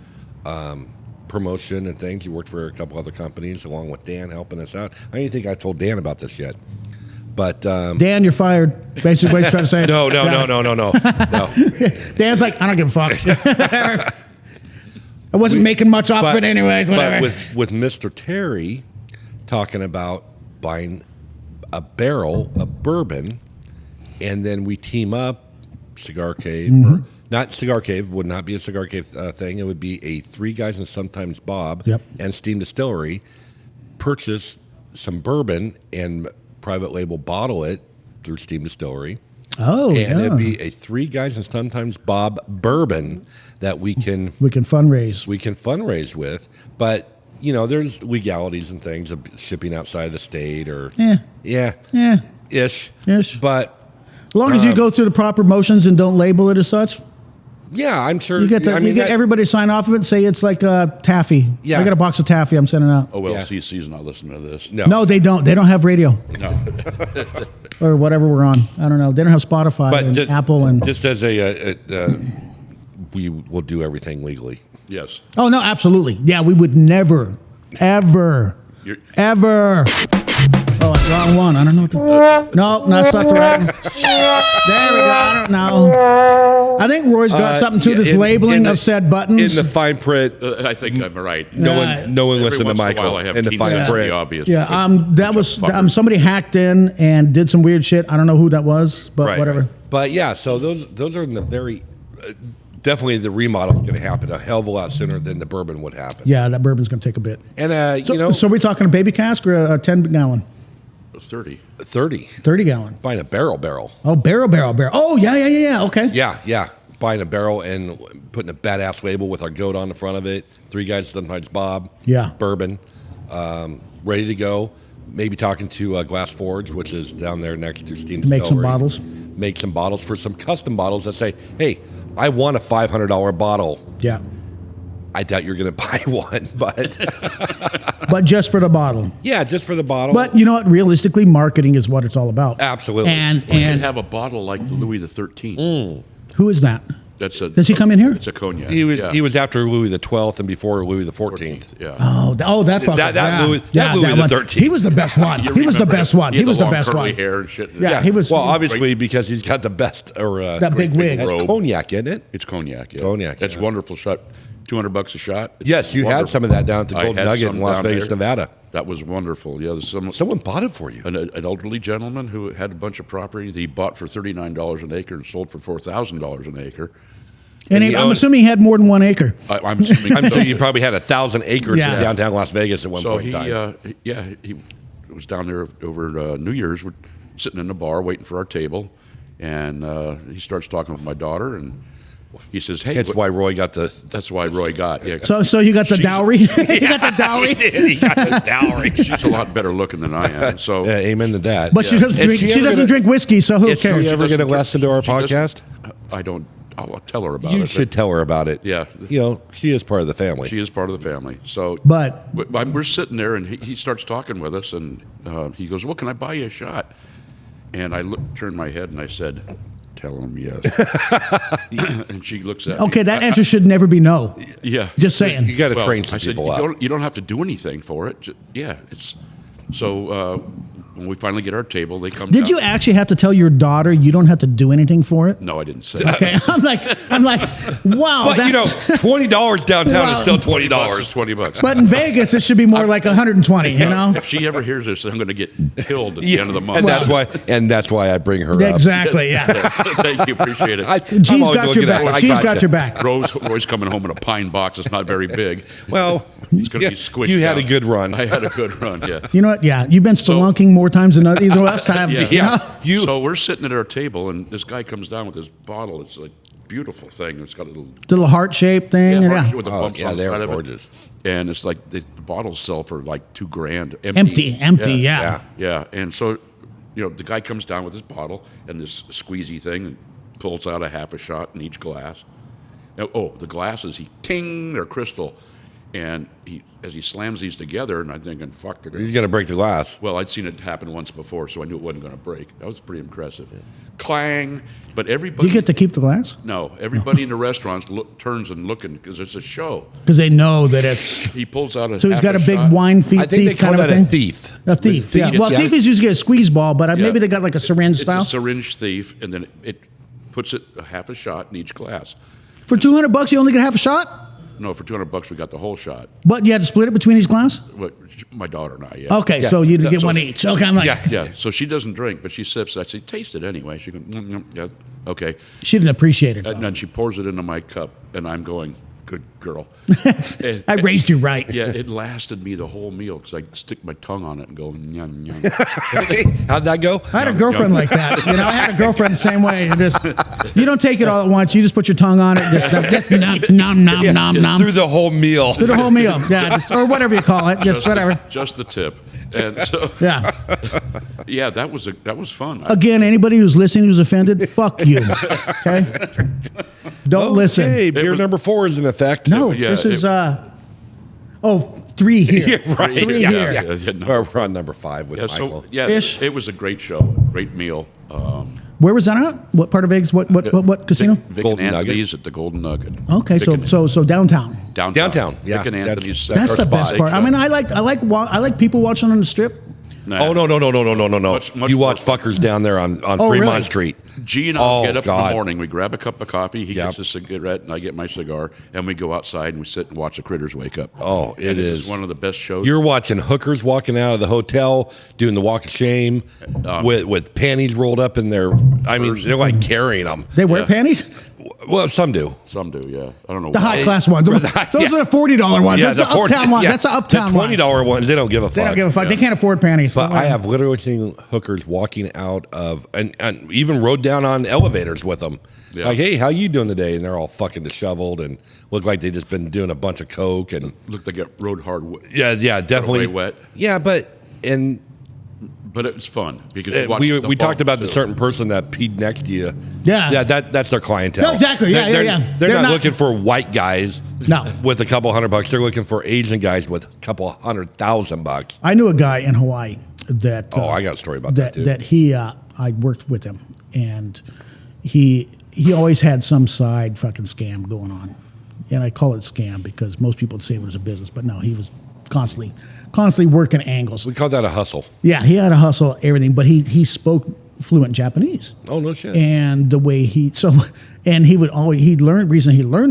promotion and things. He worked for a couple other companies along with Dan helping us out. I don't even think I told Dan about this yet. But Dan, you're fired. Basically, what he's trying to say. No. Dan's like, I don't give a fuck. I wasn't making much off of it anyways. Whatever. But with Mr. Terry talking about buying a barrel of bourbon, and then we team up Cigar Cave, or not Cigar Cave, would not be a Cigar Cave thing. It would be a Three Guys and Sometimes Bob and Steam Distillery purchase some bourbon and private label bottle it through Steam Distillery. Oh, and it'd be a Three Guys and Sometimes Bob bourbon that we can fundraise. We can fundraise with, but there's legalities and things of shipping outside the state or ish. But as long as you go through the proper motions and don't label it as such. Yeah, I'm sure. You get everybody to sign off of it and say it's like taffy. Yeah. I got a box of taffy I'm sending out. Oh, well, CC's not listening to this. No, they don't. They don't have radio. No. Or whatever we're on. I don't know. They don't have Spotify and Apple and. Just as we will do everything legally. Yes. Oh, no, absolutely. Yeah, we would never, ever. Oh, wrong one. I don't know what to... No, that's not the right one. There we go. I don't know. I think Roy's got something to this labeling of said buttons. In the fine print. I think I'm right. No one listened to Michael. In the fine print. Obvious. Yeah, that was... somebody hacked in and did some weird shit. I don't know who that was, but whatever. But yeah, so those are in the very... definitely the remodel is going to happen a hell of a lot sooner than the bourbon would happen. Yeah, that bourbon's going to take a bit. And, So we're talking a baby cask or a 10-gallon? 30. 30 gallon. Buying a barrel. Oh, barrel. Oh, yeah. Okay. Yeah. Buying a barrel and putting a badass label with our goat on the front of it. Three Guys, Sometimes Bob. Yeah. Bourbon. Ready to go. Maybe talking to Glass Forge, which is down there next to Steam Distillery. Make some bottles. Make some bottles for some custom bottles that say, hey, I want a $500 bottle. Yeah. I doubt you're going to buy one, but... But just for the bottle. Yeah, just for the bottle. But you know what? Realistically, marketing is what it's all about. Absolutely. We can have a bottle like the Louis XIII. Who is that? Does he come in here? It's a cognac. He was after Louis the 12th and before Louis the 14th. Yeah. Oh, that fucker. That Louis the 13th. He was the best one. He was the best one. He was the best one. Hair and shit. Yeah, he was. Well, obviously because he's got the best that big wig. That's cognac, isn't it? It's cognac. Yeah. Cognac. It's wonderful shot. $200 a shot. Yes, you had some of that down at the Golden Nugget in Las Vegas, Nevada. That was wonderful. Yeah, someone bought it for you. An elderly gentleman who had a bunch of property that he bought for $39 an acre and sold for $4,000 an acre. And I'm assuming he had more than 1 acre. I'm assuming. I'm sure you probably had 1,000 acres in downtown Las Vegas at one point in time. He was down there over New Year's. We're sitting in the bar waiting for our table, and he starts talking with my daughter, and he says, "Hey, that's why Roy got the. That's why Roy got. Yeah. So you got the dowry. You got the dowry. He got the dowry. She's a lot better looking than I am. So amen to that. But she doesn't drink whiskey, so who cares? Is she ever going to listen to our podcast? I don't. I'll tell her about it. You should tell her about it. Yeah. She is part of the family. She is part of the family. So, but we're sitting there, and he starts talking with us, and he goes, "Well, can I buy you a shot?" And I turned my head, and I said, "Tell him yes." And she looks at me. Okay, that answer should never be no. Yeah. Just saying. You got to train some people up. You don't have to do anything for it. You don't have to do anything for it. Yeah. It's so. when we finally get our table, they come. Did down. you actually have to tell your daughter you don't have to do anything for it? No, I didn't say. Okay, I'm like, wow. But you know, $20 downtown Well, is still $20. $20. $20. But in Vegas, it should be more like 120. You know. If she ever hears this, I'm going to get killed at the end of the month. And that's why I bring her up. Exactly. Yeah. Thank you, appreciate it. She's got your back. She's got your back. Roy's coming home in a pine box. It's not very big. Well, it's going to be squished. You had down. a good run. I had a good run. Yeah. You know what? Yeah, you've been spelunking more times than either of us have. Yeah. You know? So we're sitting at our table, and this guy comes down with this bottle. It's like a beautiful thing. It's got a little heart-shaped thing. heart with the bumps on the they're side of it. gorgeous. And it's like the bottles sell for like $2,000 Empty. Yeah. Yeah. And so, the guy comes down with his bottle and this squeezy thing and pulls out a half a shot in each glass. Now, the glasses, they're crystal. And as he slams these together, and I'm thinking, fuck, they're You're going to break the glass. Well, I'd seen it happen once before, so I knew it wasn't going to break. That was pretty impressive. Clang. But everybody... Do you get to keep the glass? No. Everybody in the restaurants turns and looking because it's a show. Because they know that it's... He pulls out a So he's got a big shot. wine thief I think they call kind of that thing? a thief. A thief, yeah. Well, thief is usually a squeeze ball, but maybe they got like a syringe It's style. a syringe thief, and then it puts it a half a shot in each glass. For $200, you only get half a shot? No, for $200, we got the whole shot. But you had to split it between each glass? Well, my daughter and I, yeah. Okay, so you get so one each. Okay, I'm like... Yeah, so she doesn't drink, but she sips. I say, taste it anyway. She goes, yeah, okay. She didn't appreciate it, And then she pours it into my cup, and I'm going, good girl. I raised you right. Yeah, it lasted me the whole meal because I stick my tongue on it and go, yum, yum. How'd that go? I had a girlfriend like that. I had a girlfriend the same way. You don't take it all at once. You just put your tongue on it. Just nom, nom. Through the whole meal. Through the whole meal. Yeah, or whatever you call it. Just whatever. Just the tip. And so, yeah, that was fun. Again, anybody who's listening who's offended, fuck you. Okay? Don't listen. Hey, beer number 4 is in effect. No, this is 3 here. Yeah, right. 3 here. No. We're on number 5 with Michael. It was a great show, great meal. Where was that at? What part of Vegas? What casino? Vic Golden and Nugget. Anthony's at the Golden Nugget. Okay, so downtown. Downtown, yeah. Vic and Anthony's. That's the best part. I mean, I like people watching on the strip. Nah. Oh, no. Much You watch more fuckers down there on Fremont really? Street. G and I get up in God. the morning. We grab a cup of coffee. He gets a cigarette, and I get my cigar. And we go outside and we sit and watch the critters wake up. Oh, it is one of the best shows. You're watching hookers walking out of the hotel, doing the walk of shame, with panties rolled up in their. I mean, they're like carrying them. They wear panties? Well, some do. Some do, yeah. I don't know. The why. high class ones. Those are the $40 ones. Yeah, That's the uptown one. yeah. That's the uptown The one. $20 ones, they don't give a fuck. They don't give a fuck. They can't afford panties. But I have literally seen hookers walking out of, and even rode down on elevators with them. Yeah. Like, hey, how you doing today? And they're all fucking disheveled and look like they just been doing a bunch of coke and Look, they get rode hard. yeah, definitely Wet. Yeah, but But it's fun because we talked about the certain person that peed next to you. Yeah. That's their clientele. No, exactly. Yeah, They're, they're not looking for white guys. No. With a couple $100. They're looking for Asian guys with a couple $100,000. I knew a guy in Hawaii that. I got a story about that too. That he, I worked with him, and he always had some side fucking scam going on, and I call it scam because most people would say it was a business, but no, he was constantly working angles. We call that a hustle. Yeah, he had a hustle, everything, but he spoke fluent Japanese. Oh, no shit. And the way he learned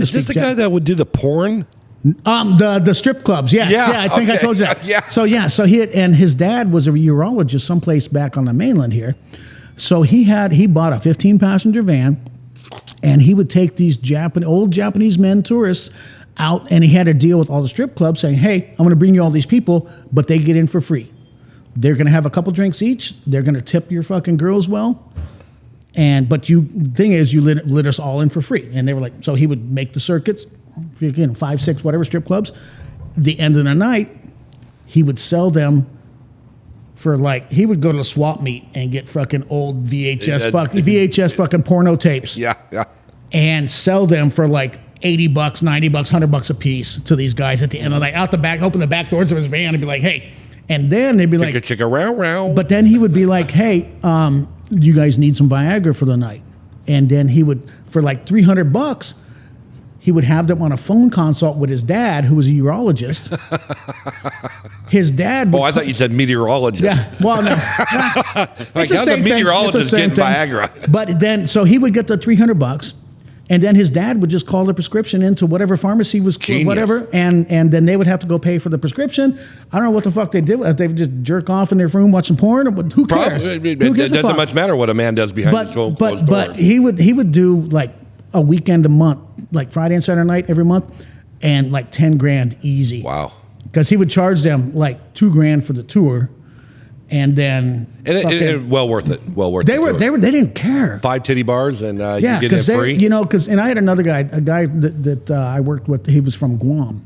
Is to this speak the guy that would do the porn? the strip clubs, yes. Yeah, I think I okay. told you that. Yeah. So his dad was a urologist someplace back on the mainland here. So he bought a 15-passenger van, and he would take these old Japanese men tourists out, and he had a deal with all the strip clubs saying, hey, I'm going to bring you all these people, but they get in for free. They're going to have a couple drinks each. They're going to tip your fucking girls well. But you let us all in for free. And they were like, so he would make the circuits, 5, 6, whatever strip clubs. The end of the night, he would sell them for he would go to the swap meet and get fucking old VHS fucking porno tapes. Yeah. And sell them for $80, $90, $100 a piece to these guys at the end of the night. Out the back, open the back doors of his van and be like, hey. And then they'd be like, chicka, row. But then he would be like, hey, you guys need some Viagra for the night. And then he would, for $300, he would have them on a phone consult with his dad, who was a urologist. His dad. I thought you said meteorologist. Yeah. Well, no. Like, how's a meteorologist getting Viagra? But then, so he would get the $300, and then his dad would just call the prescription into whatever pharmacy was, Genius. whatever, and then they would have to go pay for the prescription. I don't know what the fuck they did. They would just jerk off in their room watching porn. Who cares? It doesn't much matter what a man does behind his closed doors. But he would do like a weekend a month, like Friday and Saturday night every month, and like 10 grand easy. Wow. Because he would charge them like $2 grand for the tour. And then, well worth it. Well worth it. They didn't care. 5 titty bars and you get it free. And I had another guy, a guy that I worked with. He was from Guam,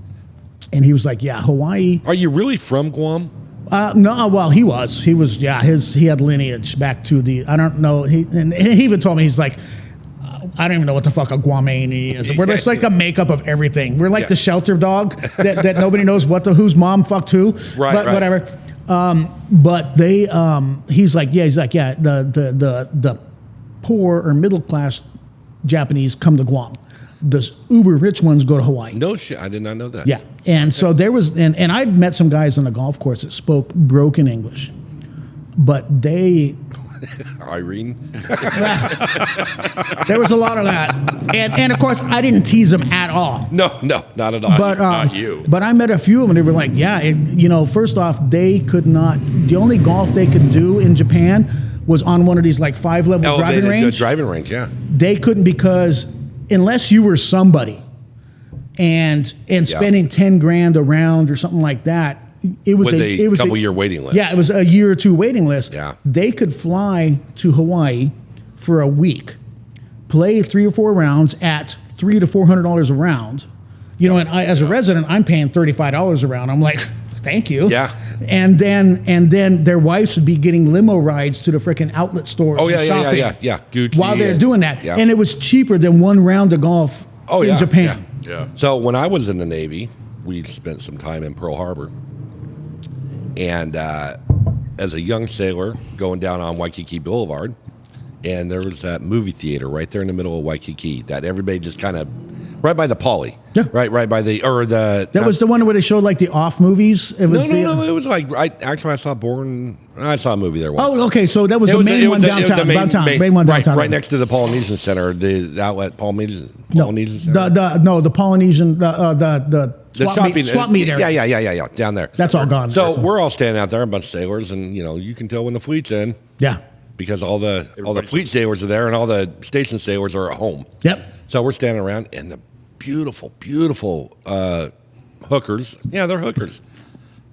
and he was like, "Yeah, Hawaii." Are you really from Guam? No. Well, he was. He was. Yeah, he had lineage back to the. I don't know. He even told me, he's like, I don't even know what the fuck a Guamani is. We're just like a makeup of everything. We're like the shelter dog that nobody knows whose mom fucked who. Right. Whatever. But they, he's like, the poor or middle class Japanese come to Guam. The uber rich ones go to Hawaii. No shit, I did not know that. Yeah, and so there was, and I'd met some guys on the golf course that spoke broken English, but they. Irene. There was a lot of that, and of course I didn't tease them at all. No, not at all. But not you. But I met a few of them. And they were like, first off, they could not. The only golf they could do in Japan was on one of these like 5-level driving range. Driving range, yeah. They couldn't, because unless you were somebody, and spending 10 grand a round or something like that. It was a couple-year waiting list. Yeah, it was a year or two waiting list. Yeah. They could fly to Hawaii for a week, play 3 or 4 rounds at $300 to $400 a round. And as a resident, I'm paying $35 a round. I'm like, thank you. Yeah. And then their wives would be getting limo rides to the freaking outlet stores. Oh yeah. Gucci. While they're doing that, yeah. And it was cheaper than one round of golf in Japan. Yeah. So when I was in the Navy, we spent some time in Pearl Harbor. And as a young sailor, going down on Waikiki Boulevard, and there was that movie theater right there in the middle of Waikiki that everybody just kind of, right by the Poly. Yeah. Right by the, That was the one where they showed like the off movies? It was no. It was like, I saw I saw a movie there once. Oh, okay. So that was the main one downtown. Main one downtown. Right next to the Polynesian Center, the outlet Polynesian Center. The Polynesian, the swap meet area. Yeah, down there. That's all gone. So we're all standing out there, a bunch of sailors, and you can tell when the fleet's in. Yeah. Because all the fleet sailors are there, and all the station sailors are at home. Yep. So we're standing around, and the beautiful hookers. Yeah, they're hookers.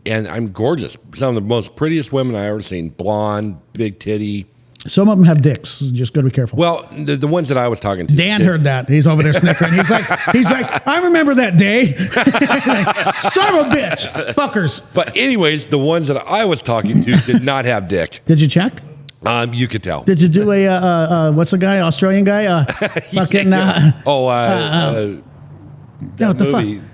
And I'm gorgeous. Some of the most prettiest women I ever seen. Blonde, big titty. Some of them have dicks. Just got to be careful. Well, the ones that I was talking to. Dan heard that. He's over there snickering. He's like, I remember that day. Son of a bitch. Fuckers. But anyways, the ones that I was talking to did not have dick. Did you check? You could tell. Did you do a what's the guy? Australian guy? Fucking. What the movie. Fuck?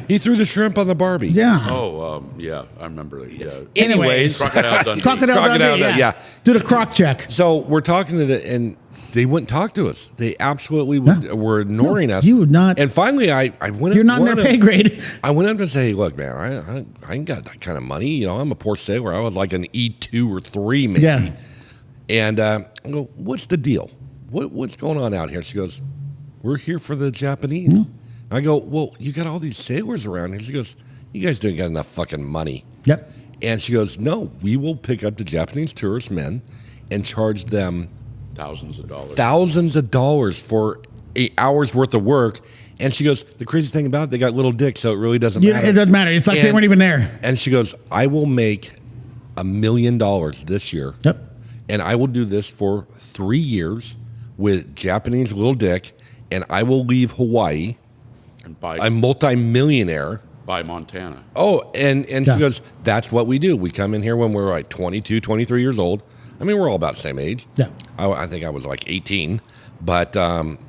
He threw the shrimp on the Barbie. Yeah. Oh, yeah, I remember it. Yeah. Anyways, Crocodile Dundee. Crocodile Dundee, yeah. Do the croc check. So we're talking to and they wouldn't talk to us. They absolutely were ignoring us. You would not. And finally, I went up. You're not in their pay grade. I went up and say, look, man, I ain't got that kind of money. I'm a poor sailor. I was like an E2 or 3 maybe. Yeah. And I go, what's the deal? What's going on out here? She goes, we're here for the Japanese. Mm-hmm. I go, well, you got all these sailors around here. She goes, you guys don't got enough fucking money. Yep. And she goes, no, we will pick up the Japanese tourist men and charge them thousands of dollars for 8 hours worth of work. And she goes, the crazy thing about it, they got little dicks, so it really doesn't matter. It doesn't matter. It's like they weren't even there. And she goes, I will make $1 million this year. Yep. And I will do this for 3 years with Japanese little dick, and I will leave Hawaii and buy a multi-millionaire. By Montana. Oh, and she goes, that's what we do. We come in here when we're like 22, 23 years old. I mean, we're all about the same age. Yeah. I think I was like 18, but that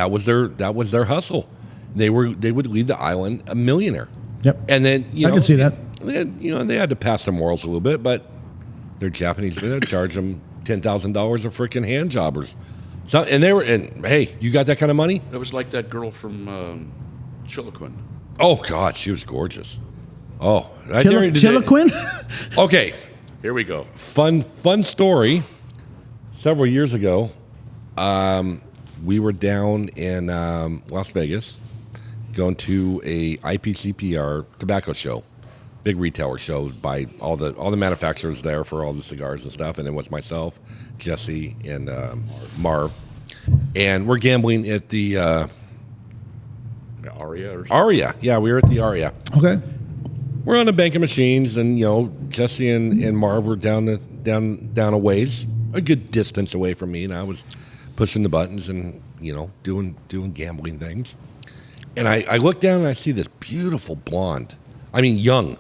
was their hustle. They would leave the island a millionaire. Yep. And then I can see that. They had to pass their morals a little bit, but they're Japanese. They charge them $10,000 of freaking hand jobbers. So, and they were, and hey, you got that kind of money? That was like that girl from Chiloquin. Oh God, she was gorgeous. Oh, Chiloquin? Okay, Here we go. fun story. Several years ago, we were down in Las Vegas, going to a IPCPR tobacco show, big retailer show by all the manufacturers there for all the cigars and stuff, and it was myself, Jesse, and Marv, and we're gambling at the Aria or something. Aria. Yeah, we were at the Aria. Okay. We're on a bank of machines, and Jesse and Marv were down a ways, a good distance away from me, and I was pushing the buttons and doing gambling things. And I look down and I see this beautiful blonde. I mean, young,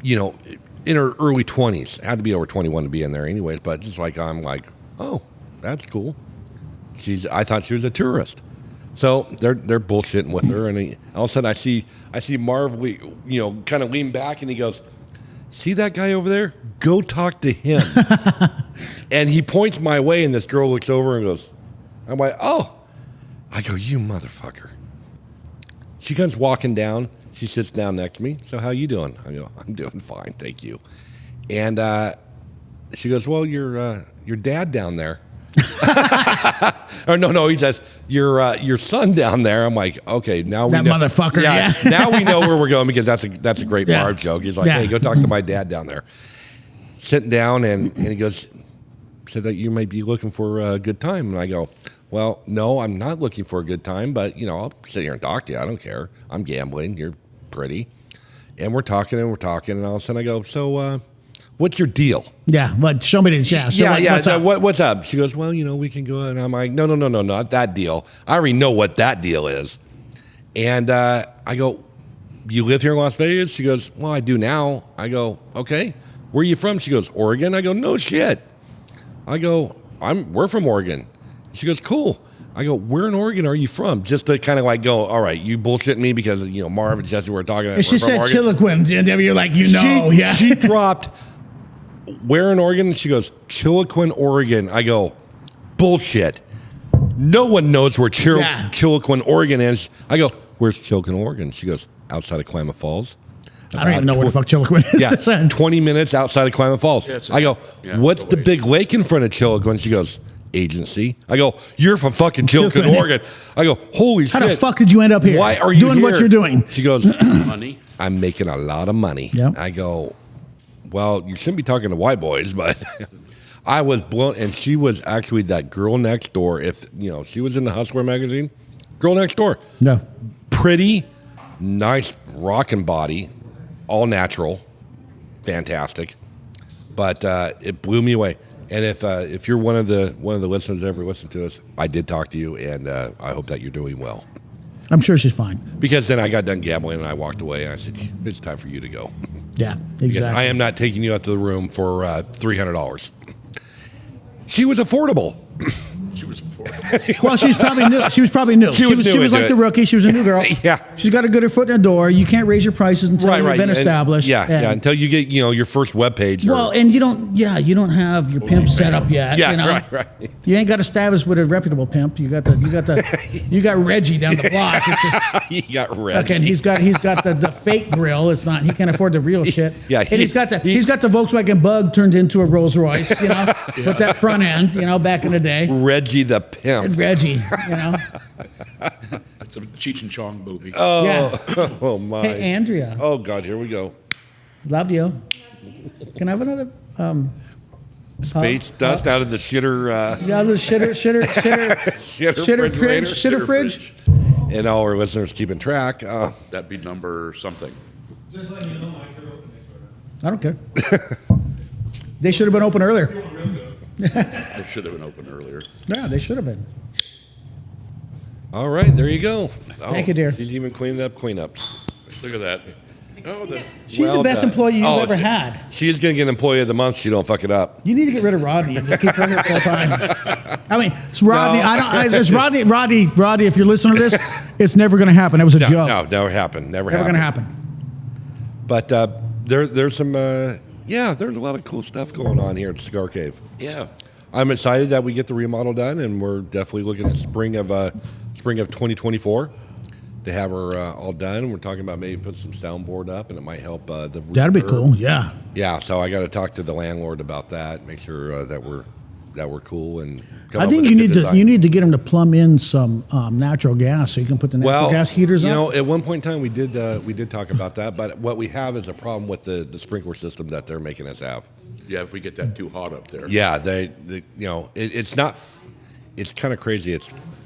in her early 20s. Had to be over 21 to be in there, anyways. But just like I'm like, oh, that's cool. I thought she was a tourist. So they're bullshitting with her, and all of a sudden I see Marv, kind of lean back, and he goes, "See that guy over there? Go talk to him." And he points my way, and this girl looks over and goes, "I'm like, oh." I go, "You motherfucker." She comes walking down. She sits down next to me. "So how you doing?" I go, "I'm doing fine, thank you." And she goes, "Well, your dad down there." Or no, he says, your son down there. I'm like, okay, now we know. Motherfucker. Yeah. Now we know where we're going, because that's a great Marv joke. He's like, hey, go talk to my dad down there. Sitting down, and he goes, said that you might be looking for a good time. And I go, well, no, I'm not looking for a good time, but I'll sit here and talk to you. I don't care. I'm gambling. You're pretty. And we're talking, and all of a sudden I go, so what's your deal? Yeah, but show me the chat. So what's up? She goes, well, we can go. And I'm like, no, not that deal. I already know what that deal is. And I go, you live here in Las Vegas? She goes, well, I do now. I go, okay. Where are you from? She goes, Oregon. I go, no shit. I go, we're from Oregon. She goes, cool. I go, where in Oregon are you from? Just to kind of like go, all right, you bullshitting me because Marv and Jesse were talking. And she said Chiloquin. You're like, She dropped. Where in Oregon? She goes, Chiloquin, Oregon. I go, bullshit. No one knows where Chiloquin, Oregon is. I go, where's Chiloquin, Oregon? She goes, outside of Klamath Falls. I don't even know where the fuck Chiloquin is. Yeah, 20 minutes outside of Klamath Falls. Yeah, I go, what's the big lake in front of Chiloquin? She goes, Agency. I go, you're from fucking Chiloquin, Oregon. I go, holy shit. How the fuck did you end up here? Why are you doing here? What you're doing? She goes, money. I'm making a lot of money. Yep. I go, well, you shouldn't be talking to white boys, but I was blown. And she was actually that girl next door. If, she was in the Hustler magazine, girl next door. No. Pretty, nice rockin' body, all natural, fantastic. But it blew me away. And if you're one of the listeners that ever listened to us, I did talk to you, and I hope that you're doing well. I'm sure she's fine. Because then I got done gambling, and I walked away, and I said, it's time for you to go. Yeah, exactly. Because I am not taking you out to the room for $300. She was affordable. She was affordable. Well, she's probably new. She was probably new. She was like the rookie. She was a new girl. Yeah. She's got to get her foot in the door. You can't raise your prices until you've been established. Until you get, your first web page. Well, and you don't have your pimp set up yet. Yeah, right. You ain't got established with a reputable pimp. You got Reggie down the block. You got Reggie. Okay, and he's got the fake grill. It's not. He can't afford the real shit. Yeah. And he's got the Volkswagen Bug turned into a Rolls Royce. With that front end. Back in the day. Reggie the pimp. And Reggie. It's a Cheech and Chong movie. Oh, yeah. Oh my. Hey, Andrea. Oh God, here we go. Love you. Can I have another? Space dust out of the shitter. Yeah, the shitter fridge. And all our listeners keeping track. That'd be number something. Just letting you know, Mike, they're open next I don't care. They should have been open earlier. They should have been open earlier. Yeah, they should have been. All right, there you go. Thank you, dear. She's even cleaning up. Look at that. Oh, she's the best employee you've ever had. She's going to get Employee of the Month. She don't fuck it up. You need to get rid of Rodney and just keep her here full time. I mean, it's Rodney. No. It's Rodney. If you're listening to this, it's never going to happen. It was a joke. No, never happened. Never going to happen. But there's some. There's a lot of cool stuff going on here at Cigar Cave. Yeah. I'm excited that we get the remodel done, and we're definitely looking at spring of 2024 to have her all done. We're talking about maybe put some soundboard up, and it might help the. That'd be cool. Yeah. Yeah. So I got to talk to the landlord about that. Make sure that we're cool and. I think you need to get them to plumb in some natural gas so you can put the natural gas heaters on. You know, at one point in time we did talk about that, but what we have is a problem with the sprinkler system that they're making us have. Yeah, if we get that too hot up there. Yeah, it's not. It's kind of crazy.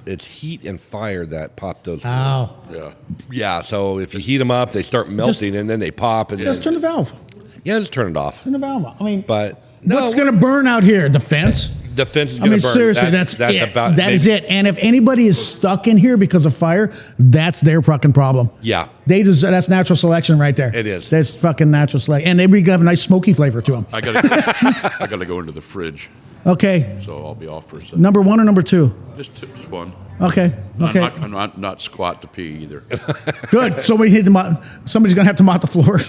It's heat and fire that pop those. Oh. Yeah. Yeah. So if you heat them up, they start melting and then they pop. And Just turn the valve. Yeah, just turn it off. Turn the valve off. I mean, but what's going to burn out here? The fence. The fence is going to burn. Seriously, that's it. That is it. And if anybody is stuck in here because of fire, that's their fucking problem. Yeah. That's natural selection right there. It is. That's fucking natural selection. And they have a nice smoky flavor to them. I gotta go into the fridge. Okay. So I'll be off for a second. Number 1 or number 2? Just one. Okay. Okay. I'm not squat to pee either. Good. So we need to somebody's going to have to mop the floor.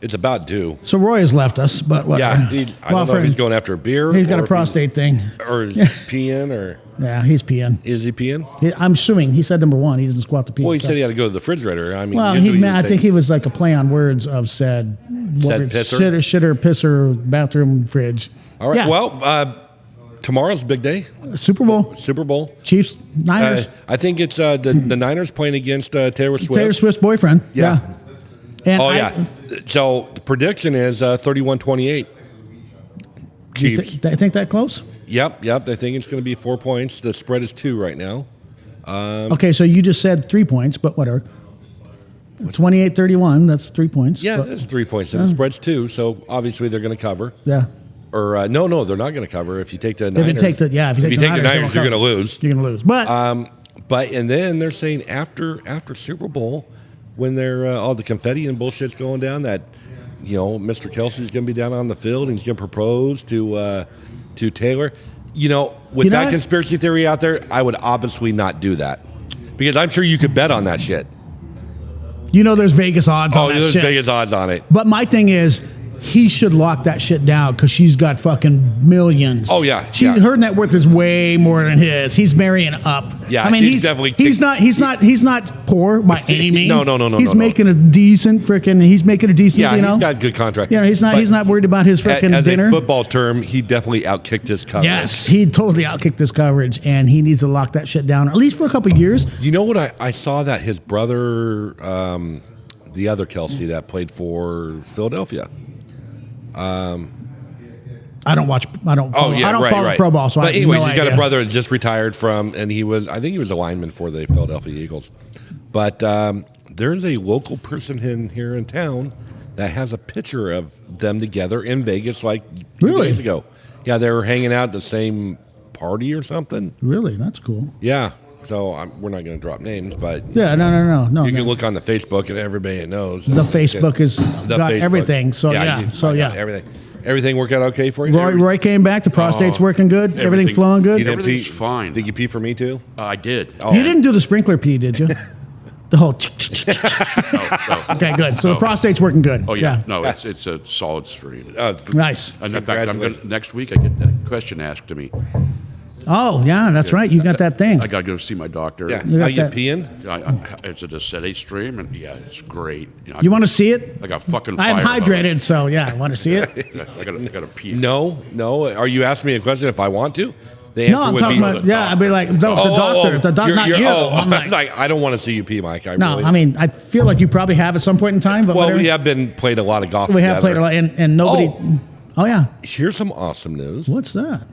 It's about due. So Roy has left us, but whatever. Yeah, I don't know if he's going after a beer. He's got a prostate thing. Or is he peeing, or... Yeah, he's peeing. Is he peeing? I'm assuming. He said number 1. He doesn't squat to pee. Well, he said he had to go to the refrigerator. I mean, well, I think he was like a play on words of said pisser? Shitter, pisser, bathroom, fridge. All right. Yeah. Well, tomorrow's a big day. Super Bowl. Chiefs, Niners. I think it's the Niners playing against Taylor Swift. Taylor Swift's boyfriend. Yeah. And So the prediction is 31-28. Chiefs. I think that close? Yep. They think it's going to be 4 points. The spread is 2 right now. Okay, so you just said 3 points, but whatever. 28-31, that's 3 points. Yeah, that's 3 points. And the spread's 2, so obviously they're going to cover. Yeah. Or no, they're not going to cover. If you take the Niners, if you take the Niners, you're going to lose. You're going to lose. But and then they're saying after Super Bowl, when they're all the confetti and bullshit's going down, that Mr. Kelsey's going to be down on the field and he's going to propose to Taylor. With that conspiracy theory out there, I would obviously not do that because I'm sure you could bet on that shit. There's Vegas odds on that shit. Oh, there's Vegas odds on it. But my thing is, he should lock that shit down because she's got fucking millions. Oh yeah, her net worth is way more than his. He's marrying up. Yeah, I mean he's not poor by any means. No. He's making a decent freaking. He's making a decent. Yeah, he's got a good contract. He's not worried about his freaking dinner. As a football term, he definitely outkicked his coverage. Yes, he totally outkicked his coverage, and he needs to lock that shit down at least for a couple of years. You know what? I saw that his brother, the other Kelsey that played for Philadelphia. I don't follow pro ball, so but I have no he's got idea. a brother that just retired from, and I think he was a lineman for the Philadelphia Eagles. But there's a local person here in town that has a picture of them together in Vegas like a few days ago. Yeah, they were hanging out at the same party or something. Really? That's cool. Yeah. So we're not going to drop names, but yeah, no. You can look on the Facebook, and everybody knows the Facebook is got everything. So everything worked out okay for you. Roy came back. The prostate's working good. Everything flowing good. Everything's fine. Did you pee for me too? I did. You didn't do the sprinkler pee, did you? The whole. No. Okay, good. So the prostate's working good. Oh yeah. No, it's a solid stream. Nice. And in fact, next week I get that question asked to me. Oh, yeah, that's right. You got that thing. I got to go see my doctor. Yeah. Are you peeing? It's a steady stream, and yeah, it's great. You want to see it? I got fucking fire. I'm hydrated, so yeah, I want to see it. I got to pee. No. Are you asking me a question if I want to? The answer I'm talking about, I'd be like, the doctor, not you. I'm like, I don't want to see you pee, Mike. I feel like you probably have at some point in time. But we have played a lot of golf We have played a lot, and nobody. Oh, yeah. Here's some awesome news. What's that?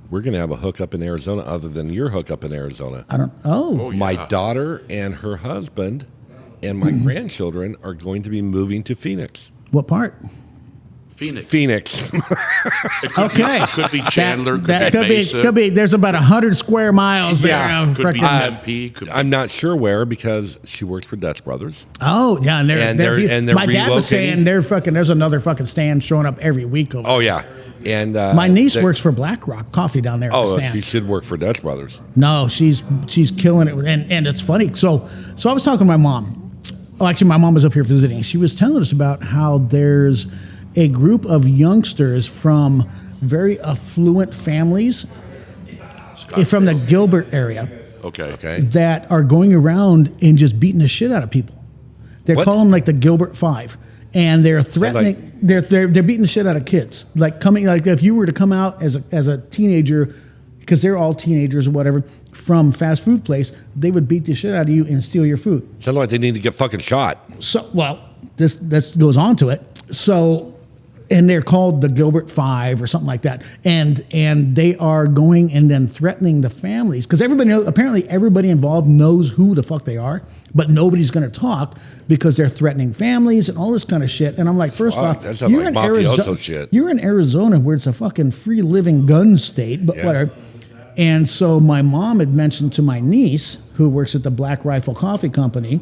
We're going to have a hookup in Arizona other than your hookup in Arizona. My daughter and her husband and my grandchildren are going to be moving to Phoenix. What part? Phoenix. It could be Chandler. Could be. There's about 100 square miles there. Could be Tempe. I'm not sure where because she works for Dutch Brothers. Oh yeah, and they're my dad was saying there's another fucking stand showing up every week over. Oh yeah, and my niece works for Black Rock Coffee down there. Oh, she should work for Dutch Brothers. No, she's killing it, and it's funny. So I was talking to my mom. Oh, actually, my mom was up here visiting. She was telling us about how there's a group of youngsters from very affluent families from the Gilbert area Okay. that are going around and just beating the shit out of people. They call them like the Gilbert Five, and they're threatening. They're beating the shit out of kids. Like if you were to come out as a teenager, because they're all teenagers or whatever, from fast food place, they would beat the shit out of you and steal your food. Sounds like they need to get fucking shot. So this goes on to it. So. And they're called the Gilbert Five or something like that, and they are going and then threatening the families because apparently everybody involved knows who the fuck they are, but nobody's going to talk because they're threatening families and all this kind of shit. And I'm like, first off, that sounds like mafioso shit. You're in Arizona where it's a fucking free living gun state, but whatever. And so my mom had mentioned to my niece, who works at the Black Rifle Coffee Company,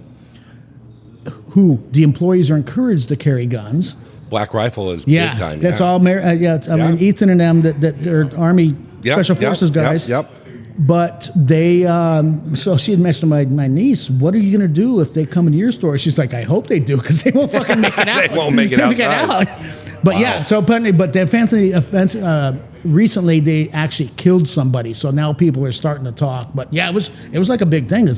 who the employees are encouraged to carry guns. Black Rifle is big time. That's all. I mean, Ethan and them that are Army Special Forces guys. Yep. But they, so she had mentioned to my niece, what are you going to do if they come into your store? She's like, I hope they do, because they won't fucking make it out. They won't make it outside. But but the recently they actually killed somebody. So now people are starting to talk. But yeah, it was like a big thing.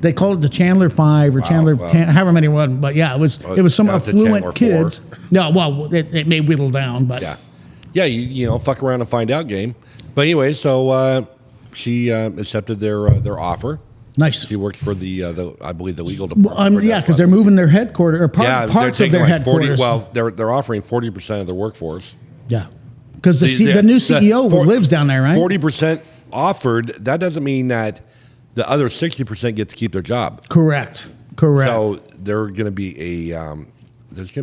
They called it the Chandler Five or Chandler, however many one. But yeah, it was some affluent kids. No, well, it may whittle down, but yeah, you know, fuck around and find out game. But anyway, so she accepted their offer. Nice. She works for the I believe the legal department. Because they're moving their headquarters or parts of their headquarters. They're offering 40% of their workforce. Yeah, because the new CEO lives down there, right? 40% offered. That doesn't mean that the other 60% get to keep their job. Correct. So there's going to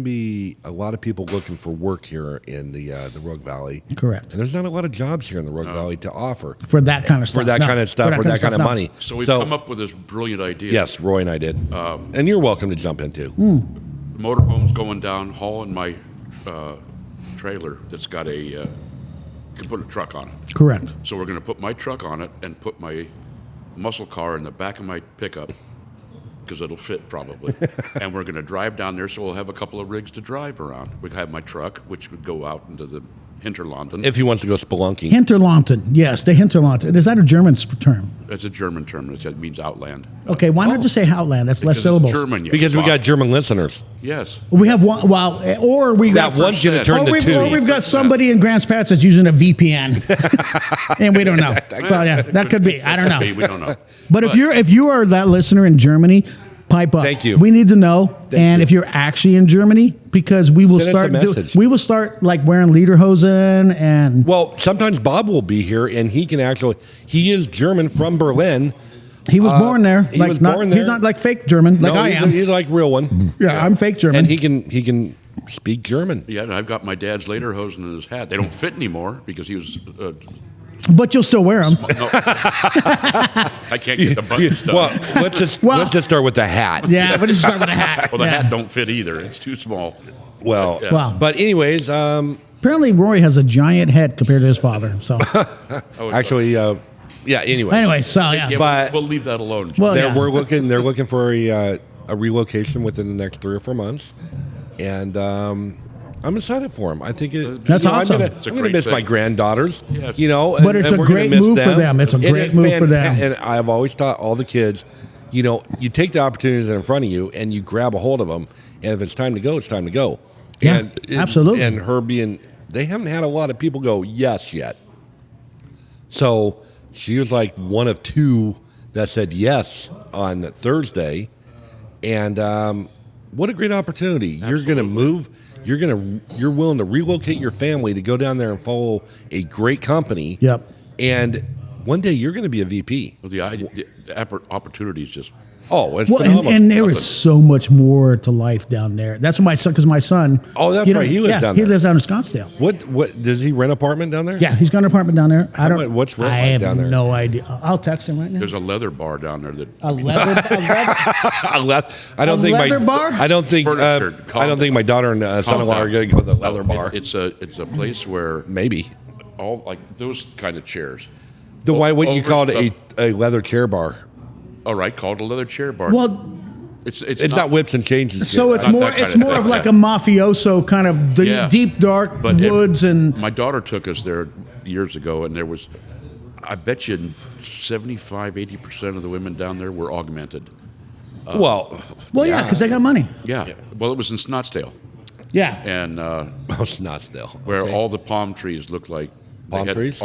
be a lot of people looking for work here in the Rogue Valley. Correct. And there's not a lot of jobs here in the Rogue Valley to offer for that kind of stuff. For that kind of money. So we've come up with this brilliant idea. Yes, Roy and I did. And you're welcome to jump in too. The motorhome's going down, hauling my trailer that's got you can put a truck on it. Correct. So we're going to put my truck on it and put my muscle car in the back of my pickup, because it'll fit probably. And we're going to drive down there, so we'll have a couple of rigs to drive around. We have my truck, which would go out into the hinterland. If he wants to go spelunking. Hinterlanten, yes, the Hinterlanten. Is that a German term? It's a German term. It means outland. Okay, why not just say Outland? That's less syllables. German, because we got German listeners. Yes. We have one. Well, or we got one's going to turn to two. Or we've got somebody in Grants Pass that's using a VPN, and we don't know. Well, yeah, that could be. I don't know. We don't know. But if you are that listener in Germany, pipe up. Thank you. We need to know. If you're actually in Germany, because we will start like wearing lederhosen and. Well, sometimes Bob will be here, and he is German from Berlin. He was born there. He was born there. He's not like fake German, like I am. He's like real one. Yeah, I'm fake German. And he can speak German. Yeah, and I've got my dad's lederhosen in his hat. They don't fit anymore because he was. But you'll still wear them. No. I can't get the buttons done. Well, let's just start with the hat. Yeah, we'll just start with the hat. Well, the hat don't fit either. It's too small. Well, Wow. But anyways, apparently Roy has a giant head compared to his father. So actually, Anyway. Anyway, so yeah. But we'll leave that alone. Well, they're looking for a relocation within the next 3 or 4 months, and I'm excited for them. I think that's awesome. I'm going to miss my granddaughters. Yes. But it's a great move for them. It's a great move for them. And I've always taught all the kids, you take the opportunities that are in front of you and you grab a hold of them. And if it's time to go, it's time to go. Yeah, absolutely. And her they haven't had a lot of people go yes yet. So she was like one of 2 that said yes on Thursday. And what a great opportunity. Absolutely. You're going to move. You're willing to relocate your family to go down there and follow a great company. Yep. And one day you're going to be a VP. Well, the opportunity is just. Oh, it's phenomenal. And there is so much more to life down there. That's my son, because my son. Oh, that's right. He lives down there. He lives out in Scottsdale. What does he rent an apartment down there? Yeah, he's got an apartment down there. What's rent like down there? I have no idea. I'll text him right now. There's a leather bar down there that. A leather bar? I don't think my daughter and son-in-law are going to go to the leather bar. It's a place where maybe all like those kind of chairs. Why wouldn't you call it a leather chair bar? All right, called a leather chair bar. Well, It's not whips and chains. So it's more of like a mafioso kind of deep, dark woods. And my daughter took us there years ago, and there was, I bet you 75-80% of the women down there were augmented. Well, yeah, because they got money. Yeah. Well, it was in Scottsdale. Yeah. And Scottsdale, where all the palm trees looked like palm trees.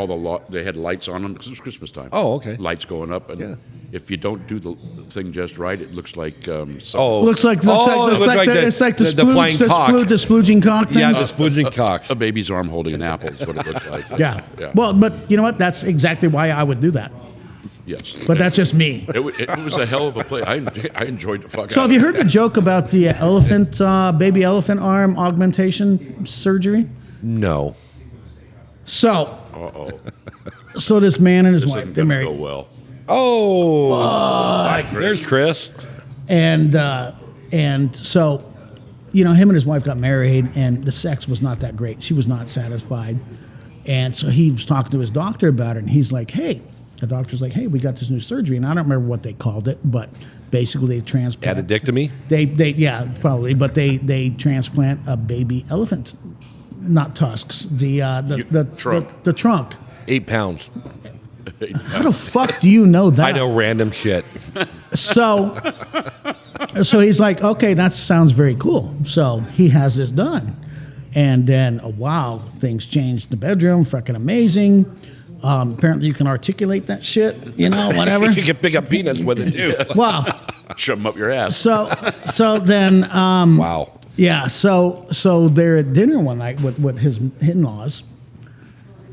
They had lights on them because it was Christmas time. Oh, okay. Lights going up, and if you don't do the thing just right, it looks like. Looks like the flying cock, the splooging cock thing. Yeah, the splooging cock. A baby's arm holding an apple is what it looks like. Yeah. Well, but you know what? That's exactly why I would do that. Yes. But that's just me. It was a hell of a play. I enjoyed the fuck out of it. So have you heard the joke about the baby elephant arm augmentation surgery? No. So. So this man and his wife, they're married. Go well. Oh. There's Chris. And so, him and his wife got married, and the sex was not that great. She was not satisfied. And so he was talking to his doctor about it, and he's like, hey. The doctor's like, hey, we got this new surgery, and I don't remember what they called it, but basically they transplant. Addictomy? Yeah, probably, but they transplant a baby elephant, not tusks. The trunk. 8 pounds. How the fuck do you know that? I know random shit. So he's like, okay, that sounds very cool. So he has this done, and then wow, things changed in the bedroom. Fucking amazing. Apparently you can articulate that shit, whatever. You can pick up peanuts with it too. Wow. Shove them up your ass. So then. Wow. Yeah. So they're at dinner one night with his in-laws,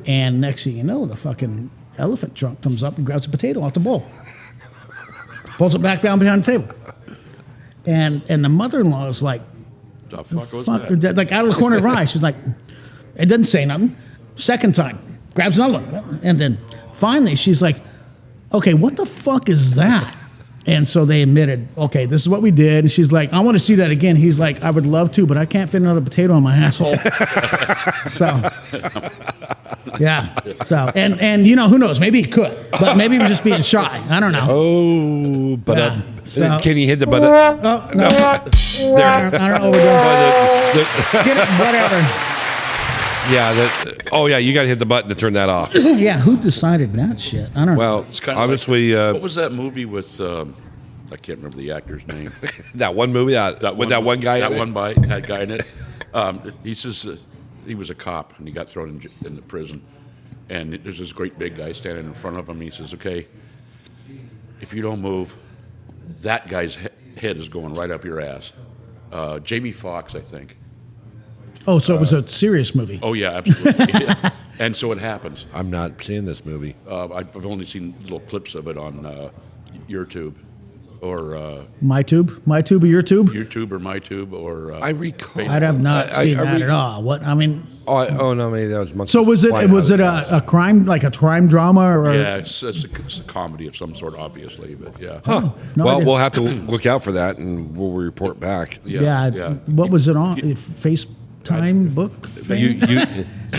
and next thing you know, the fucking elephant trunk comes up and grabs a potato off the bowl, pulls it back down behind the table, and the mother-in-law is like, "The fuck was that?" Like out of the corner of her eye, she's like, it didn't say nothing. Second time. Grabs another one. And then finally she's like, okay, what the fuck is that? And so they admitted, okay, this is what we did. And she's like, I want to see that again. He's like, I would love to, but I can't fit another potato in my asshole. So, yeah. So, and who knows? Maybe he could, but maybe he was just being shy. I don't know. Oh, but So, can you hit the button? Oh, no. There. I don't know what we're doing. Get it, whatever. Yeah. You got to hit the button to turn that off. Yeah, who decided that shit? I don't know. Well, It's kind of obviously. what was that movie with? I can't remember the actor's name. That one movie with that one guy. That guy in it. He says he was a cop and he got thrown in the prison, and there's this great big guy standing in front of him. He says, "Okay, if you don't move, that guy's head is going right up your ass." Jamie Foxx, I think. Oh, so it was a serious movie. Oh yeah, absolutely. Yeah. And so it happens. I'm not seeing this movie. I've only seen little clips of it on YouTube or MyTube or YouTube? YouTube or MyTube or I recall. I'd have not seen that at all. What I mean? Oh no, maybe that was Monkey. So was it a crime, like a crime drama or? Yeah, it's a comedy of some sort, obviously, but yeah. Huh. No Well, idea. we'll have to look out for that, and we'll report back. Yeah. What was it on? FaceTime book? Thing?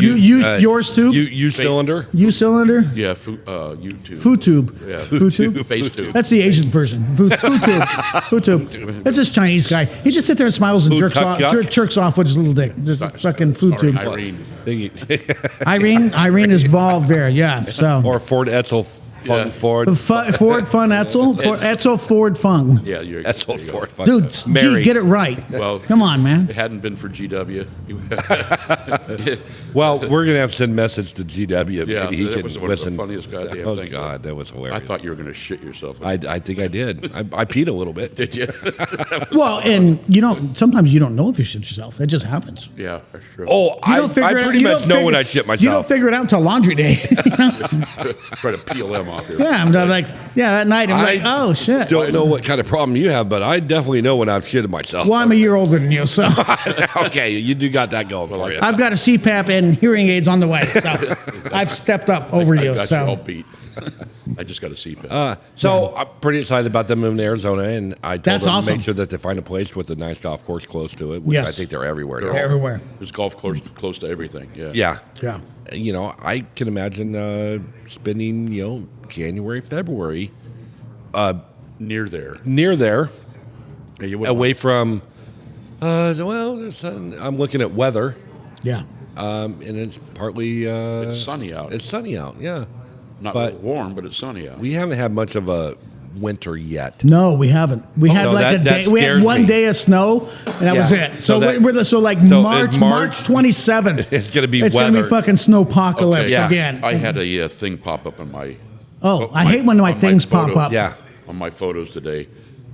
Yours too? U-cylinder? U-cylinder? Yeah, YouTube. FooTube. Yeah. FooTube? FaceTube. That's the Asian version. FooTube. FooTube. That's this Chinese guy. He just sits there and smiles and jerks off with his little dick. Just fucking FooTube. Irene. Irene is involved there. Yeah. So. Or Ford Etzel. Ford Fun Etzel? Etzel Ford Fung. Yeah, Etzel Ford Fung. Dude, Mary. Gee, get it right. Well, come on, man. It hadn't been for GW. Well, we're going to have to send a message to GW. Yeah, Maybe he that can was one of the listen. funniest goddamn Oh, things. God, that was hilarious. I thought you were going to shit yourself. I think I did. I peed a little bit. Did you? Well, and sometimes you don't know if you shit yourself. It just happens. Yeah, that's true. Oh, I pretty much know when I shit myself. You don't figure it out until laundry day. Try to peel them off here. Yeah, I'm like, that night I'm like, oh shit. Don't know what kind of problem you have, but I definitely know when I've shitted myself. Well, I'm a year older than you, so. Okay, you do got that going for you. I've got a CPAP and hearing aids on the way, so I've stepped up over you. I got So. you all beat. I just got to see it. So I'm pretty excited about them moving to Arizona, and I told That's them awesome. to make sure that they find a place with a nice golf course close to it, which Yes. I think they're everywhere. They're now. Everywhere. There's golf course close to everything. Yeah. Yeah. Yeah. You know, I can imagine spending, January, February Near there. near there Yeah, you wouldn't away from. I'm looking at weather, Yeah. and it's partly. It's sunny out. It's sunny out, yeah. Not but real warm, but it's sunny out. We haven't had much of a winter yet. No, we haven't. We had no, like that a day. We had scares one me. day of snow, and that was Yeah. it. So So, that- we're the, so like so March, it's March 27th. It's gonna be It's gonna weather. be fucking snowpocalypse Okay. Yeah. again. I had a thing pop up on my. Oh, I hate when my on things pop photos- up. Yeah. On my photos today,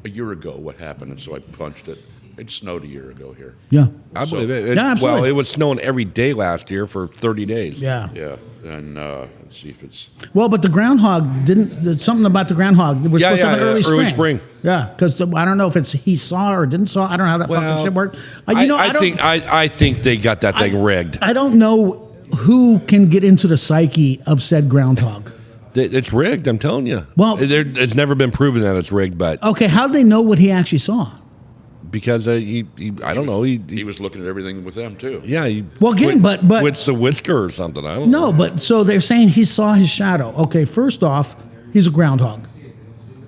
a year ago, what happened, and so I punched it. It snowed a year ago here. Yeah. I believe it. Yeah, absolutely. Well, it was snowing every day last year for 30 days. Yeah. Yeah, and let's see if it's. Well, but the groundhog didn't. There's something about the groundhog. We're Yeah, supposed to have an yeah, early spring. early spring. Yeah, because I don't know if it's he saw or didn't saw. I don't know how that fucking shit worked. I think they got that thing rigged. I don't know who can get into the psyche of said groundhog. It's rigged. I'm telling you. Well- it's never been proven that it's rigged, but Okay, how'd they know what he actually saw? because he I don't know. He was looking at everything with them too. Yeah. He Well, again, but- it's the whisker or something. I don't know. No, but so they're saying he saw his shadow. Okay, first off, he's a groundhog.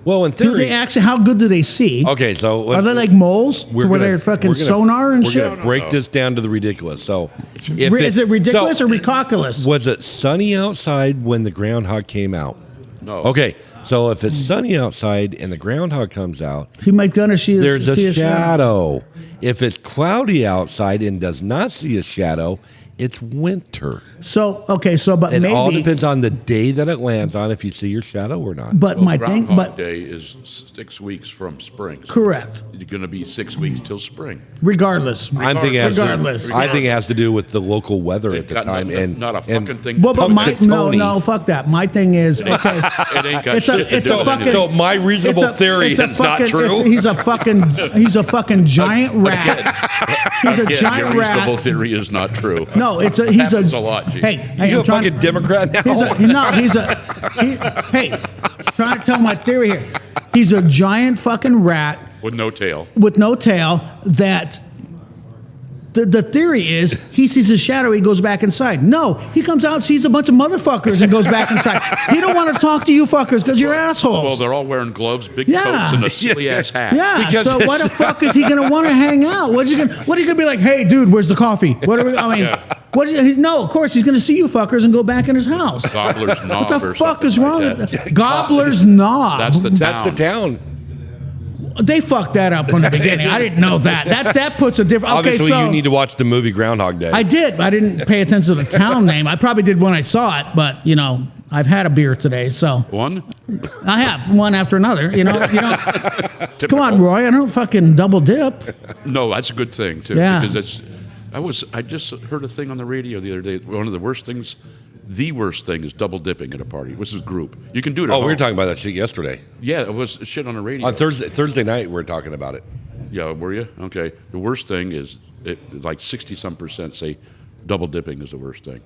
Well, in Do theory. they actually? How good do they see? Okay, so Are they like moles? Where gonna- they're fucking we're gonna- sonar and we're shit? gonna break this down to the ridiculous. So, Is it ridiculous so, or ridiculous? was it sunny outside when the groundhog came out? No. Okay, so if it's sunny outside and the groundhog comes out, He might gonna see. there's see a shadow. If it's cloudy outside and does not see a shadow, it's winter. So okay, so but It maybe. all depends on the day that it lands on if you see your shadow or not. But Well, my thing, Groundhog but Day is 6 weeks from spring. So correct. It's going to be 6 weeks till spring. Regardless. I'm thinking it has to, Regardless. I think it has to do with the local weather It at the got time, and not a and- fucking thing. Well, but my no, Tony. no, fuck that. My thing is okay. It ain't got It's shit a, to it's do a with fucking. anything. So my reasonable theory it's a is not fucking- true. He's a fucking giant rat. He's a Again, giant your reasonable rat. theory is not true. No, he's Happens a a lot, G. Hey, You I'm a trying- fucking Democrat now? Hey, trying to tell my theory here. He's a giant fucking rat With no tail. with no tail that the theory is he sees his shadow, he goes back inside. No, he comes out, sees a bunch of motherfuckers and goes back inside. He don't want to talk to you fuckers because you're assholes. Well, they're all wearing gloves, big Yeah. coats, and a silly ass hat. Yeah, Because- so why the fuck is he gonna want to hang out? What are you gonna be like? Hey, dude, where's the coffee? What are we? I mean, Yeah. no, of course he's gonna see you fuckers and go back in his house. Gobbler's knob What the or fuck something is like wrong that. with that? Gobbler's knob. That's the That's the town. town. They fucked that up from the beginning. I didn't know that. That puts a different. Okay, Obviously, so you need to watch the movie Groundhog Day. I did. I didn't pay attention to the town name. I probably did when I saw it, but I've had a beer today, so One? I have one after another. Come Typical. on, Roy. I don't fucking double dip. No, that's a good thing too. Yeah. Because I just heard a thing on the radio the other day. One of the worst things is double dipping at a party. This is group. You can do it. At Oh, we were home. talking about that shit yesterday. Yeah, it was shit on the radio. On Thursday night, we were talking about it. Yeah, were you? Okay. The worst thing is like 60-some% say double dipping is the worst thing.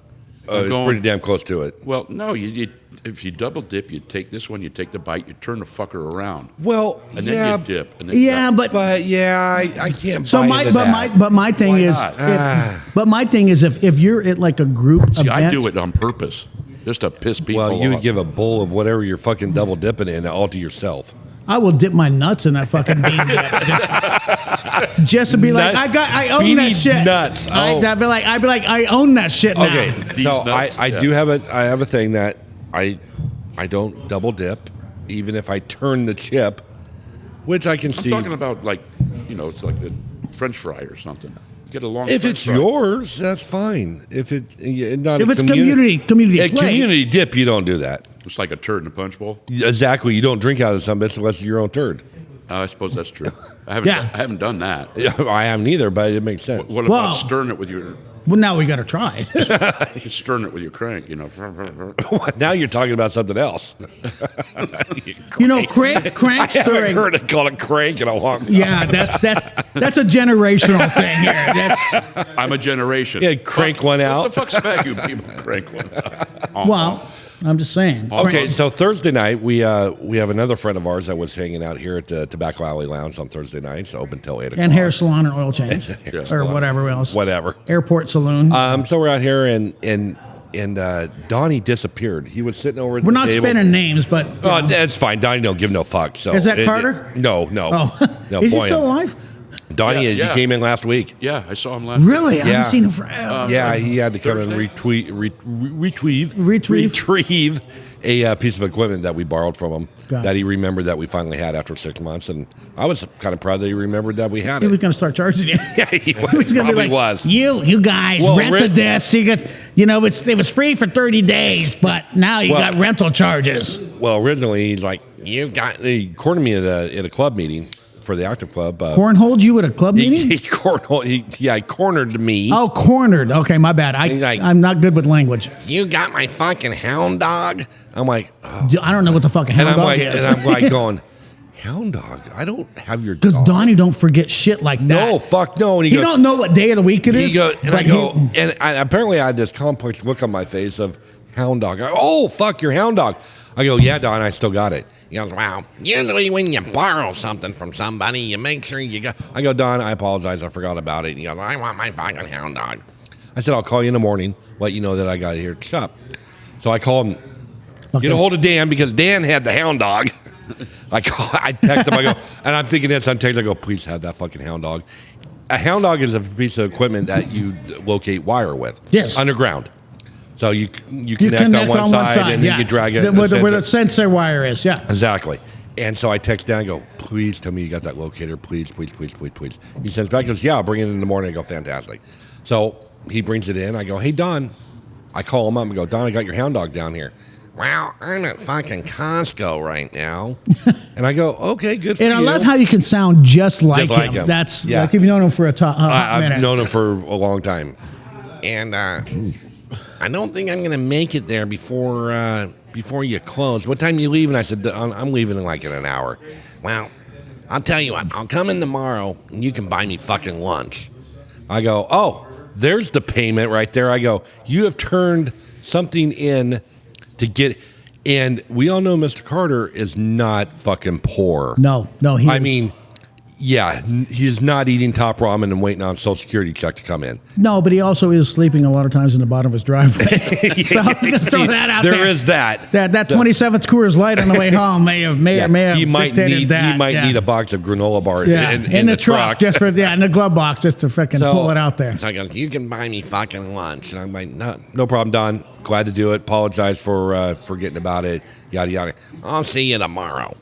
It's pretty damn close to it. Well, no, if you double dip, you take this one, you take the bite, you turn the fucker around, Well, and then yeah, you dip. And then Yeah, but I can't. so buy my into but that. my thing Why is, not? but my thing is if you're at like a group see, event, I do it on purpose, just to piss people Well, you would off. give a bowl of whatever you're fucking double dipping in all to yourself. I will dip my nuts in that fucking bean dip. Just to be like, I own that beanie shit. nuts. Oh. I'd be like, I own that shit now. Okay, These so nuts, I yeah. do have I have a thing that I don't double dip, even if I turn the chip, which I can I'm see. talking about it's like a French fry or something. You get a long. If French it's fry. yours, that's fine. If not, If a it's community a plate. community dip, you don't do that. It's like a turd in a punch bowl. Exactly, you don't drink out of some bitch unless it's your own turd. I suppose that's true. I Yeah. haven't done that. Yeah, I haven't either, but it makes sense. What Well- about stirring it with your Well, now we got to try. stirring it with your crank? Now you're talking about something else. Crank I stirring. heard it called a crank in a long time. Yeah, that's a generational thing here. That's I'm a generation. Yeah, crank one out. What the fuck's back, you people? Crank one out. well, I'm just saying. Okay, so Thursday night we have another friend of ours that was hanging out here at the Tobacco Alley Lounge on Thursday night, so open till 8 o'clock. And hair salon and oil change, or salon. whatever else. Whatever. Airport saloon. So we're out here and Donnie disappeared. He was sitting over at We're the not table. spinning names, but Oh, that's fine. Donnie don't give no fucks. So Is that Carter? No. Oh, No, is he Boyan. still alive? Donnie, Yeah. he came in last week. Yeah, I saw him last Really? I Yeah. haven't seen him forever. Yeah, he had to come and Thursday? retrieve a piece of equipment that we borrowed from him Got that it. he remembered that we finally had after 6 months, and I was kind of proud that he remembered that we had He was it. going to start charging you. Yeah, he He was going to be probably like, was. you guys Well, rented this. You got, it was free for 30 days, but now you Well- got rental charges. Well, originally he's like, he cornered me at a club meeting for the Active Club. Cornholed you at a club meeting? He cornered me. Oh, cornered. Okay, my bad. I'm not good with language. You got my fucking hound dog. I'm like, oh. I don't know what the fucking and hound I'm dog like, is. and I'm like going, hound dog. I don't have your Because dog. Donnie don't forget shit like that. No, fuck no. And He don't know what day of the week it is. He goes, and but I go, and apparently I had this complex look on my face of hound dog. Oh, fuck your hound dog. I go, yeah, Don, I still got it. He goes, wow. Usually when you borrow something from somebody, you make sure you got. I go, Don, I apologize. I forgot about it. He goes, I want my fucking hound dog. I said, I'll call you in the morning, let you know that I got it here at the shop. So I call him, get a hold of Dan because Dan had the hound dog. I text him, I go, and I'm thinking this, I'm texting, I go, please have that fucking hound dog. A hound dog is a piece of equipment that you locate wire with. Yes. Underground. So you connect on one side and then you drag it. Where the sensor wire is, yeah. Exactly. And so I text Dan, I go, please tell me you got that locator, please, please, please, please, please. He sends back, he goes, yeah, I'll bring it in the morning. I go, fantastic. So he brings it in. I go, hey, Don. I call him up and go, Don, I got your hound dog down here. Well, I'm at fucking Costco right now. And I go, okay, good for you. And I love how you can sound just like like him. him. That's Yeah. like if you've known him for a hot minute. I've known him for a long time. And I don't think I'm going to make it there before you close. What time you leaving? I said, I'm leaving in an hour. Well, I'll tell you what. I'll come in tomorrow, and you can buy me fucking lunch. I go, oh, there's the payment right there. I go, you have turned something in to get... And we all know Mr. Carter is not fucking poor. No. I mean... Yeah, he's not eating top ramen and waiting on Social Security check to come in. No, but he also is sleeping a lot of times in the bottom of his driveway. So I'm going to throw that out there. There is that. That 27th Coors Light on the way home may have He might dictated that. He might need a box of granola bars in the truck. Just for in the glove box just to freaking pull it out there. So I go, you can buy me fucking lunch. And I'm like, no problem, Don. Glad to do it. Apologize for forgetting about it. Yada, yada. I'll see you tomorrow.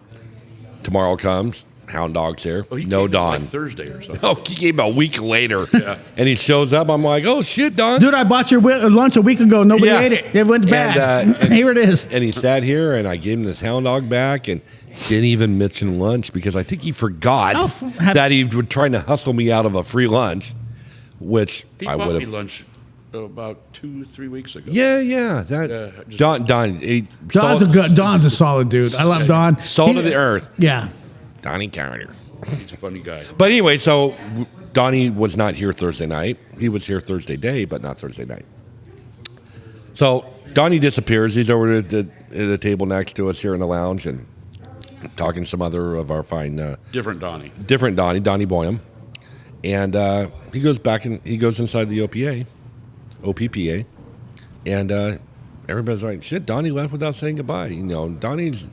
Tomorrow comes. Hound dog's here. Oh, he no came Don. like Thursday or something. Oh, he came a week later. Yeah. And he shows up. I'm like, oh, shit, Don. Dude, I bought your lunch a week ago. Nobody ate it. It went bad. And, here it is. And he sat here, and I gave him this hound dog back, and didn't even mention lunch because I think he forgot that he was trying to hustle me out of a free lunch, which He I bought would me have. lunch about 2-3 weeks ago. Yeah. Don's a solid dude. I love Don. Salt of the earth. Yeah. Donnie Carter. He's a funny guy. But anyway, so Donnie was not here Thursday night. He was here Thursday day, but not Thursday night. So Donnie disappears. He's over at the table next to us here in the lounge and talking to some other of our fine... Different Donnie, Donnie Boyum. And he goes back and he goes inside the OPPA. And everybody's like, shit, Donnie left without saying goodbye. Donnie's...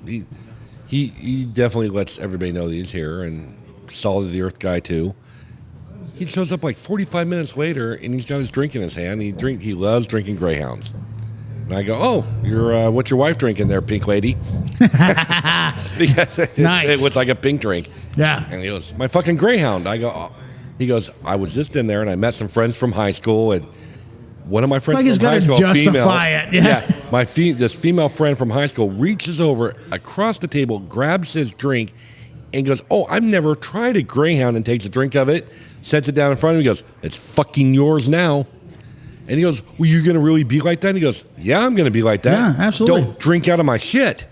He definitely lets everybody know that he's here, and solid of the earth guy too. He shows up like 45 minutes later, and he's got his drink in his hand. He loves drinking Greyhounds. And I go, oh, what's your wife drinking there, pink lady? Because it looks like a pink drink. Yeah. And he goes, my fucking Greyhound. I go, oh. He goes, I was just in there, and I met some friends from high school, and one of my friends from high school, this female friend from high school reaches over across the table, grabs his drink, and goes, oh, I've never tried a Greyhound, and takes a drink of it, sets it down in front of him, and goes, it's fucking yours now. And he goes, well, you're going to really be like that? And he goes, yeah, I'm going to be like that. Yeah, absolutely. Don't drink out of my shit.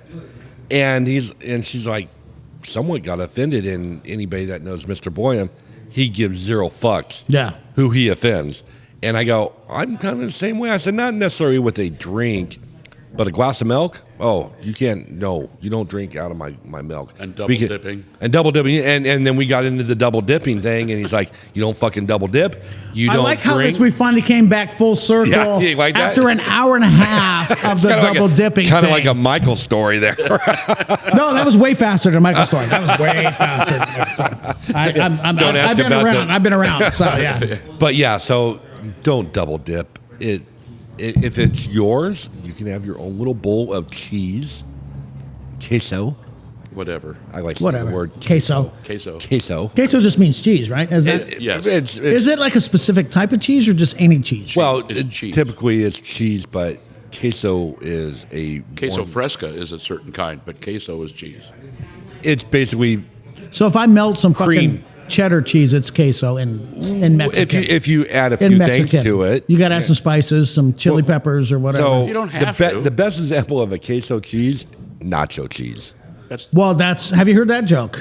And she's like, somewhat got offended, and anybody that knows Mr. Boyum, he gives zero fucks who he offends. And I go, I'm kind of the same way. I said, not necessarily with a drink, But a glass of milk? Oh, you can't. No, you don't drink out of my milk. And double dipping. And double dipping. And then we got into the double dipping thing, and he's like, you don't fucking double dip. You I don't like how drink. we finally came back full circle Yeah, you like that? after an hour and a half of the double dipping Kind of thing. like a Michael story there. No, that was way faster than Michael's story. That was way faster than Michael's story. I've been around. I've been around. So, yeah. But yeah, so don't double dip. If it's yours, you can have your own little bowl of cheese, queso. Whatever. I like saying the Whatever. word Queso. Queso. Queso just means cheese, right? Is that? Yes. Is it like a specific type of cheese or just any cheese? Well, It's cheese. typically it's cheese, but queso is a Queso warm- fresca is a certain kind, but queso is cheese. It's basically So if I melt some Cream. fucking cheddar cheese, it's queso in Mexican. if you add a in few things Mexican. to it. You got to add some spices, some chili peppers or whatever. So You don't have to. the best example of a queso cheese, nacho cheese. Well, have you heard that joke?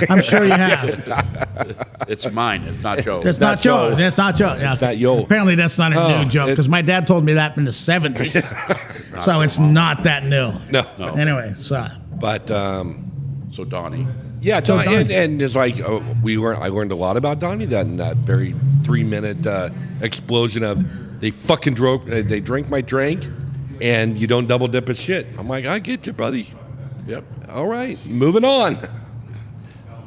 I'm sure you have. It's mine. It's not Joe. It's not Joe. It's not Joe. Yeah. It's not yo. Apparently, that's not a new joke because my dad told me that in the 70s. So it's not that new. No. Anyway, so. But So Donnie. yeah, So Donnie. and it's like I learned a lot about Donnie in that very 3-minute explosion of they fucking they drank my drink, and you don't double dip his shit. I'm like, I get you, buddy. Yep. All right, moving on.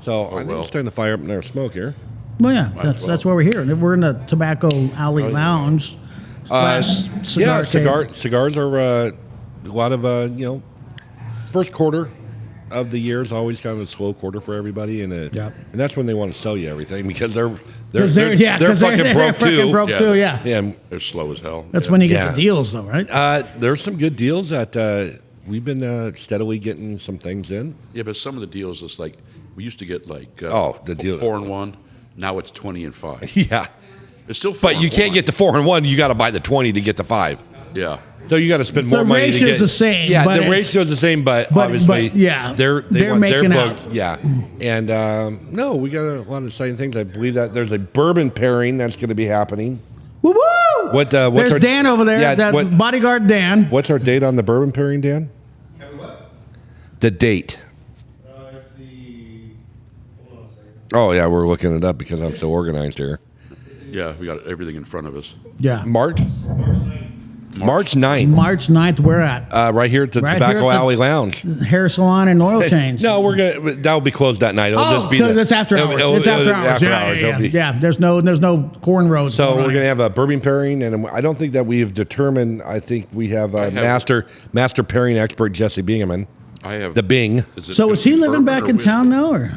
So I think well. it's starting to fire up in our smoke here. Well, yeah, Might as well. that's why we're here. We're in the Tobacco Alley Lounge. Slash cigar cave. Cigars are a lot of first quarter of the year is always kind of a slow quarter for everybody, and and that's when they want to sell you everything because they're fucking broke too. Broke too, yeah. Yeah, They're slow as hell. That's when you get Yeah. the deals, though, right? there's some good deals that we've been steadily getting some things in. Yeah, but some of the deals is like we used to get like the deal 4-1. Now it's 20 and 5. Yeah, It's still 4 but you and can't 1. get the 4-1. You got to buy the 20 to get the 5. Yeah. So you got to spend more The money to get. ratio's the same, Yeah, but the it's- ratio's the same, but but obviously, yeah, they're they're making booked. out. Yeah, and no, we got a lot of exciting things. I believe that there's a bourbon pairing that's going to be happening. Woo woo! What's There's our, Dan over there, Yeah, that bodyguard Dan. what's our date on the bourbon pairing, Dan? The date. It's the. Hold on a second. Oh yeah, we're looking it up because I'm so organized here. Yeah, we got everything in front of us. Yeah. March 9th. March 9th, we're at Right here at the Right Tobacco here at the- Alley Lounge. Hair Salon and Oil Change. No, that'll be closed that night. It'll just be because it's after hours. It's after hours. Yeah. It'll be- Yeah, there's no cornrows. So going we're on. going to have a bourbon pairing, and I don't think that we've determined. I think we have a master pairing expert, Jesse Bingaman, I have the Bing. So is he living back in town now, or?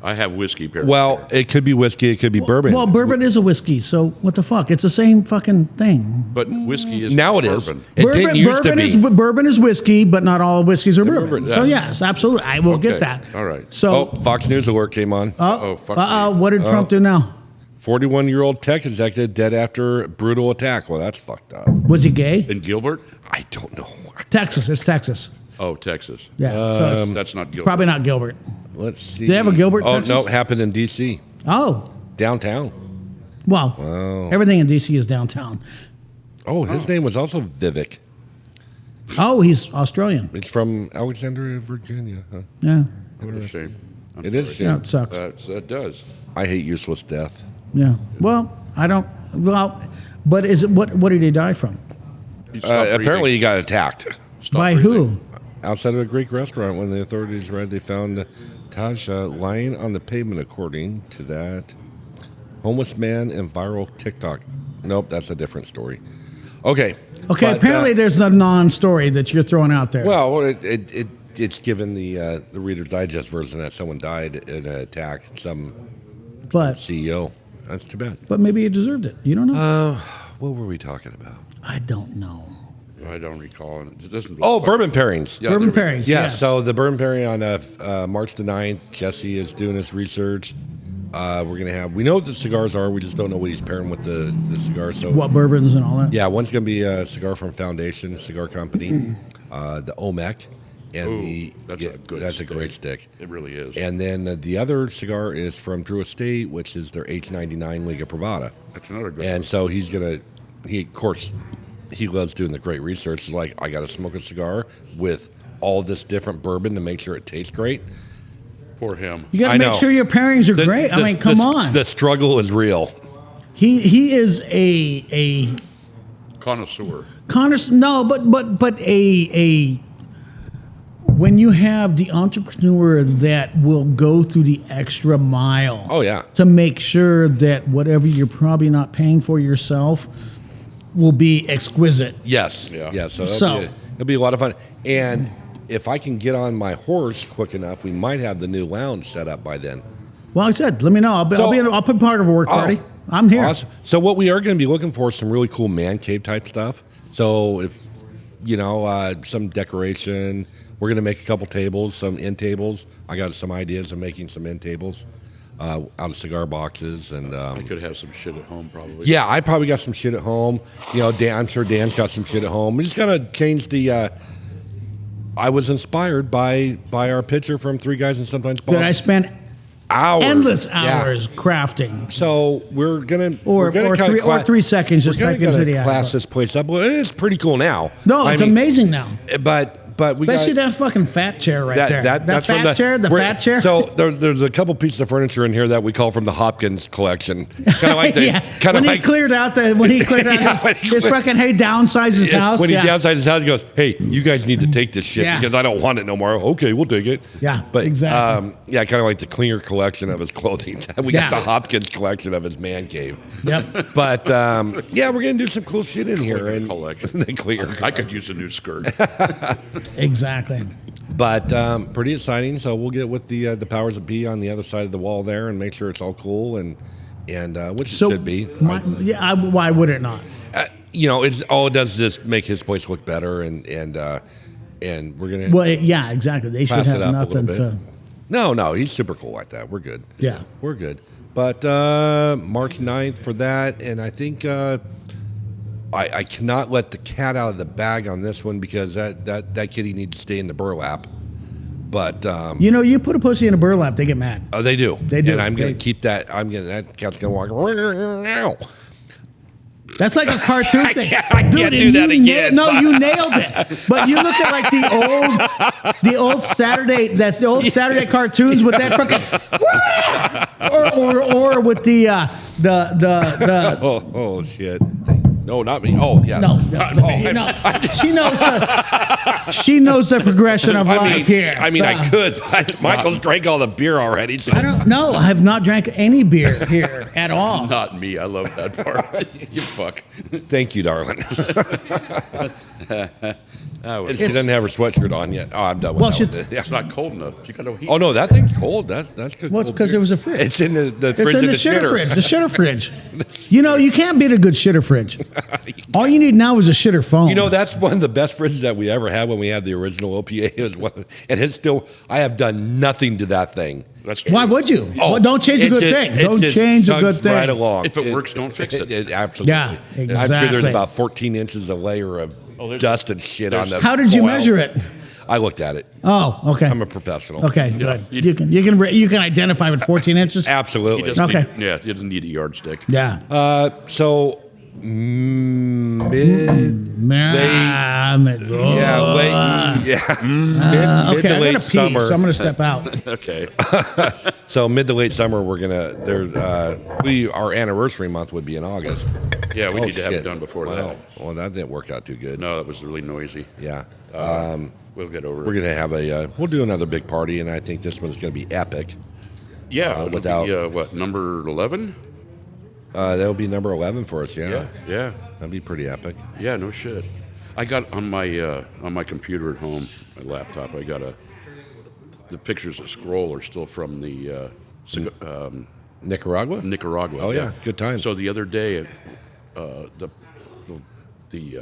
I have whiskey paired. Well, it could be whiskey, it could be bourbon. Well, bourbon is a whiskey, so what the fuck? It's the same fucking thing. but whiskey is now it is. bourbon. It didn't used to be. Bourbon is whiskey, but not all whiskeys are bourbon. bourbon, So yeah. yes, absolutely, I will get Okay, that. all right. So, Fox News alert came on. fuck me. what did Trump do now? 41-year-old tech executive dead after brutal attack. Well, that's fucked up. Was he gay? In Gilbert? I don't know. Texas. It's Texas. Oh, Texas. Yeah. so it's That's not Gilbert. probably not Gilbert. Let's see. they have a Gilbert, Oh Texas? no, it happened in D.C. Oh, downtown. well, everything in D.C. is downtown. Oh, his name was also Vivek. Oh, he's Australian. It's from Alexandria, Virginia. Huh? Yeah. What a shame. I'm It is sorry. shame. Yeah, it sucks. That does. I hate useless death. Yeah. Well, I don't. Well, but is it what? What did he die from? He stopped Apparently, breathing. he got attacked Stopped By breathing. who? outside of a Greek restaurant. When the authorities arrived, they found Tasha lying on the pavement. According to that, homeless man and viral TikTok. Nope, that's a different story. Okay. Okay. but, Apparently, there's a non-story that you're throwing out there. well, it's given the Reader's Digest version that someone died in an attack. Some but CEO. That's too bad. but maybe he deserved it. You don't know. What were we talking about? I don't know. I don't recall. And it doesn't. Oh, bourbon pairings. Yeah, Bourbon there we go. pairings. Yeah, yes. so the bourbon pairing on March the 9th, Jesse is doing his research. We're going to have, we know what the cigars are, we just don't know what he's pairing with the cigar. So What bourbons and all that. yeah, one's going to be a cigar from Foundation Cigar Company, the Olmec, and Ooh, that's a good that's stick. a great stick. It really is. And then the other cigar is from Drew Estate, which is their H99 Liga Privada. That's another good And so he's going to, of course, he loves doing the great research. It's like, I got to smoke a cigar with all this different bourbon to make sure it tastes great. Poor him. You got to make sure your pairings are great. I mean, come on. The struggle is real. He is a Connoisseur. No, but a when you have the entrepreneur that will go through the extra mile. Oh, yeah. To make sure that whatever you're probably not paying for yourself will be exquisite. Yes. Yeah. Yeah. So it'll be a lot of fun. And if I can get on my horse quick enough, we might have the new lounge set up by then. Well, like I said, let me know. I'll put part of a work party. I'm here. Awesome. So what we are going to be looking for is some really cool man cave type stuff. So if, some decoration, we're going to make a couple tables, some end tables. I got some ideas of making some end tables out of cigar boxes. And I could have some shit at home probably. yeah, I probably got some shit at home. I'm sure Dan's got some shit at home. We just got to change the... I was inspired by our picture from Three Guys and Sometimes Bob. That I spent endless hours crafting. So we're gonna or 3 seconds just type into the class this place up. Well, it's pretty cool now. No, it's amazing now. But we especially that fucking fat chair right there. That fat chair. So there's a couple pieces of furniture in here that we call from the Hopkins collection. Kind of like when he cleared out his fucking downsize his house. When he downsized his house, he goes, "Hey, you guys need to take this shit because I don't want it no more." Okay, we'll take it. Yeah, but exactly. Kind of like the Klinger collection of his clothing. We got the Hopkins collection of his man cave. Yep. But we're gonna do some cool shit in here. And collection. The Klinger. I could use a new skirt. Exactly. But pretty exciting. So we'll get with the powers that be on the other side of the wall there and make sure it's all cool and which it should be. Why would it not? It's all it does is just make his place look better and we're gonna. Well, yeah, exactly. They should have nothing to. No, he's super cool like that. We're good. Yeah, we're good. But March 9th for that, and I think. I cannot let the cat out of the bag on this one because that kitty needs to stay in the burlap. But you put a pussy in a burlap, they get mad. Oh, they do. They do. And I'm gonna keep that. That cat's gonna walk. That's like a cartoon thing. I can't do that again. You nailed it. But you look at like the old Saturday. That's the old Saturday cartoons with that fucking or with the oh shit. No, not me. Oh, yes. No. She knows the progression of life here. I could. Michael's drank all the beer already. So. I don't know. I have not drank any beer here at all. Not me. I love that part. You fuck. Thank you, darling. She doesn't have her sweatshirt on yet. Oh, I'm done with that one. It's not cold enough. You got no heat. Oh, no, that thing's cold. That's good. Well, it's because there was a fridge. It's in the fridge. It's in the shitter fridge. The shitter fridge. You can't beat a good shitter fridge. All you need now is a shitter phone. That's one of the best fridges that we ever had when we had the original OPA. And it's still, I have done nothing to that thing. That's true. Why would you? Well, don't change a good thing. Don't change a good thing. Right along. If it works, don't fix it. Absolutely. Yeah, exactly. I'm sure there's about 14 inches of layer of dust and shit on the. How did you measure it? I looked at it. Oh, okay. I'm a professional. Okay, good. You can identify with 14 inches. Absolutely. Okay. He doesn't need a yardstick. Yeah. So mid to late summer. So I'm gonna step out. Okay. So mid to late summer, we're gonna our anniversary month would be in August. Yeah, we need to have it done before that. Well, that didn't work out too good. No, that was really noisy. Yeah. We'll get over it. We're gonna have we'll do another big party, and I think this one's gonna be epic. Yeah. Without number 11. That'll be number 11 for us. Yeah. That'd be pretty epic. Yeah, no shit. I got on my computer at home, my laptop. I got the pictures that scroll are still from the Nicaragua. Oh yeah, good times. So the other day, the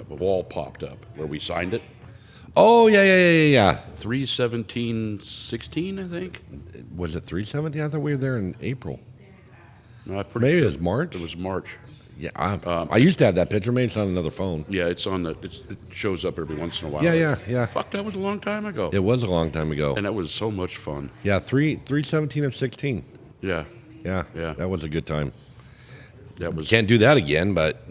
wall popped up where we signed it. Oh yeah. 3/17/16, I think. Was it 3/17? I thought we were there in April. No, maybe it was March. It was March. Yeah, I used to have that picture. Maybe it's on another phone. Yeah, it shows up every once in a while. Yeah. Fuck, that was a long time ago. It was a long time ago, and that was so much fun. Yeah, 3/17 of 16. Yeah. That was a good time. That was Can't do that again, but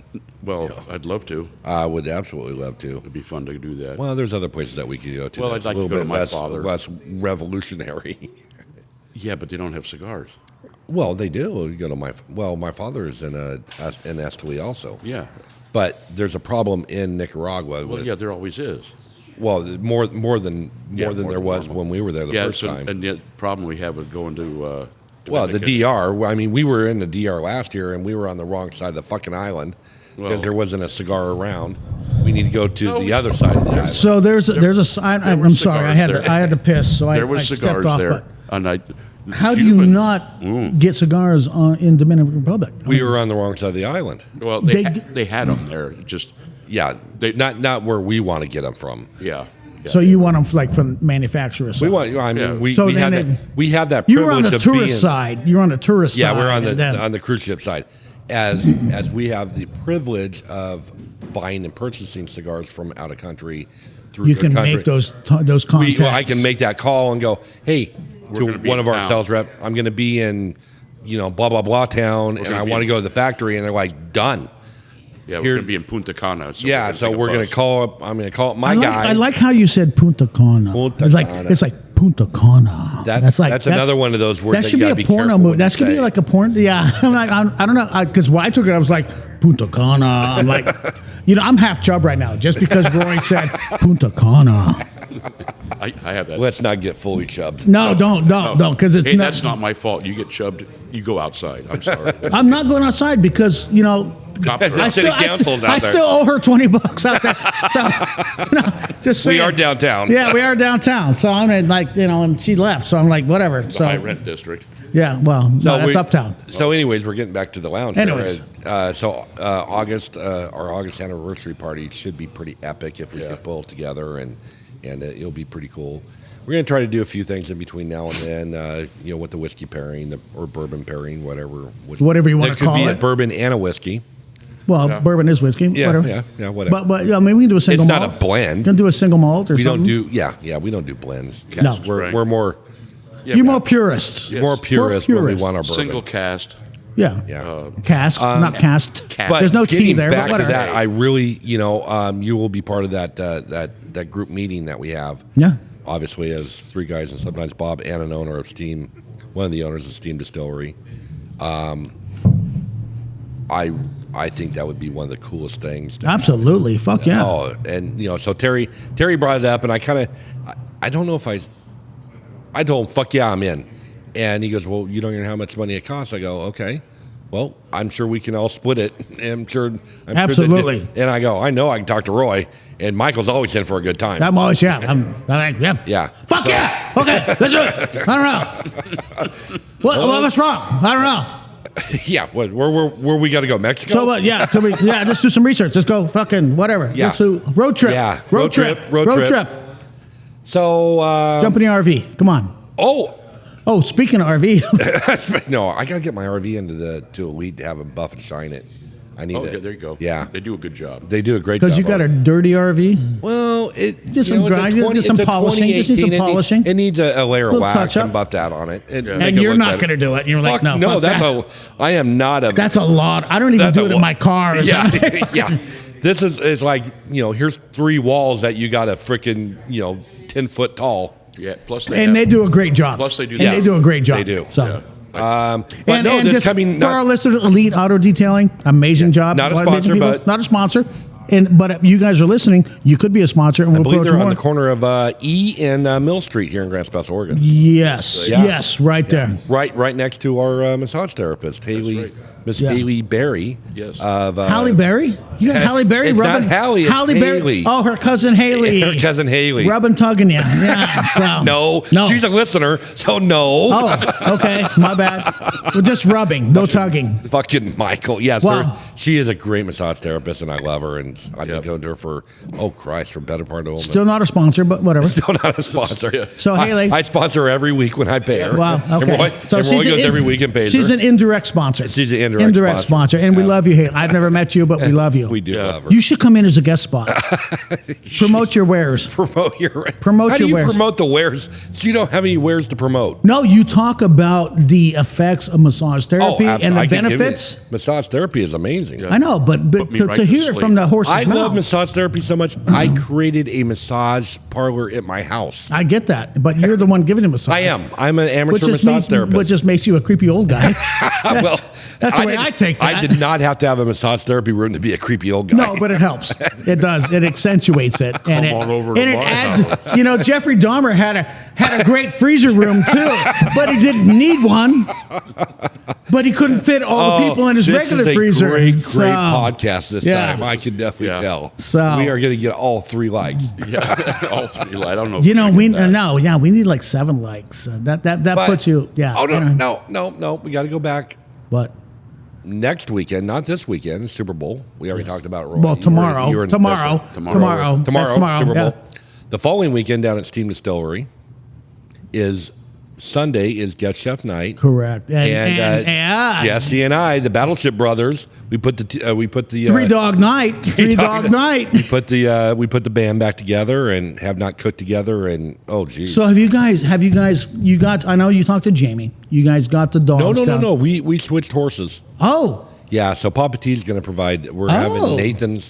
well. I'd love to. I would absolutely love to. It'd be fun to do that. Well, there's other places that we could go to. Well, that's I'd like a to little go to bit my less, father. less revolutionary. Yeah, but they don't have cigars. Well, they do. You go to my father is in Esteli also. Yeah. But there's a problem in Nicaragua. Well, yeah, there always is. Well, more than there was normal. when we were there the first time. And the problem we have with going to Well, the Dominican- DR. I mean, we were in the DR last year, and we were on the wrong side of the fucking island because there wasn't a cigar around. We need to go to the other side of the island. So there's a sign. there were I'm sorry, cigars I had to piss, so there I were stepped cigars off. there, But and how do you Cubans- not get cigars in Dominican Republic? We were on the wrong side of the island. Well, They- they had them there. Just Yeah, not where we want to get them from. yeah. So you want them like from manufacturers? We want. I mean, Yeah. we, So we then have that. We have that. You were on the privilege of tourist being- side. You're on the tourist Yeah, side. we're on and then- the cruise ship side, as we have the privilege of buying and purchasing cigars from out of country. Through You the can country. make those contacts. I can make that call and go, hey, We're to gonna be one in of our town. sales rep, I'm going to be in, blah blah blah town, and gonna I be want to in- go to the factory, and they're like, done. Yeah, Here- we're gonna be in Punta Cana. So Yeah, so we're going to call up. I'm going to call up my guy. I like how you said Punta Cana. Punta it's like Cana. it's like Punta Cana. That's another one of those words That that should you be gotta a be porno careful movie. when That's you gonna be say. like a porn. Yeah, I'm like I don't know because when I took it, I was like Punta Cana. I'm like, I'm half chub right now just because Roy said Punta Cana. I have that. Let's not get fully chubbed. No, don't because it's Hey, not. that's not my fault. You get chubbed. You go outside. I'm sorry. I'm not going outside because Cops are The out. city council's out I there. still owe her $20 out there. So, just saying. We are downtown. Yeah, we are downtown. So I'm like, and she left. So I'm like, whatever. The So high rent district. yeah, well, no, that's we- uptown. So, anyways, we're getting back to the lounge. Anyways. August, our August anniversary party should be pretty epic if we can pull it together, and it'll be pretty cool. We're going to try to do a few things in between now and then, with the whiskey pairing or bourbon pairing, whatever. Whatever you wanna It could call be it. a bourbon and a whiskey. Well, Yeah. bourbon is whiskey. Yeah, whatever. yeah, whatever. But I mean, we can do a single It's malt. not a blend. Can do a single malt or We something. don't do, we don't do blends. No. We're more Yeah, You're more purist. Yes. more purist when we purist. want our bourbon. single cast. Yeah. Yeah. Cask, not cast. But There's no tea getting there. back but to whatever. that, I really, you will be part of that group meeting that we have. Yeah. Obviously, as three guys and sometimes Bob and an owner of Steam, one of the owners of Steam Distillery. I think that would be one of the coolest things. Absolutely. Fuck yeah. Oh, and so Terry brought it up, and I don't know if I told him, fuck yeah, I'm in. And he goes, well, you don't know how much money it costs. I go, okay. Well, I'm sure we can all split it. I'm sure Absolutely. and I go, I know I can talk to Roy, and Michael's always in for a good time. I'm always, I'm like, yeah. Yeah. Fuck So- yeah. Okay, let's do it. I don't know. What's wrong? I don't know. Yeah, where we got to go? Mexico? So what? Yeah, let's do some research. Let's go fucking whatever. Yeah. Let's do road trip. Yeah, Road trip. road trip. So, Jump in the RV. Come on. Oh, Speaking of RV, no, I got to get my RV to Elite to have them buff and shine it. I need it. Okay, there you go. Yeah. They do a good job. They do a great job. because you got a dirty RV. Well, Just some grinding, just some polishing, just need some polishing. It needs a layer of Little wax touch-up. and buffed out on it. And you're not going to do it. You're like, Fuck, no, fuck that. I am not a. That's a lot. I don't even That's do a it in lot. my car. Or Yeah, something. yeah. This is like here's 3 walls that you got a freaking 10-foot tall. Yeah. Plus And they do a great job. Plus they do And that. they do a great job. They do. So. Yeah. But no, and this just coming for our not, listeners, Elite Auto Detailing, amazing job. Not a Amazing sponsor, people. but- not a sponsor. But if you guys are listening, you could be a sponsor, and I we'll believe approach they're on more. the corner of E and Mill Street here in Grand Pass, Oregon. Yes, Yeah. yes, right there. Right next to our massage therapist, Haley, right. Miss Yeah. Haley Berry. Yes. Of Halle Berry? You got Halle Berry It's rubbing? not Halle, it's Berry. Haley. Oh, her cousin Haley. Her cousin Haley. Rubbing, tugging you. Yeah. So. No, she's a listener, so no. Oh, okay. My bad. We're just rubbing, no tugging. Fucking Michael. Yes, Wow. she is a great massage therapist, and I love her. And decades. I've been going to her for better part of a Still not a sponsor, but whatever. Still not a sponsor. So Haley, I sponsor her every week when I pay her. Wow. Okay. And Roy goes every week and pays her. She's an indirect sponsor. She's an indirect sponsor, and we love you, Haley. I've never met you, but we love you. We do love her. You should come in as a guest spot. Promote your wares. Promote your wares. How do you promote the wares? So you don't have any wares to promote. No, you talk about the effects of massage therapy and the benefits. Massage therapy is amazing. I know, but to hear it from the horse's mouth. I love massage therapy so much. I created a massage parlor at my house. I get that, but you're the one giving him massage. I am. I'm an amateur massage therapist. Which just makes you a creepy old guy. Well, that's the way I take that. I did not have to have a massage therapy room to be a creepy old guy. No, but it helps. It does. It accentuates it. Come on over to my adds. You know, Jeffrey Dahmer had a great freezer room too, but he didn't need one. But he couldn't fit all the people in his regular freezer. Great podcast this time. I can definitely tell. So we are going to get all 3 likes. Yeah, all 3 likes. I don't know. You know, we need like 7 likes. That puts you. Yeah. Oh no. We got to go back. What? Next weekend, not this weekend, Super Bowl. We already talked about it. Roy. Well, tomorrow. Tomorrow. Super Bowl. Yeah. The following weekend down at Steam Distillery is Sunday is Guest Chef Night. Correct. And Jesse and I, the Battleship Brothers, we put the 3 Dog Night. 3 Dog Night. We put the band back together and have not cooked together and geez. So have you guys you got? I know you talked to Jamie. You guys got the dogs. No. We switched horses. Oh. Yeah. So Papa T's going to provide. We're having Nathan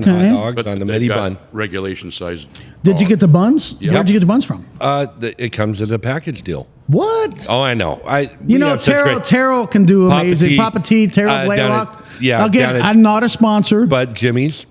hot dogs on the mini bun. Regulation size. Did you get the buns? Yeah. Where'd you get the buns from? It comes in a package deal. What? Oh, I know. Terrell can do amazing. Papa T, Terrell Blaylock. Again, I'm not a sponsor. But Jimmy's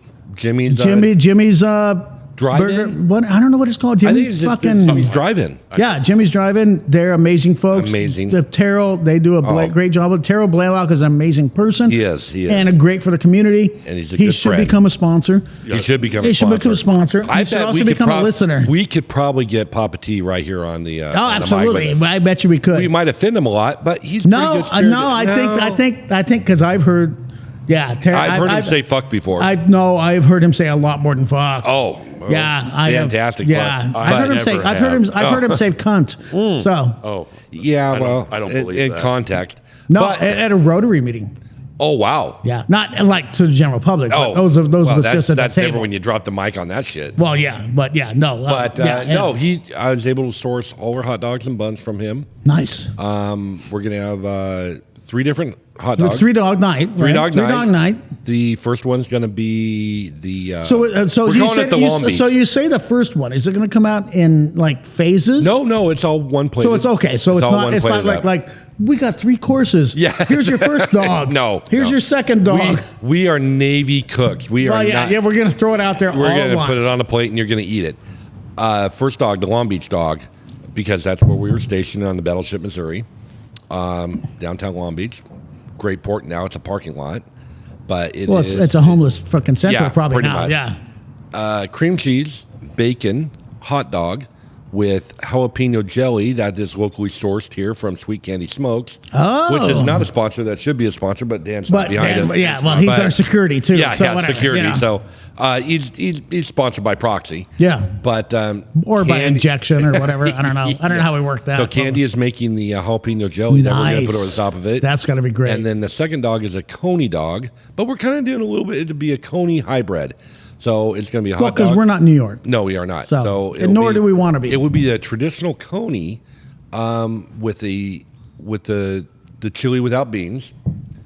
burger. What? I don't know what it's called. Jimmy's Jimmy's Drive-In. Yeah, Jimmy's Drive-In. They're amazing folks. Amazing. The Terrell, they do a great job. Terrell Blaylock is an amazing person. He is. And a great for the community. And he's a good should friend. become a sponsor. He should become a sponsor. He should also become a listener. We could probably get Papa T right here on the. Absolutely. I bet you we could. We might offend him a lot, but he's pretty good spirited. I think because I've heard. Yeah, I've heard him say fuck before. I've heard him say a lot more than fuck. Oh, yeah, fantastic. Yeah, I've heard him say cunt. So. Oh, yeah. Well, I don't believe in that. context. No, but, at a Rotary meeting. Oh wow. Yeah, not like to the general public. But those that's different when you drop the mic on that shit. Well, yeah, but yeah, no. I was able to source all our hot dogs and buns from him. Nice. We're gonna have 3 different hot dogs. 3 Dog Night. Three dog night. Night. The first one's going to be the. So we're calling it the Long Beach. So you say the first one. Is it going to come out in like phases? No, it's all one plate. So it's okay. So it's not. It's not like we got 3 courses. Yeah. Here's your first dog. Here's your second dog. We are Navy cooks. We are. Yeah. We're going to throw it out there. We're going to put it on a plate and you're going to eat it. First dog, the Long Beach dog, because that's where we were stationed on the Battleship Missouri, downtown Long Beach. Great port. Now it's a parking lot, but it's a homeless fucking center probably pretty now. Much. Yeah. Cream cheese, bacon, hot dog with jalapeno jelly that is locally sourced here from Sweet Candy Smokes, which is not a sponsor. That should be a sponsor, but Dan's not behind us. Yeah, well, he's our security too. Yeah, so whatever, security. You know. So he's sponsored by proxy. Yeah, but or by injection or whatever. I don't know. I don't know how we work that. So Candy is making the jalapeno jelly that we're going to put over the top of it. That's going to be great. And then the second dog is a coney dog, but we're kind of doing a little bit to be a coney hybrid. So it's going to be a hot dog. Because we're not New York. No, we are not. And nor do we want to be. It would be a traditional coney with the chili without beans.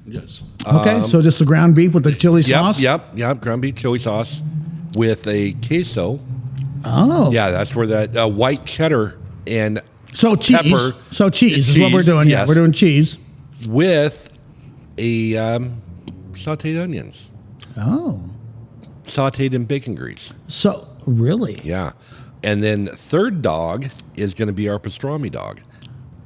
Yes. Okay, so just the ground beef with the chili sauce? Yep. Ground beef chili sauce with a Oh. Yeah, that's where that white cheddar and pepper. So cheese is what we're doing. Yes. Yeah, we're doing cheese. With a sauteed onions. Oh. Sauteed in bacon grease. So, really? Yeah. And then third dog is going to be our pastrami dog.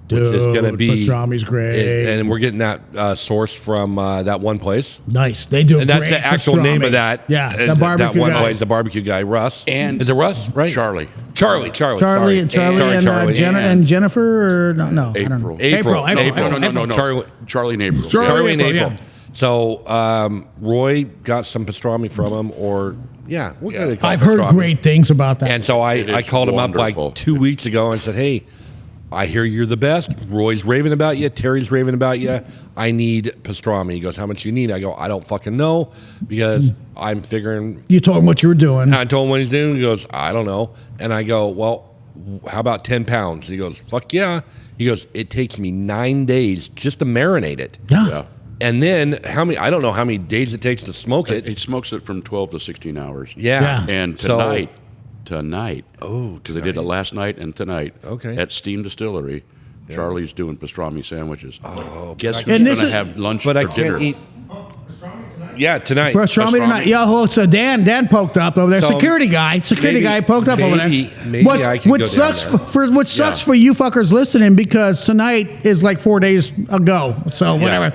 Dude, which is going to be pastrami's great. And we're getting that sourced from that one place. Nice. They do. And that's the actual name of that. Yeah. The barbecue that one guy. place, the barbecue guy, Russ. And is it Russ? Right. Charlie. Sorry. And Jennifer or no? April. April. No. Charlie and April. Charlie and April. So Roy got some pastrami from him, or we're gonna call it I've heard pastrami. great things about that. And so I is called him up wonderful. like 2 weeks ago and said, hey, I hear you're the best. Roy's raving about you. Terry's raving about you. I need pastrami. He goes, how much you need? I go, I don't fucking know, because I'm figuring. You told him what you were doing. I told him what he's doing. He goes, I don't know. And I go, well, how about 10 pounds? He goes, fuck yeah. He goes, it takes me 9 days just to marinate it. Yeah. And then I don't know how many days it takes to smoke it. He smokes it from 12 to 16 hours. Yeah. And tonight, because they did it last night and tonight at Steam Distillery, Charlie's doing pastrami sandwiches. Oh, guess And who's this going is- to have lunch But for I dinner? can't eat. Yeah, tonight. Pastrami tonight. Yeah, so Dan poked up over there. So Security guy poked up over there. Maybe I can which go sucks down there. which sucks for you fuckers listening, because tonight is like 4 days ago. So whatever.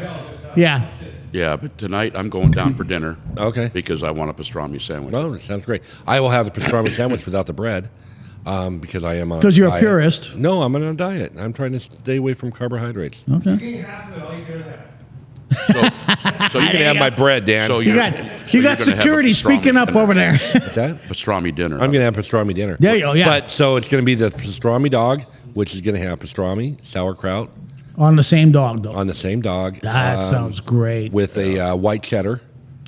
Yeah. Yeah, but tonight I'm going down for dinner. Okay. Because I want a pastrami sandwich. Oh, that sounds great. I will have the pastrami sandwich without the bread, because I am on. Because you're a diet. purist. No, I'm on a diet. I'm trying to stay away from carbohydrates. Okay. So you You can have my bread, Dan. So You you're, got so you're gonna have a security pastrami speaking up dinner. over there. What's that? Pastrami dinner. I'm going to have pastrami dinner. There you go, yeah. But so it's going to be the pastrami dog, which is going to have pastrami, sauerkraut On the same dog, though. on the same dog. That sounds great. With a white cheddar.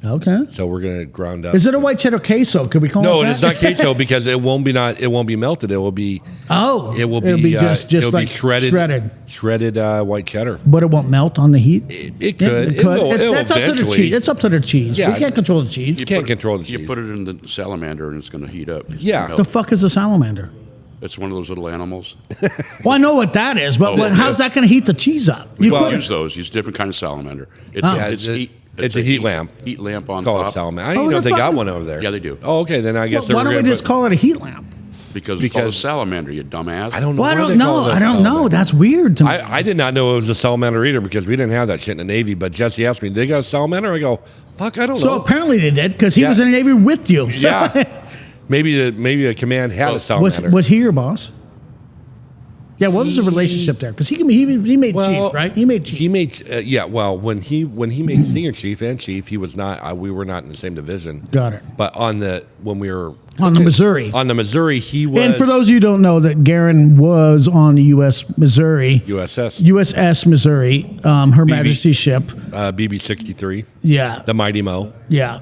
Okay. So we're going to ground up. Is it a white cheddar queso? Could we call No, it that? it's not queso, because it won't be melted. It will be. Oh. It will it'll be. just it'll like be shredded white cheddar. But it won't melt on the heat? It could. It will That's up to the eventually. cheese. It's up to the cheese. Yeah. We can't control the cheese. You can't control the cheese. You put it in the salamander and it's going to heat up. It's Yeah. gonna The melt. fuck is a salamander? It's one of those little animals. Well, I know what that is, but Oh, how's that going to heat the cheese up? You Well, put use those. Use different kind of salamander. It's, Oh. It's a heat lamp. Heat lamp on Call it top. salamander. I Oh, didn't know the if they got fuck- one over there. Yeah, they do. Oh, okay. Then I guess they why were don't we gonna just put- call it a heat lamp? Because it's called a salamander, you dumbass. I don't know. Well, I why don't they know. call it a I don't know. salamander. That's weird to me. I did not know it was a salamander either, because we didn't have that shit in the Navy. But Jesse asked me, "They got a salamander?" I go, "Fuck, I don't So know." apparently they did, because he Yeah. was in the Navy with you. So Yeah. maybe a command had a was salamander. was he your boss? Yeah, what was the relationship there? Because he made chief, right? He made chief. He made Well, when he made senior chief and chief, he was not. We were not in the same division. Got it. But when we were On the Missouri. on the Missouri, he was. And for those of you who don't know, that Garen was on the U.S. Missouri, USS Missouri, Her Majesty's ship. BB-63. Yeah. The Mighty Mo. Yeah.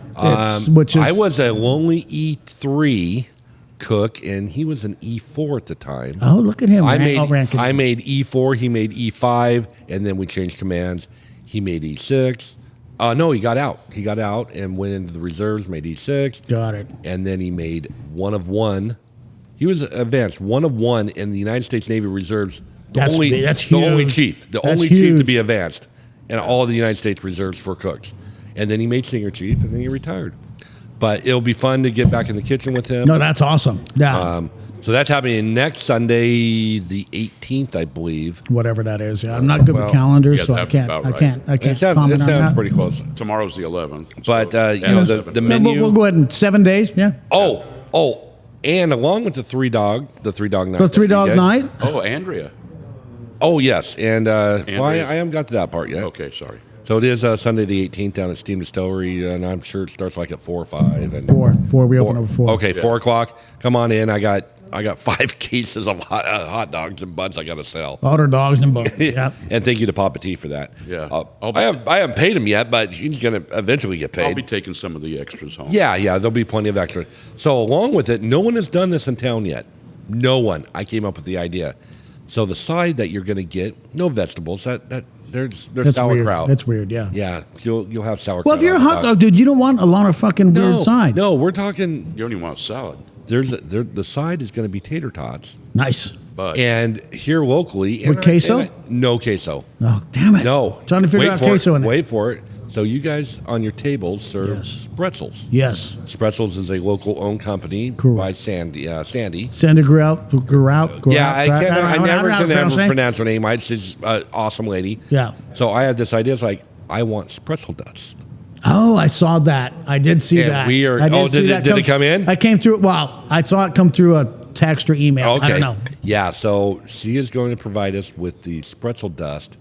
Which is I was a lonely E3 cook, and he was an E4 at the time. Oh, look at him. I made ranking. I made E4, he made E5, and then we changed commands. He made E6. No, he got out. He got out and went into the reserves, made E6. Got it. And then he made 1 of 1. He was advanced 1 of 1 in the United States Navy Reserves. That's only huge. chief. The That's only chief to huge. be advanced in all of the United States Reserves for cooks. And then he made senior chief, and then he retired. But it'll be fun to get back in the kitchen with him. No, that's awesome. Yeah. So that's happening next Sunday, the 18th, I believe. Whatever that is. Yeah. I'm not good with calendars, yeah, so I that'd be can't. about I right. can't. I can't It sounds, comment on that. pretty close. Tomorrow's the 11th. But so- you know, the Yeah, menu. we'll go ahead in 7 days. Yeah. Oh, and along with the three dog night. The 3 that dog you get- night. Oh, Andrea. Oh yes, and well, Andrea. I haven't got to that part yet. Okay, sorry. So it is Sunday the 18th down at Steam Distillery, and I'm sure it starts like at 4 or 5. And Four. We open over 4. Okay, 4 o'clock. Come on in. I got 5 cases of hot dogs and buns I got to sell. Other dogs and bones. Yeah. And thank you to Papa T for that. Yeah. I haven't paid him yet, but he's going to eventually get paid. I'll be taking some of the extras home. Yeah, there'll be plenty of extra. So along with it, no one has done this in town yet. No one. I came up with the idea. So the side that you're going to get, no vegetables. There's That's sauerkraut. weird. That's weird. Yeah. Yeah, you'll have sauerkraut. Well, if you're a on hot top. dog dude, you don't want a lot of fucking weird sides. No, we're talking. You don't even want a salad. The side is going to be tater tots. Nice. But And here locally, With queso? No queso. Oh, damn it. No. Trying to figure out for queso it. in it. Wait for it. So you guys on your tables serve pretzels. Yes. Pretzels is a local owned company by Sandy. Send a grout. Yeah, I never can ever pronounce pronounce her name. She's an awesome lady. Yeah. So I had this idea. It's like, I want pretzel dust. Oh, I saw that. I did see And that. we are- I oh, see did that it come in? I came through. Well, I saw it come through a text or email. Okay. I don't know. Yeah, so she is going to provide us with the pretzel dust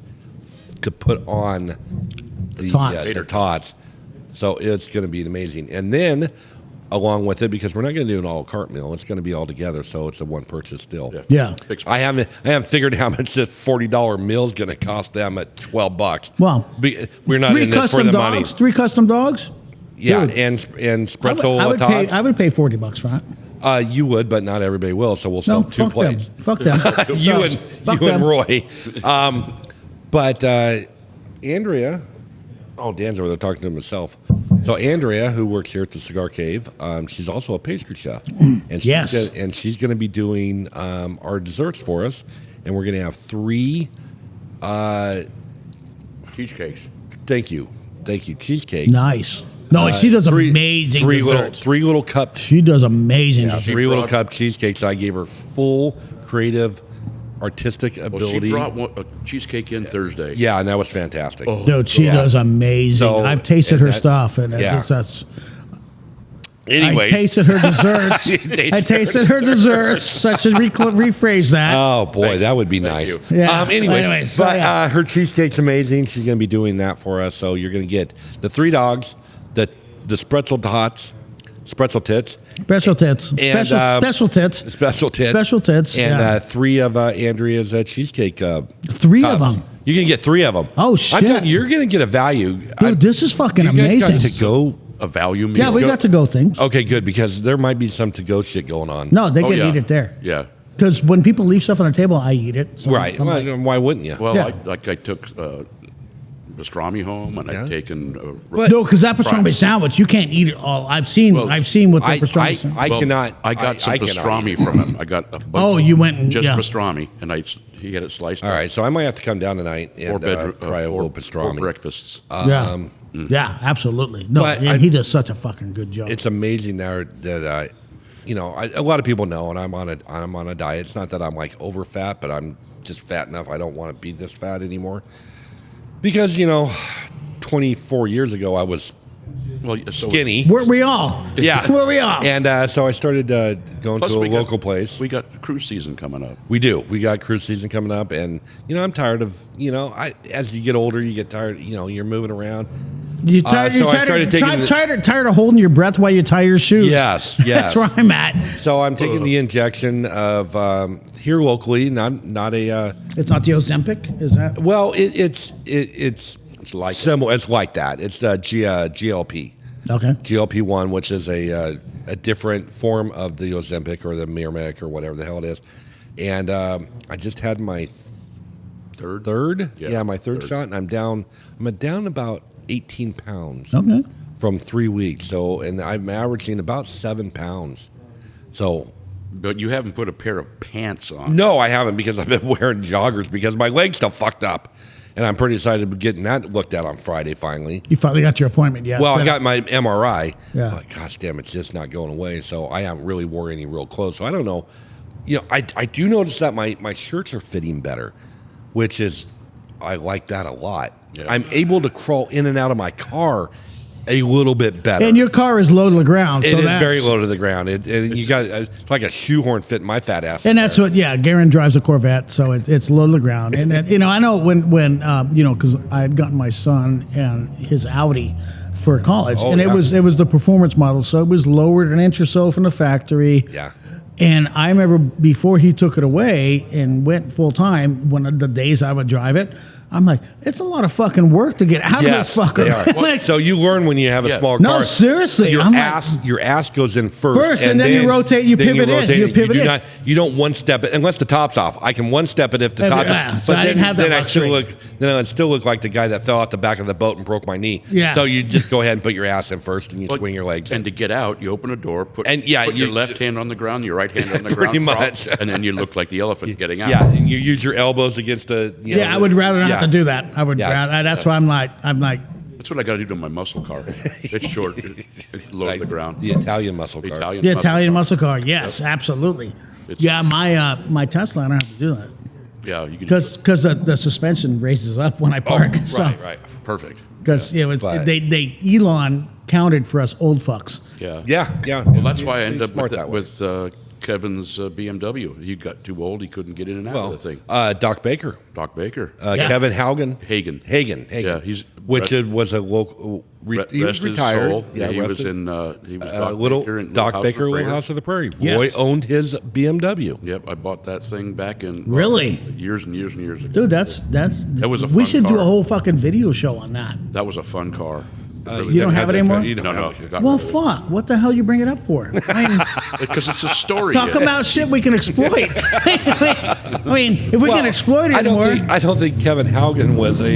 to put on tots. The tots. So it's going to be amazing. And then, along with it, because we're not going to do an a la carte meal, it's going to be all together. So it's a one purchase still. Yeah. I haven't figured how much this $40 meal is going to cost them at $12. Well, we're not in this for the money. 3 custom dogs. Yeah, Dude. and Spretzel tots. I would pay $40 for that. You would, but not everybody will. So we'll sell 2 plates. Fuck them. you and Roy. But Andrea, Dan's over there talking to himself. So Andrea, who works here at the Cigar Cave, she's also a pastry chef, and she's going to be doing our desserts for us, and we're going to have 3 cheesecakes. Thank you, cheesecake. Nice. No, she does amazing desserts. 3 little cup. She does amazing. Yeah, 3 little cup cheesecakes. I gave her full creative, artistic ability. Well, she brought a cheesecake in Thursday. Yeah, and that was fantastic. Dude, she does amazing. So, I've tasted her stuff, and that's. Anyways. I tasted her desserts. So I should rephrase that. Oh boy, that would be nice. Yeah. Anyways, her cheesecake's amazing. She's going to be doing that for us. So you're going to get the 3 dogs, the Spretzel tots, Spretzel tits, special tits, and, special tits, and 3 of Andrea's cheesecake. 3 of them. You can get 3 of them. Oh shit! You're going to get a value. Dude, this is fucking amazing. You guys got to go. A value meal. Yeah, we got to go things. Okay, good, because there might be some to go shit going on. No, they can eat it there. Yeah. Because when people leave stuff on the table, I eat it. So right. Why wouldn't you? Well, I took pastrami home, and I've taken. No, because that pastrami sandwich, you can't eat it all. I've seen what the pastrami sandwich. I cannot. I got some pastrami from him. I got a bunch you went and just pastrami, and he had it sliced. All right, so I might have to come down tonight and try a little pastrami. 4 breakfasts. Yeah, absolutely. No, he does such a fucking good job. It's amazing now that a lot of people know, and I'm on a diet. It's not that I'm like over fat, but I'm just fat enough. I don't want to be this fat anymore. Because 24 years ago I was skinny. Weren't we all? Yeah, were we all? And so I started going to a local place. We got cruise season coming up. We do. We got cruise season coming up, and I'm tired of as you get older, you get tired. You're moving around. You tired of holding your breath while you tie your shoes. Yes. That's where I'm at. So I'm taking the injection of here locally, not a. It's not the Ozempic, is that? Well, it's like similar. It's like that. It's the GLP. Okay. GLP-1, which is a different form of the Ozempic or the Mirmec or whatever the hell it is, and I just had my third. Yeah, my third shot, and I'm down about 18 pounds. Okay. From 3 weeks. So, and I'm averaging about 7 pounds. So. But you haven't put a pair of pants on. No, I haven't, because I've been wearing joggers because my leg's still fucked up. And I'm pretty excited to be getting that looked at on Friday finally. You finally got your appointment, yeah. Well, I got my MRI. Yeah. Like, gosh damn, it's just not going away. So I haven't really wore any real clothes. So I don't know. I do notice that my shirts are fitting better, which is, I like that a lot. Yeah. I'm able to crawl in and out of my car a little bit better. And your car is low to the ground. It is very low to the ground. It's like a shoehorn fit in my fat ass. And that's what, Garen drives a Corvette, so it's low to the ground. And I know when because I had gotten my son and his Audi for college, it was the performance model, so it was lowered an inch or so from the factory. Yeah. And I remember before he took it away and went full time, one of the days I would drive it, I'm like, it's a lot of fucking work to get out of this fucker. They are. Well, so you learn when you have a small car. No, seriously. Your ass goes in first. And then you rotate, you pivot in. You don't one step it unless the top's off. I can one step it if the top's off. But then I still look like the guy that fell out the back of the boat and broke my knee. Yeah. So you just go ahead and put your ass in first and you swing your legs. And to get out, you open a door, put your left hand on the ground, your right hand on the ground. Pretty much. And then you look like the elephant getting out. Yeah, and you use your elbows against the. I would rather not have to do that. I would. That's why I'm like. That's what I got to do to my muscle car. It's short, it's low to the ground. The Italian muscle car. The Italian muscle car. Yes, absolutely. My Tesla, I don't have to do that. Yeah, you can. Because the suspension raises up when I park. Right. Perfect. Because Elon counted for us old fucks. Yeah. Well, that's why I ended up with Kevin's BMW. He got too old. He couldn't get in and out of the thing. Doc Baker. Kevin Hagen. Hagen. Yeah, he's which was a local. He was Rest his retired. soul. Yeah, he was rested. in he was Doc Baker, Little House of the Prairie. Yes. Roy owned his BMW. Yep, I bought that thing back in Really? years and years and years ago. Dude, that's That was a we fun should do car. a whole fucking video show on that. That was a fun car. You don't have it anymore? No. Well, fuck. What the hell you bring it up for? I mean, Because it's a story. talk about shit we can exploit. I mean, if we can exploit it anymore. I don't think Kevin Haugen was a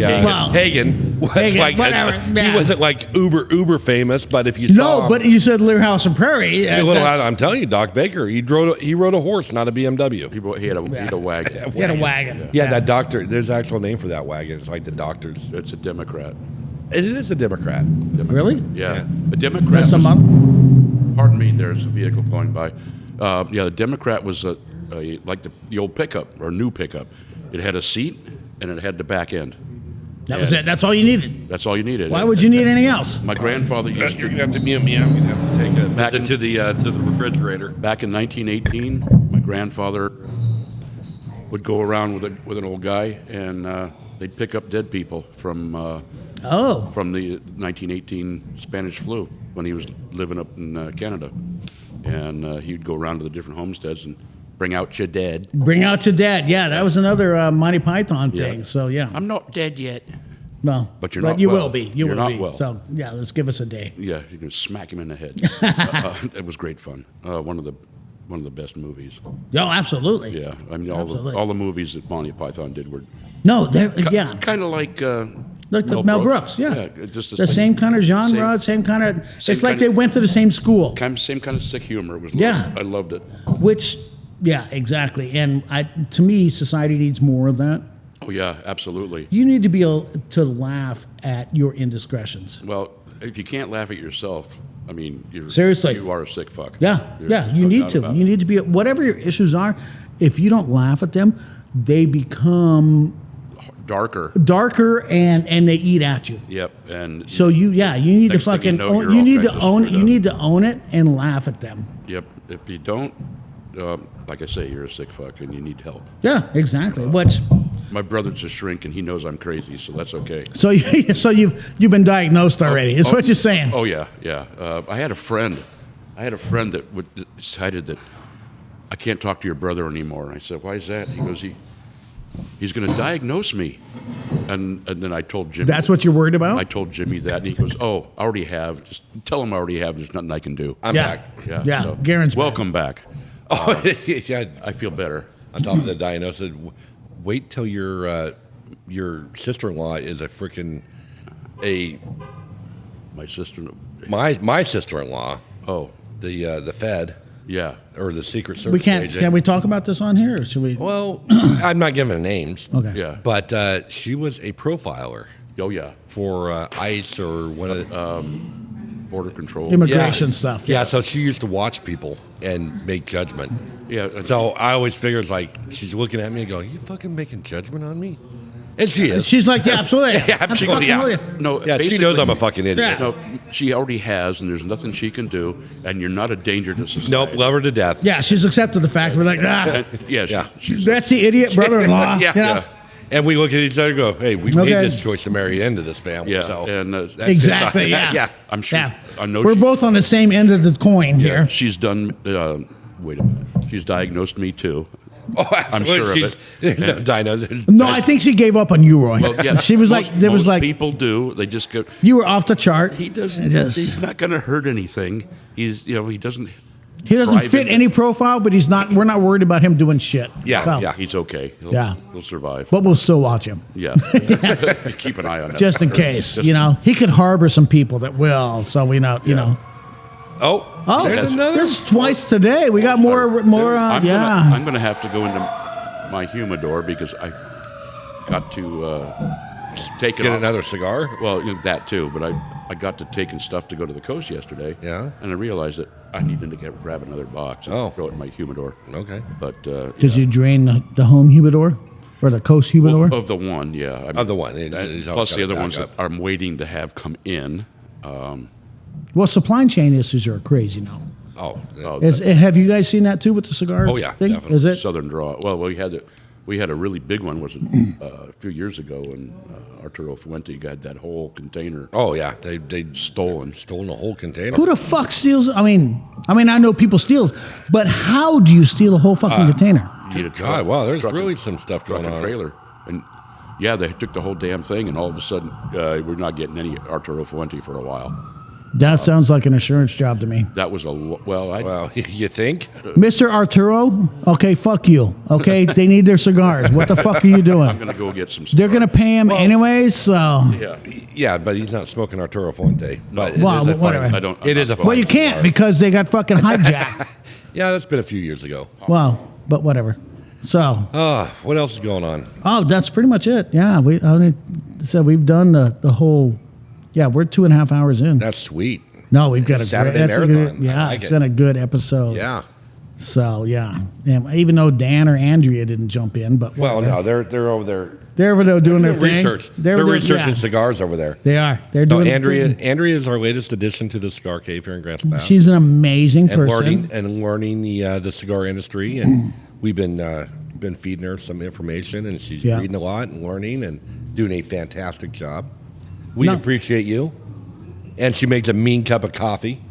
Hagen was Hagen, like whatever, he yeah. wasn't like uber famous, but if you saw No, him, but you said Little House and Prairie. I'm telling you, Doc Baker, he rode a horse, not a BMW. He had a wagon. He had a wagon. Yeah, that doctor. There's an actual name for that wagon. It's like the doctor's. It's a Democrat. It is a Democrat. Really? Yeah. A Democrat. That's Pardon me, there's a vehicle going by. The Democrat was like the old pickup or new pickup. It had a seat and it had the back end. That was it. That's all you needed. That's all you needed. Why would you need anything else? My grandfather used You're to. gonna have to mute me. I'm gonna have to take a Back visit to the refrigerator. Back in 1918, my grandfather would go around with an old guy and they'd pick up dead people from the 1918 Spanish flu when he was living up in Canada. And he'd go around to the different homesteads and bring out your dead. Bring out your dad. Yeah, that was another Monty Python thing. Yeah. So, yeah. I'm not dead yet. No. But you're not you well. will be. You You're will not be. well. So, yeah, let's give us a day. Yeah, you can smack him in the head. It was great fun. One of the best movies. Oh, absolutely. Yeah, I mean Absolutely. all the movies that Monty Python did were No, yeah. kind of like Like Mel Brooks, yeah. just The same kind of genre, same kind of. It's like they went to the same school. Same kind of sick humor. It was Yeah. I loved it. Which, yeah, exactly. And to me, society needs more of that. Oh yeah, absolutely. You need to be able to laugh at your indiscretions. Well, if you can't laugh at yourself, I mean, Seriously. you are a sick fuck. Yeah, There's you no need doubt to. about You it. need to be, whatever your issues are, if you don't laugh at them, they become darker and they eat at you. Yep, and So you need to next thing fucking you know, own, you're you all need to kinds of own screwed you up. need to own it and laugh at them. Yep, if you don't, like I say, you're a sick fuck and you need help. Yeah, exactly. Which My brot's a shrink and he knows I'm crazy, so that's okay. so you've been diagnosed already. Is what you're saying. Oh yeah. I had a friend that decided that I can't talk to your brother anymore. And I said, why is that? He goes, he's going to diagnose me. And then I told Jimmy. That's what you're worried about? I told Jimmy that, and he goes, oh, I already have. Just tell him I already have. There's nothing I can do. I'm back. Yeah, so, Garen's back. welcome back. Oh, yeah. I feel better. On top of the diagnosis, wait till your sister-in-law is a freaking My sister. my sister-in-law. Oh, The Fed. yeah. Or the Secret Service We can't. agent. Can we talk about this on here, or should we? Well, I'm not giving names. Okay. Yeah. But she was a profiler Oh yeah. for ICE or one of the Border control. Immigration stuff. Yeah, so she used to watch people and make judgment. Yeah. So I always figured like she's looking at me and going, "You fucking making judgment on me?" And she is. She's like, yeah, absolutely. Yeah, absolutely, yeah. Absolutely. No. Yeah, she basically- knows I'm a fucking idiot. Yeah. No, she already has, and there's nothing she can do, and you're not a danger to society. Nope, love her to death. Yeah, she's accepted the fact. We're like, And, yeah. Yeah. She's that's the idiot brother-in-law. Yeah. you know? Yeah. And we look at each other and go, "Hey, we made Okay. this choice to marry into this family." Yeah, So and that's- Exactly. Yeah. yeah. I'm sure. Yeah. I know. We're both on the same end of the coin Yeah, here. she's done. Wait a minute. She's diagnosed me too. Oh, I'm sure of she's- it. there's no dinos. No, I think she gave up on you, Roy. Well, yeah, she was most, like, there was most like, people do. They just go. you were off the chart. He doesn't. Just- He's not going to hurt anything. He doesn't. He doesn't drive fit into- any profile, but he's not. We're not worried about him doing shit. Yeah, So, yeah. He's okay. Yeah. He'll survive. But we'll still watch him, Yeah. Keep an eye on that. just in fucker. case. Just- You know, he could harbor some people that will. So we know. You Yeah. know. Oh, Oh, there's another. this is twice today. We got more. I'm Yeah. I'm gonna have to go into my humidor because I got to take it Get off. another cigar. Well, that too, but I got to taking stuff to go to the coast yesterday. Yeah. And I realized that I needed to grab another box and Oh. throw it in my humidor. Okay. But Did you drain the home humidor or the coast humidor? of the one, yeah. I mean, Of the one. and He's always plus got the it other back ones up. that I'm waiting to have come in. Well, supply chain issues are crazy now. Oh, Oh, Have you guys seen that too with the cigar? Oh, yeah, thing? definitely. Is it? Southern Draw. Well, we had We had a really big one, a few years ago, and Arturo Fuente got that whole container. Oh yeah, they stolen the whole container. Who the fuck steals? I mean, I know people steal, but how do you steal a whole fucking container? You need a truck, God, wow, there's truck really and- some stuff truck going and on. trailer, and yeah, they took the whole damn thing, and all of a sudden, we're not getting any Arturo Fuente for a while. That sounds like an insurance job to me. That was Well, you think? Mr. Arturo, okay, fuck you. Okay, they need their cigars. What the fuck are you doing? I'm gonna go get some. They're gonna pay him anyways, so. Yeah. Yeah, but he's not smoking Arturo Fuente. But Well, it is a whatever. fine- I don't. It is a Well, you fine can't cigar. because they got fucking hijacked. Yeah, that's been a few years ago. Well, but whatever. So, What else is going on? that's pretty much it. Yeah, we've done the whole. Yeah, we're 2.5 hours in. That's sweet. No, we've got a Saturday great, that's a marathon. good, yeah, I like it's it. been a good episode. Yeah. So yeah, even though Dan or Andrea didn't jump in, but Well, whatever. no, they're over there. They're over there doing their thing. Research. They're doing- researching yeah, cigars over there. They are. They're So doing. Andrea is our latest addition to the cigar cave here in Grants Pass. She's an amazing and person. learning the cigar industry, and we've been feeding her some information, and she's Yeah. reading a lot and learning and doing a fantastic job. We No. appreciate you. And she makes a mean cup of coffee.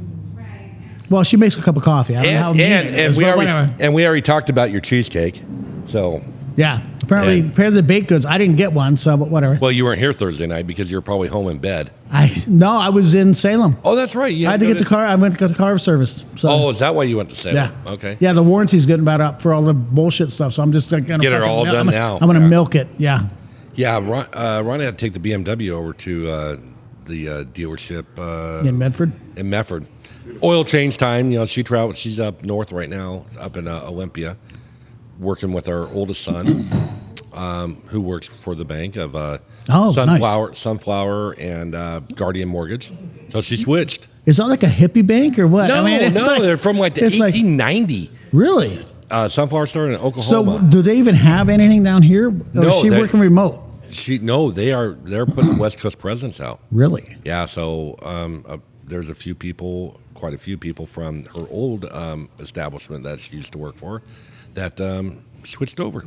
Well, she makes a cup of coffee. I don't know how mean it is, but whatever. we already talked about your cheesecake. So Yeah, apparently the baked goods. I didn't get one, so but whatever. well, you weren't here Thursday night because you're probably home in bed. I was in Salem. Oh, that's right. You I had to get the car. I went to get the car service. So. Oh, is that why you went to Salem? Yeah. Okay. Yeah, the warranty's getting about up for all the bullshit stuff, so I'm just like gonna Get it fucking all done now. I'm gonna Yeah. milk it. Yeah. Yeah, Ronnie had to take the BMW over to the dealership In Medford. in Medford. Oil change time. She travels. She's up north right now, up in Olympia, working with our oldest son, who works for the bank of Sunflower and Guardian Mortgage. So she switched. Is that like a hippie bank or what? No, it's like- they're from like the it's like- 1890. Really? Sunflower started in So Oklahoma. do they even have anything down here? Or No, is she working remote? They're putting West Coast presence out. Really? Yeah, so there's quite a few people from her old establishment that she used to work for that switched over.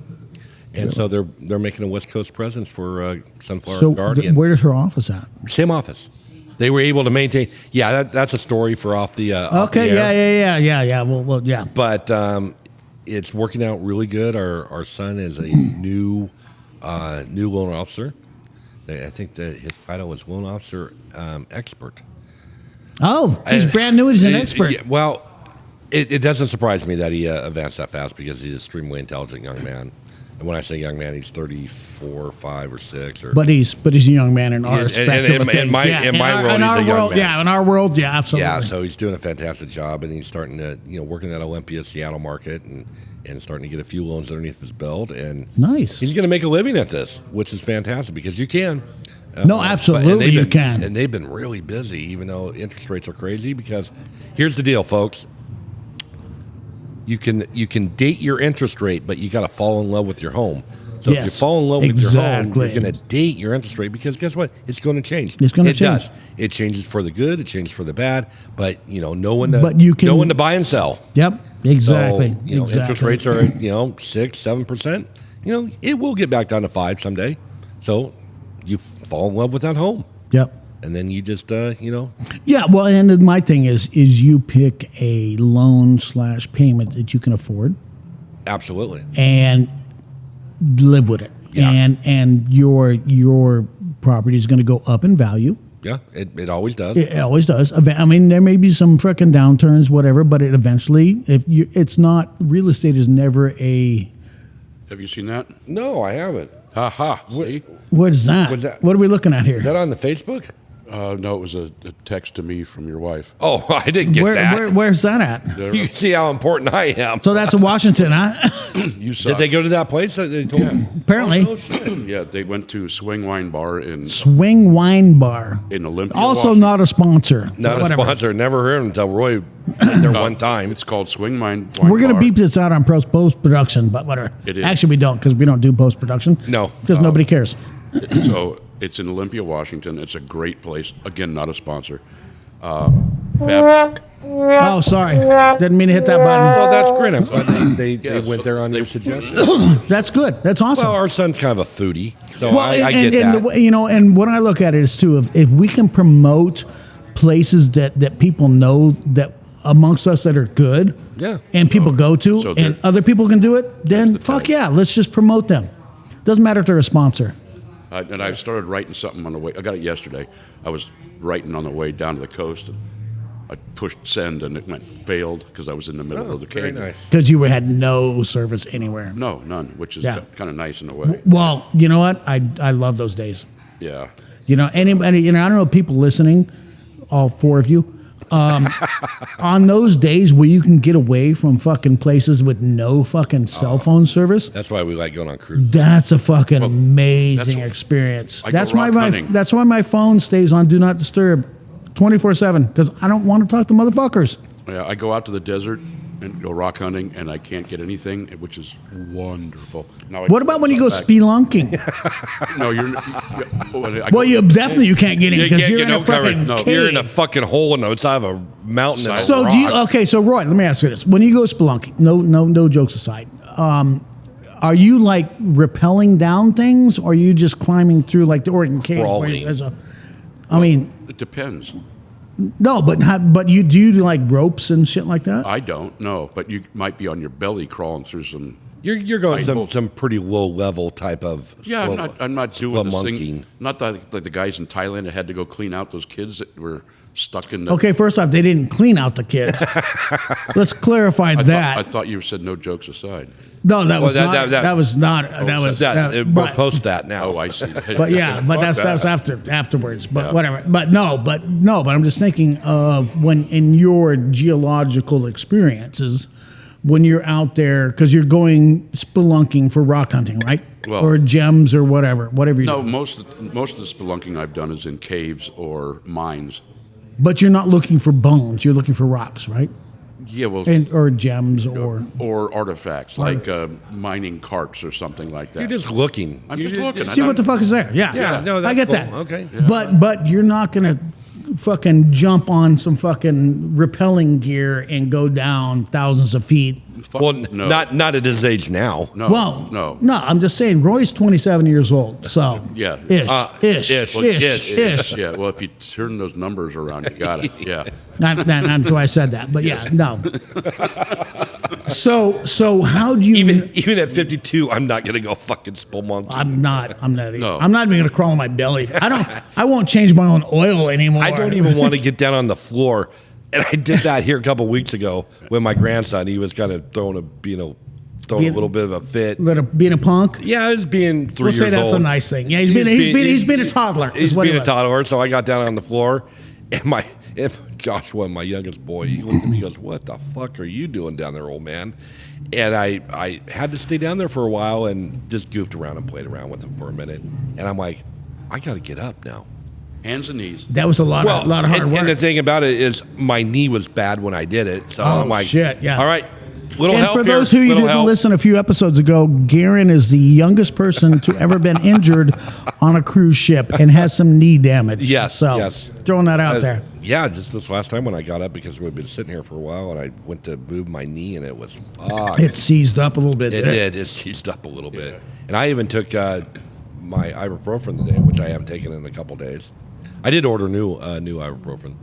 And so they're making a West Coast presence for Sunflower So Guardian. where is her office at? Same office. They were able to maintain. Yeah, that's a story for off the off the Okay, air. yeah. Well, yeah. But it's working out really good. Our son is a new loan officer. I think that his title was loan officer expert. Oh, he's brand new. He's an expert. Yeah, well, it doesn't surprise me that he advanced that fast because he's an extremely intelligent young man. And when I say young man, he's 34, 5, or 6. But he's a young man in our respective in my world, he's a young man. Yeah, in our world, yeah, absolutely. Yeah, so he's doing a fantastic job, and he's starting to work in that Olympia, Seattle market, and starting to get a few loans underneath his belt. And nice. He's going to make a living at this, which is fantastic because you can. No, absolutely you can. And they've been really busy, even though interest rates are crazy. Because here's the deal, folks. You can date your interest rate, but you got to fall in love with your home. So if you fall in love with your home, you're going to date your interest rate because guess what? It's going to change. It's going to change. Does. It changes for the good. It changes for the bad. But know when to buy and sell. Yep. Exactly. So, interest rates are 6-7%. It will get back down to 5 someday. So you fall in love with that home. Yep. And then you just Yeah, well, and then my thing is you pick a loan / payment that you can afford. Absolutely. And live with it. Yeah. And your property is going to go up in value. Yeah, it always does. It always does. I mean, there may be some freaking downturns, whatever, but it eventually, it's not, real estate is never a. Have you seen that? No, I haven't. Ha ha. See? What is that? What are we looking at here? Is that on the Facebook? No, it was a text to me from your wife. Oh, I didn't get that. Where's that at? You can see how important I am. So that's in Washington, huh? You saw. Did they go to that place that they told me? Apparently. Oh, no shit. Yeah, they went to Swing Wine Bar in Wine Bar. Olympia. Also Washington. not a sponsor. Not Whatever. a sponsor. Never heard him until Roy went there one time. It's called Swing Wine We're going to Bar. beep this out on post-production, but whatever. It is. Actually, we don't because we don't do post-production. No. Because nobody cares. So it's in Olympia, Washington. It's a great place. Again, not a sponsor. Fab. Oh, sorry. Didn't mean to hit that button. Well, that's great. I'm glad they went there on your suggestion. That's good. That's awesome. Well, our son's kind of a foodie, so Well, I get and that. the way, and what I look at it is too, if we can promote places that people know that amongst us that are good, Yeah. and people go to, so and there- other people can do it, then the fuck tag. yeah, let's just promote them. Doesn't matter if they're a sponsor. And I started writing something on the way. I got it yesterday. I was writing on the way down to the coast, and I pushed send, and it failed because I was in the middle of the Very cave. nice. Because you had no service anywhere. No, none, which is Yeah. kind of nice in a way. Well, you know what? I love those days. Yeah. Anybody, I don't know, people listening, all four of you, on those days where you can get away from fucking places with no fucking cell phone service, That's why we like going on cruises. that's a fucking amazing that's- experience. I go That's why rock hunting. that's why my phone stays on Do Not Disturb 24/7, because I don't want to talk to motherfuckers. Yeah, I go out to the desert and go rock hunting, and I can't get anything, which is wonderful. Now, What about when you go spelunking? No, you're. Well, you definitely you can't get in You because can't you're get in a no cover. fucking No, cave. you're in a fucking hole on the side of a mountain. And So do you, okay, so Roy, let me ask you this: when you go spelunking, no jokes aside, are you like rappelling down things, or are you just climbing through like the Oregon Cave? Where Crawling. there's I mean, It depends. no, but you do like ropes and shit like that? I don't know, but you might be on your belly crawling through some. You're going Right. some pretty low level type of. Yeah, I'm not doing this monkeying. thing. Not like the guys in Thailand that had to go clean out those kids that were stuck in the. Okay, first off, they didn't clean out the kids. Let's clarify that. I thought you said no jokes aside. No, that was that- not. that- That was not. That was. We'll but- post that now. Oh, I see. But yeah, but Fuck that's that. afterwards. But Yeah. whatever. But I'm just thinking of when in your geological experiences, when you're out there because you're going spelunking for rock hunting, right? Well- or gems or whatever you No, do. most of the spelunking I've done is in caves or mines. But you're not looking for bones. You're looking for rocks, right? Yeah, well, Or gems or. or artifacts like mining carts or something like that. You're just looking. I'm just looking. See what the fuck is there? Yeah, Yeah, no, that's I get cool. that. Okay. But you're not gonna fucking jump on some fucking rappelling gear and go down thousands of feet. Fuck, Well, no. not at his age now. No. Well, no. I'm just saying. Roy's 27 years old, so Yeah. ish. Yeah. Well, if you turn those numbers around, you got it. Yeah. That's why I said that. But yeah, no. So how do you? Even at 52, I'm not gonna go fucking spelunking. I'm not. No. I'm not even gonna crawl on my belly. I won't change my own oil anymore. I don't even want to get down on the floor. And I did that here a couple weeks ago with my grandson. He was kind of throwing a little bit of a fit. being a punk. Yeah, I was being 3 We'll years say that's old. a nice thing. Yeah, he's been a toddler. is He's what being he a was. toddler, so I got down on the floor, and Joshua, my youngest boy, he looked at me, he goes, "What the fuck are you doing down there, old man?" And I had to stay down there for a while and just goofed around and played around with him for a minute. And I'm like, I got to get up now. Hands and knees. That was a lot of hard work. And the thing about it is, my knee was bad when I did it, so I'm like, shit, yeah. all right, little And help for here, those who little didn't help. listen a few episodes ago, Garen is the youngest person to ever been injured on a cruise ship and has some knee damage. Yes, so yes. throwing that out there. Yeah, just this last time when I got up, because we've been sitting here for a while, and I went to move my knee, and it was fucked. It seized up a little bit. It there. did. It seized up a little bit. And I even took my ibuprofen today, which I haven't taken in a couple days. I did order new ibuprofen.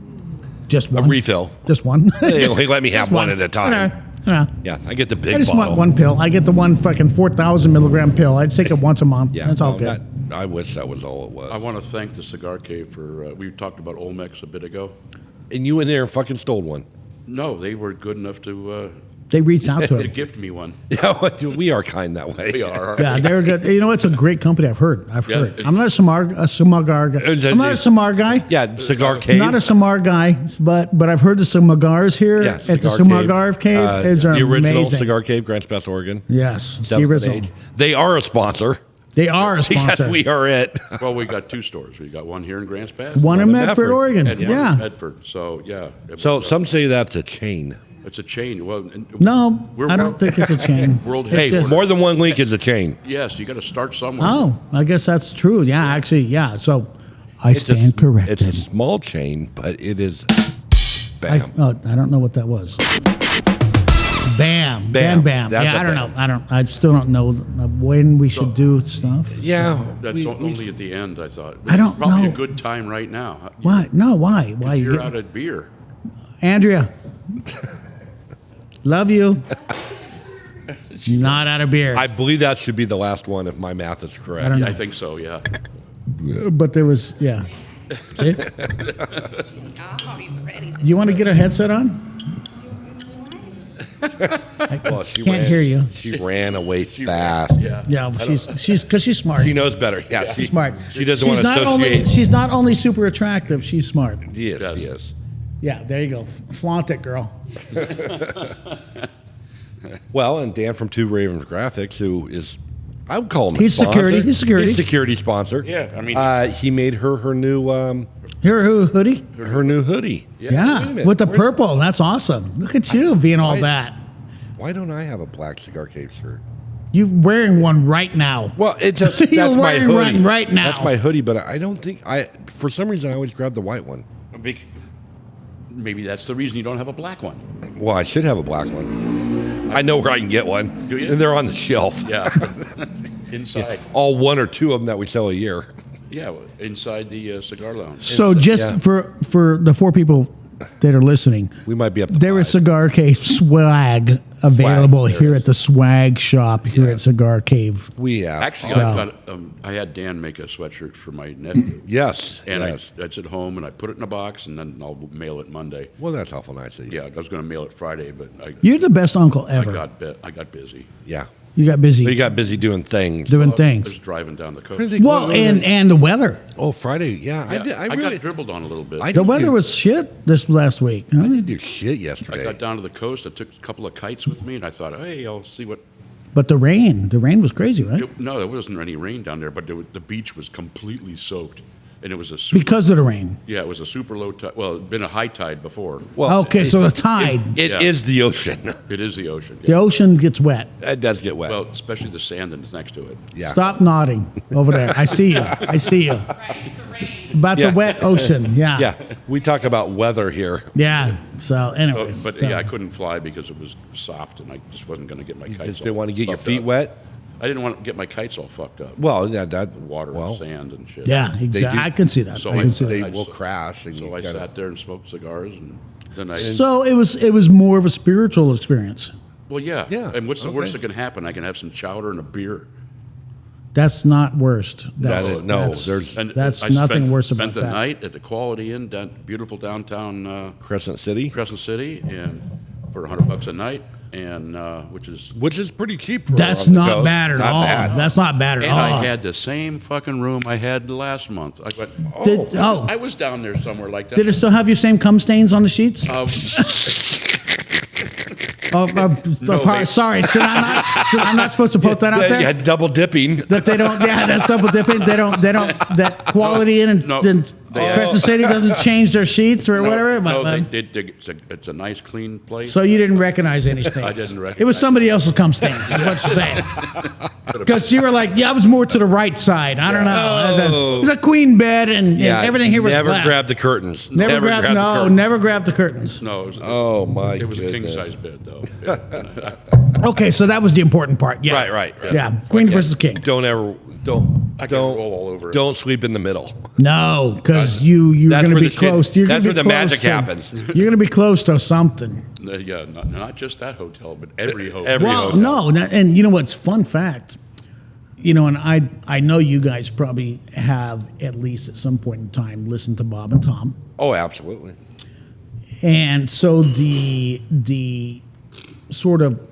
Just A one refill. Just one. They only let me have Just one at a time. Yeah. Yeah, I get the big I just bottle. want one pill. I get the one fucking 4,000 milligram pill. I take it once a month. Yeah, That's all no, good. I wish that was all it was. I want to thank the Cigar Cave for. We talked about Olmecs a bit ago. And you in there and fucking stole one. No, they were good enough to They reached out to to him. gift me one. Yeah, we are kind that way. We are. Yeah, they're good. You know, it's a great company. I've heard. Yeah. I'm not a cigar guy. I'm not a cigar guy. Yeah, Cigar I'm Cave. not a cigar guy, but I've heard the cigars here Yeah, at the Cigar Cigar Cave. Is the original amazing. Cigar Cave, Grants Pass, Oregon. Yes, the 7th original. and 8th. They are a sponsor. They are a Because sponsor. we are it. Well, we got two stores. We got one here in Grants Pass. One in in Medford, Medford. Oregon. and one Yeah. in Medford. So yeah. So some say that's a chain. It's a chain. Well, No, we're I don't think it's a chain. World It's Hey, just- more than one link is a chain. Yes, you got to start somewhere. Oh, I guess that's true. Yeah, actually, yeah. So I It's stand corrected. It's a small chain, but it is Bam. I don't know what that was. Bam. Bam. Bam. That's Yeah, a I don't bam. know. I still don't know when we should do stuff. Yeah. That's only at the end, I thought. I don't Probably know. a good time right now. Why? No, why? Why? You're get- out of beer. Andrea. Love you. Not out of beer. I believe that should be the last one if my math is correct. I don't Yeah, know. I think so, yeah. But there was, yeah. See? Oh, he's ready. You want to get a headset on? Well, she Can't hear you. She ran away fast. Yeah. Yeah, because she's smart. She knows better. Yeah, She's smart. She doesn't She's want to not only associate. she's not only super attractive, she's smart. She is. She is. Yeah, there you go. Flaunt it, girl. Well, and Dan from Two Ravens Graphics, who is, I would call him He's a sponsor. security. He's security. He's security sponsor. Yeah, I mean- he made her new Here, hoodie. her new hoodie. Yeah, Wait a minute. with the Where- purple. That's awesome. Look at you being all Why- that. Why don't I have a black Cigar Cave shirt? You're wearing one right now. Well, it's just that's You're my wearing hoodie one right now. That's my hoodie, but I don't think for some reason I always grab the white one. Maybe that's the reason you don't have a black one. Well, I should have a black one. I know where I can get one. Do you? And they're on the shelf. Yeah. Inside. All one or two of them that we sell a year. Yeah, inside the cigar lounge. So just yeah. for the 4 people that are listening, We might be up to there is 5. Cigar Cave swag available there here is. at the swag shop here at Cigar Cave. We have. Actually, Wow. I had Dan make a sweatshirt for my nephew. Yes. And yes. it's at home, and I put it in a box, and then I'll mail it Monday. Well, that's awful nice of you. Yeah, I was going to mail it Friday, but You're the best uncle I ever. got busy. Yeah. You got busy But you got busy doing things. doing I things. was driving down the I coast. think- Well, and the weather. oh, Friday. Yeah, I Yeah, did. I really, got dribbled on a little bit. I The didn't weather do- was shit this last week. I Huh? didn't do shit I yesterday. got down to the coast. I took a couple of kites with me, and I thought, hey, I'll see what. But the rain was crazy, right? No, there wasn't any rain down there, but the beach was completely soaked, and it was a super. Because of the rain. Yeah, it was a super low tide. Well, it'd been a high tide before. Well, Okay, so the tide. It Yeah. is the ocean. It is the ocean. The Yeah. ocean gets wet. It does get wet. Well, especially the sand that's next to it. yeah. Stop nodding over there. I see you. I see you. Right, it's the rain. About Yeah. the wet ocean. Yeah. Yeah. We talk about weather here. Yeah. So, anyway. But yeah, I couldn't fly because it was soft, and I just wasn't going to get my kites. Just all didn't want to get your fucked feet up. wet. I didn't want to get my kites all fucked up. Well, yeah, that Water well, and sand and shit. Yeah, exactly. I can see that. So I can see they that. will crash. And So you I gotta- sat there and smoked cigars, and then I. So it was more of a spiritual experience. Well, yeah. Yeah, And what's the worst okay. that can happen? I can have some chowder and a beer. That's not worst. That That's, is, no, that's- there's And That's I nothing spent, worse spent about the that. night at the Quality Inn, beautiful downtown Crescent City, Crescent City, and for $100 a night, and which is. which is pretty cheap. For That's on the not coast. bad at Not all. bad. That's not bad at And all. I had the same fucking room I had last month. I went. Did, I was down there somewhere like that. did it still have your same cum stains on the sheets? they- Sorry, I'm not supposed to put that out Yeah, there. you had double dipping. That they don't. Yeah, that's double dipping. They don't. That Quality Inn and, No, and they- Crescent City doesn't change their sheets or whatever. But, No, they did. It's a nice, clean place. so you didn't recognize any stains. I didn't It was recognize- somebody else's cum stains. Is what you're saying. Because you were like, yeah, I was more to the right side. I don't know. Oh. It was a queen bed and everything here was never flat. grab the curtains. Never grab. the No, curtains. never grab the curtains. No, it was, Oh my! it was a king goodness. size bed though. Yeah. Okay, so that was the important part. Yeah. Right. Yeah, queen versus king. Don't ever I can don't roll all over it. don't sleep in the middle. No, because you're That's going to where be the shit- close. You're that's gonna where be the close magic to- happens. You're going to be close to something. Yeah, not just that hotel, but every hotel. Every Well, hotel. no, and you know what's fun fact? You know, and I know you guys probably have at least at some point in time listened to Bob and Tom, Oh, absolutely. and so the sort of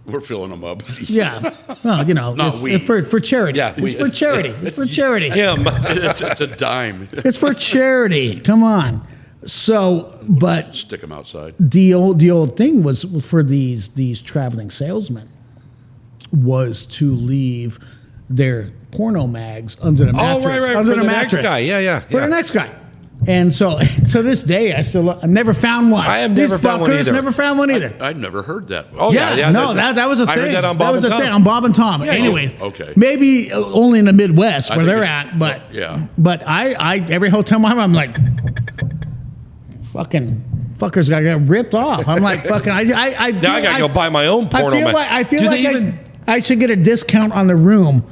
We're filling them up. yeah, well, you know, No, it's, we. it's for charity. Yeah, it's for charity. It's for charity. Him. it's a dime. It's for charity. Come on. So, but Stick them outside. the old thing was for these traveling salesmen was to leave their porno mags under the mattress. Oh, right. Under For the next mattress. guy. Yeah. For the next guy. And so to this day, I never found one. I have These never found one fuckers either. Never found one either. I'd never heard that. Oh, yeah. No, that was a I thing. heard that on That Bob was and a Tom. thing on Bob and Tom. Anyways, okay. maybe only in the Midwest where think they're it's- at, but yeah. But I every hotel I'm like, fucking fuckers got to get ripped off. I'm like, fucking, Now I gotta go buy my own porno. I feel like I should get a discount on the room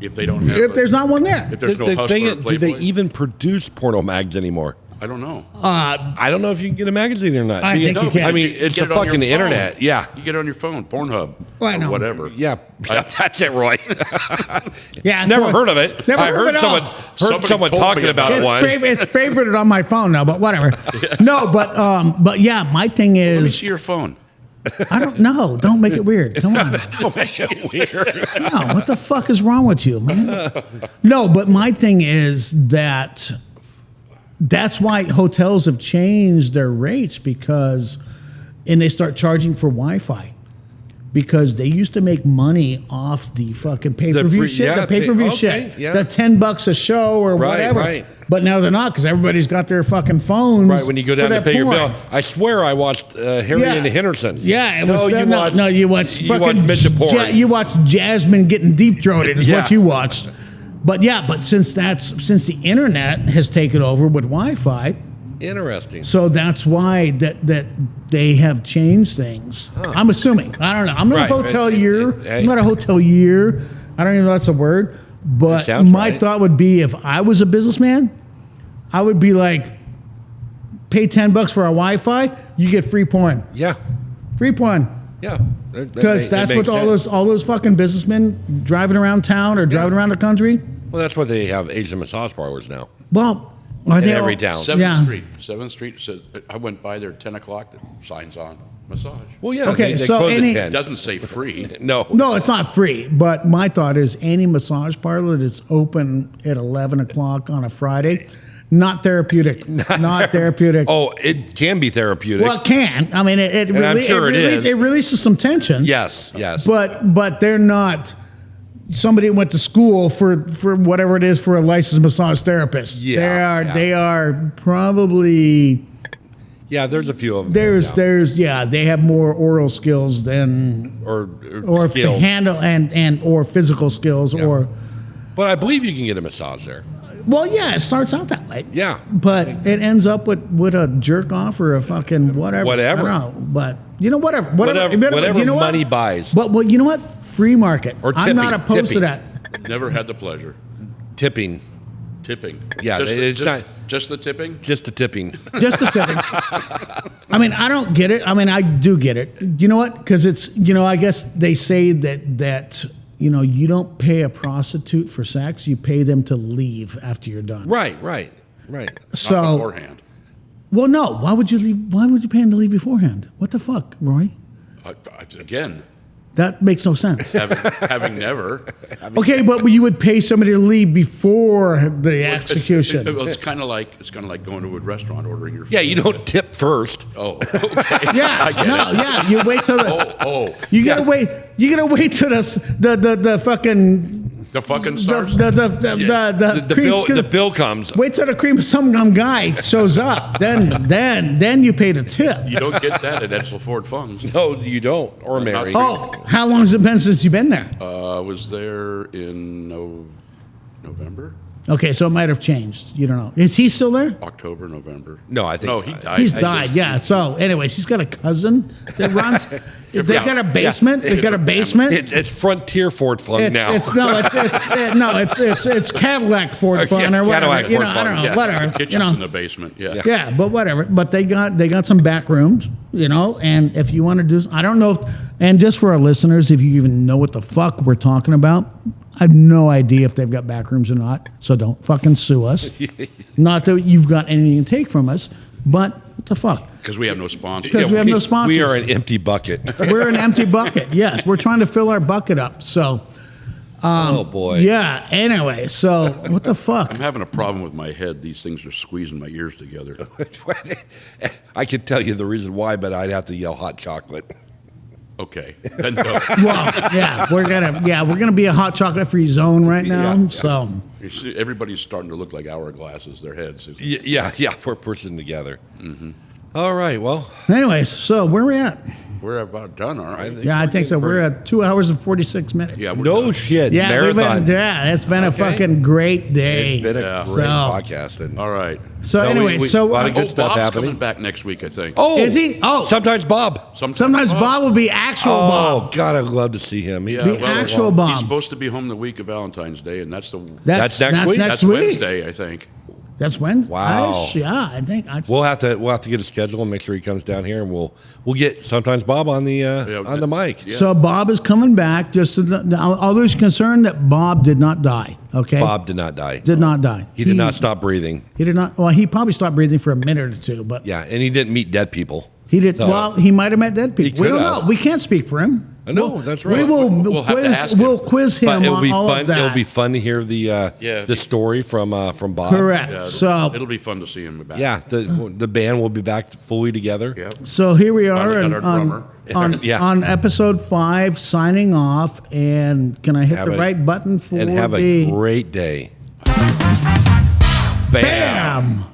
If they don't have if there's not one there. If there's no Hustler or do they Playboy. even produce porno mags anymore? I don't know. I don't know if you can get a magazine or not. I think you can. I mean, it's the Get it on your fucking phone. internet. Yeah. You get it on your phone, Pornhub, Well, I or know. whatever. Yeah, that's it, Roy. Yeah, Never heard of it. Never I heard heard of it someone all. someone told talking me about about it it. once. It's favorited on my phone now, but whatever. No, but yeah, my thing Let me is, see your phone. I don't know. Don't make it weird. Come on. Don't make it weird. No, what the fuck is wrong with you, man? No, but my thing is that's why hotels have changed their rates and they start charging for Wi-Fi because they used to make money off the fucking pay-per-view shit, the pay-per-view shit, yeah. the $10 a show or whatever. Right. But now they're not because everybody's got their fucking phones. Right, when you go down for to that pay your porn. bill. I swear I watched Harry Yeah. and the Hendersons. Yeah, it was you watched you fucking watched midget porn. you watched Jasmine getting deep throated is Yeah. what you watched. But since the internet has taken over with Wi-Fi, Interesting. so that's why that they have changed things. I'm assuming. I don't know. I'm not Right. a hotelier. Hey. I'm not a hotelier. I don't even know if that's a word. But sounds my right. thought would be if I was a businessman, I would be like, pay $10 for our Wi-Fi, you get free porn. Yeah. Free porn. Yeah. Because that's what all those fucking businessmen driving around town or driving around the country. Well, that's why they have Asian massage parlors now. Well, are In they every all- town. 7th Yeah. Street. 7th Street says, I went by there at 10 o'clock, the sign's on, massage. Well, yeah. Okay, they so close any- at It 10. doesn't say free. No. No, it's not free. But my thought is any massage parlor that's open at 11 o'clock on a Friday, not therapeutic. Not therapeutic. Oh, it can be therapeutic. Well, it can. I mean, it And I'm sure it is. It releases some tension. Yes. But they're not somebody who went to school for whatever it is for a licensed massage therapist. Yeah, They are probably Yeah, there's a few of them. they have more oral skills than or or handle and or physical skills or But I believe you can get a massage there. well, yeah, it starts out that way. Yeah. But it ends up with a jerk off or a fucking whatever. Whatever. I don't know, but you know whatever Whatever you know what? money buys. But you know what? Free market. Or I'm not tipping, opposed to tipping. that. Never had the pleasure. Tipping. Tipping. Yeah, it's not- Just the tipping? Just the tipping. Just a second. I mean, I don't get it. I mean, I do get it. You know what? Because it's, I guess they say that you don't pay a prostitute for sex. You pay them to leave after you're done. Right. So, Not beforehand. well, no. Why would you leave? Why would you pay them to leave beforehand? What the fuck, Roy? Again, That makes no sense. having never. Okay, but you would pay somebody to leave before the execution. It's kind of like going to a restaurant ordering your food. Yeah, you don't tip first. Oh, okay. Yeah, I get no, it. yeah. You wait till the. Oh, You gotta wait. You gotta wait till the fucking the fucking stars. The bill comes. Wait till the cream of some gum guy shows up. Then you pay the tip. You don't get that at Edsel Ford Funds. No, you don't. Or Mary. Oh, how long has it been since you've been there? I was there in November, Okay, so it might have changed. You don't know. Is he still there? October, November. No, I think No, he died. He's died. Yeah. So, anyways, he's got a cousin that runs. They got a basement. They got a basement. It's Frontier Ford Fund now. It's Cadillac Ford Fun or whatever. Cadillac Ford I don't know. Fun, yeah. Whatever. Kitchen's in the basement. Yeah. Yeah, but whatever. But they got some back rooms, and if you want to do, I don't know and just for our listeners, if you even know what the fuck we're talking about, I have no idea if they've got back rooms or not, so don't fucking sue us. Not that you've got anything to take from us, but what the fuck? Because we have no sponsors. Because we have no sponsors. We are an empty bucket. We're an empty bucket. Yes, we're trying to fill our bucket up. So, Oh boy. yeah. Anyway, so what the fuck? I'm having a problem with my head. These things are squeezing my ears together. I could tell you the reason why, but I'd have to yell hot chocolate. Okay. Then no. Well, yeah, we're gonna be a hot chocolate free zone right now. Yeah. So, You see, everybody's starting to look like hourglasses. Their heads. Yeah, we're pushing together. Mm-hmm. All right, well, anyways, so where we at? We're about done, aren't we? Yeah, I think so. We're at 2 hours and 46 minutes. Yeah, we're No done. shit. Yeah, Marathon. it's been a Okay. fucking great day. It's been a Yeah. great So- podcast. And All right. So No, anyway, a lot of good stuff Bob's happening. coming back next week, I think. Oh, Is he? Oh. sometimes Bob. Sometimes Bob will be actual Oh Bob. God, I'd love to see him. Yeah, The actual Bob. He's supposed to be home the week of Valentine's Day, and that's That's next week? that's Wednesday, I think. That's Wednesday. Wow. Yeah, I think. We'll have to get a schedule and make sure he comes down here, and we'll get sometimes Bob on the mic. Yeah. So Bob is coming back. Just always concerned that Bob did not die. Okay. Bob did not die. did not die. He did not stop breathing. He did not. Well, he probably stopped breathing for a minute or two, but Yeah, and he didn't meet dead people. he did. So- Well, he might have met dead people. We could don't have. know. We can't speak for him. I know, that's right. We will We'll have to quiz. ask him. We'll quiz him But it'll on be all fun. of that. It'll be fun to hear the story from Bob. Correct. Yeah, So it'll be fun to see him back. Yeah, the band will be back fully together. Yeah. So here we are Finally got our drummer. Yeah. on episode 5, signing off. And can I hit Have the a- right button for And have the a great day. Bam. Bam!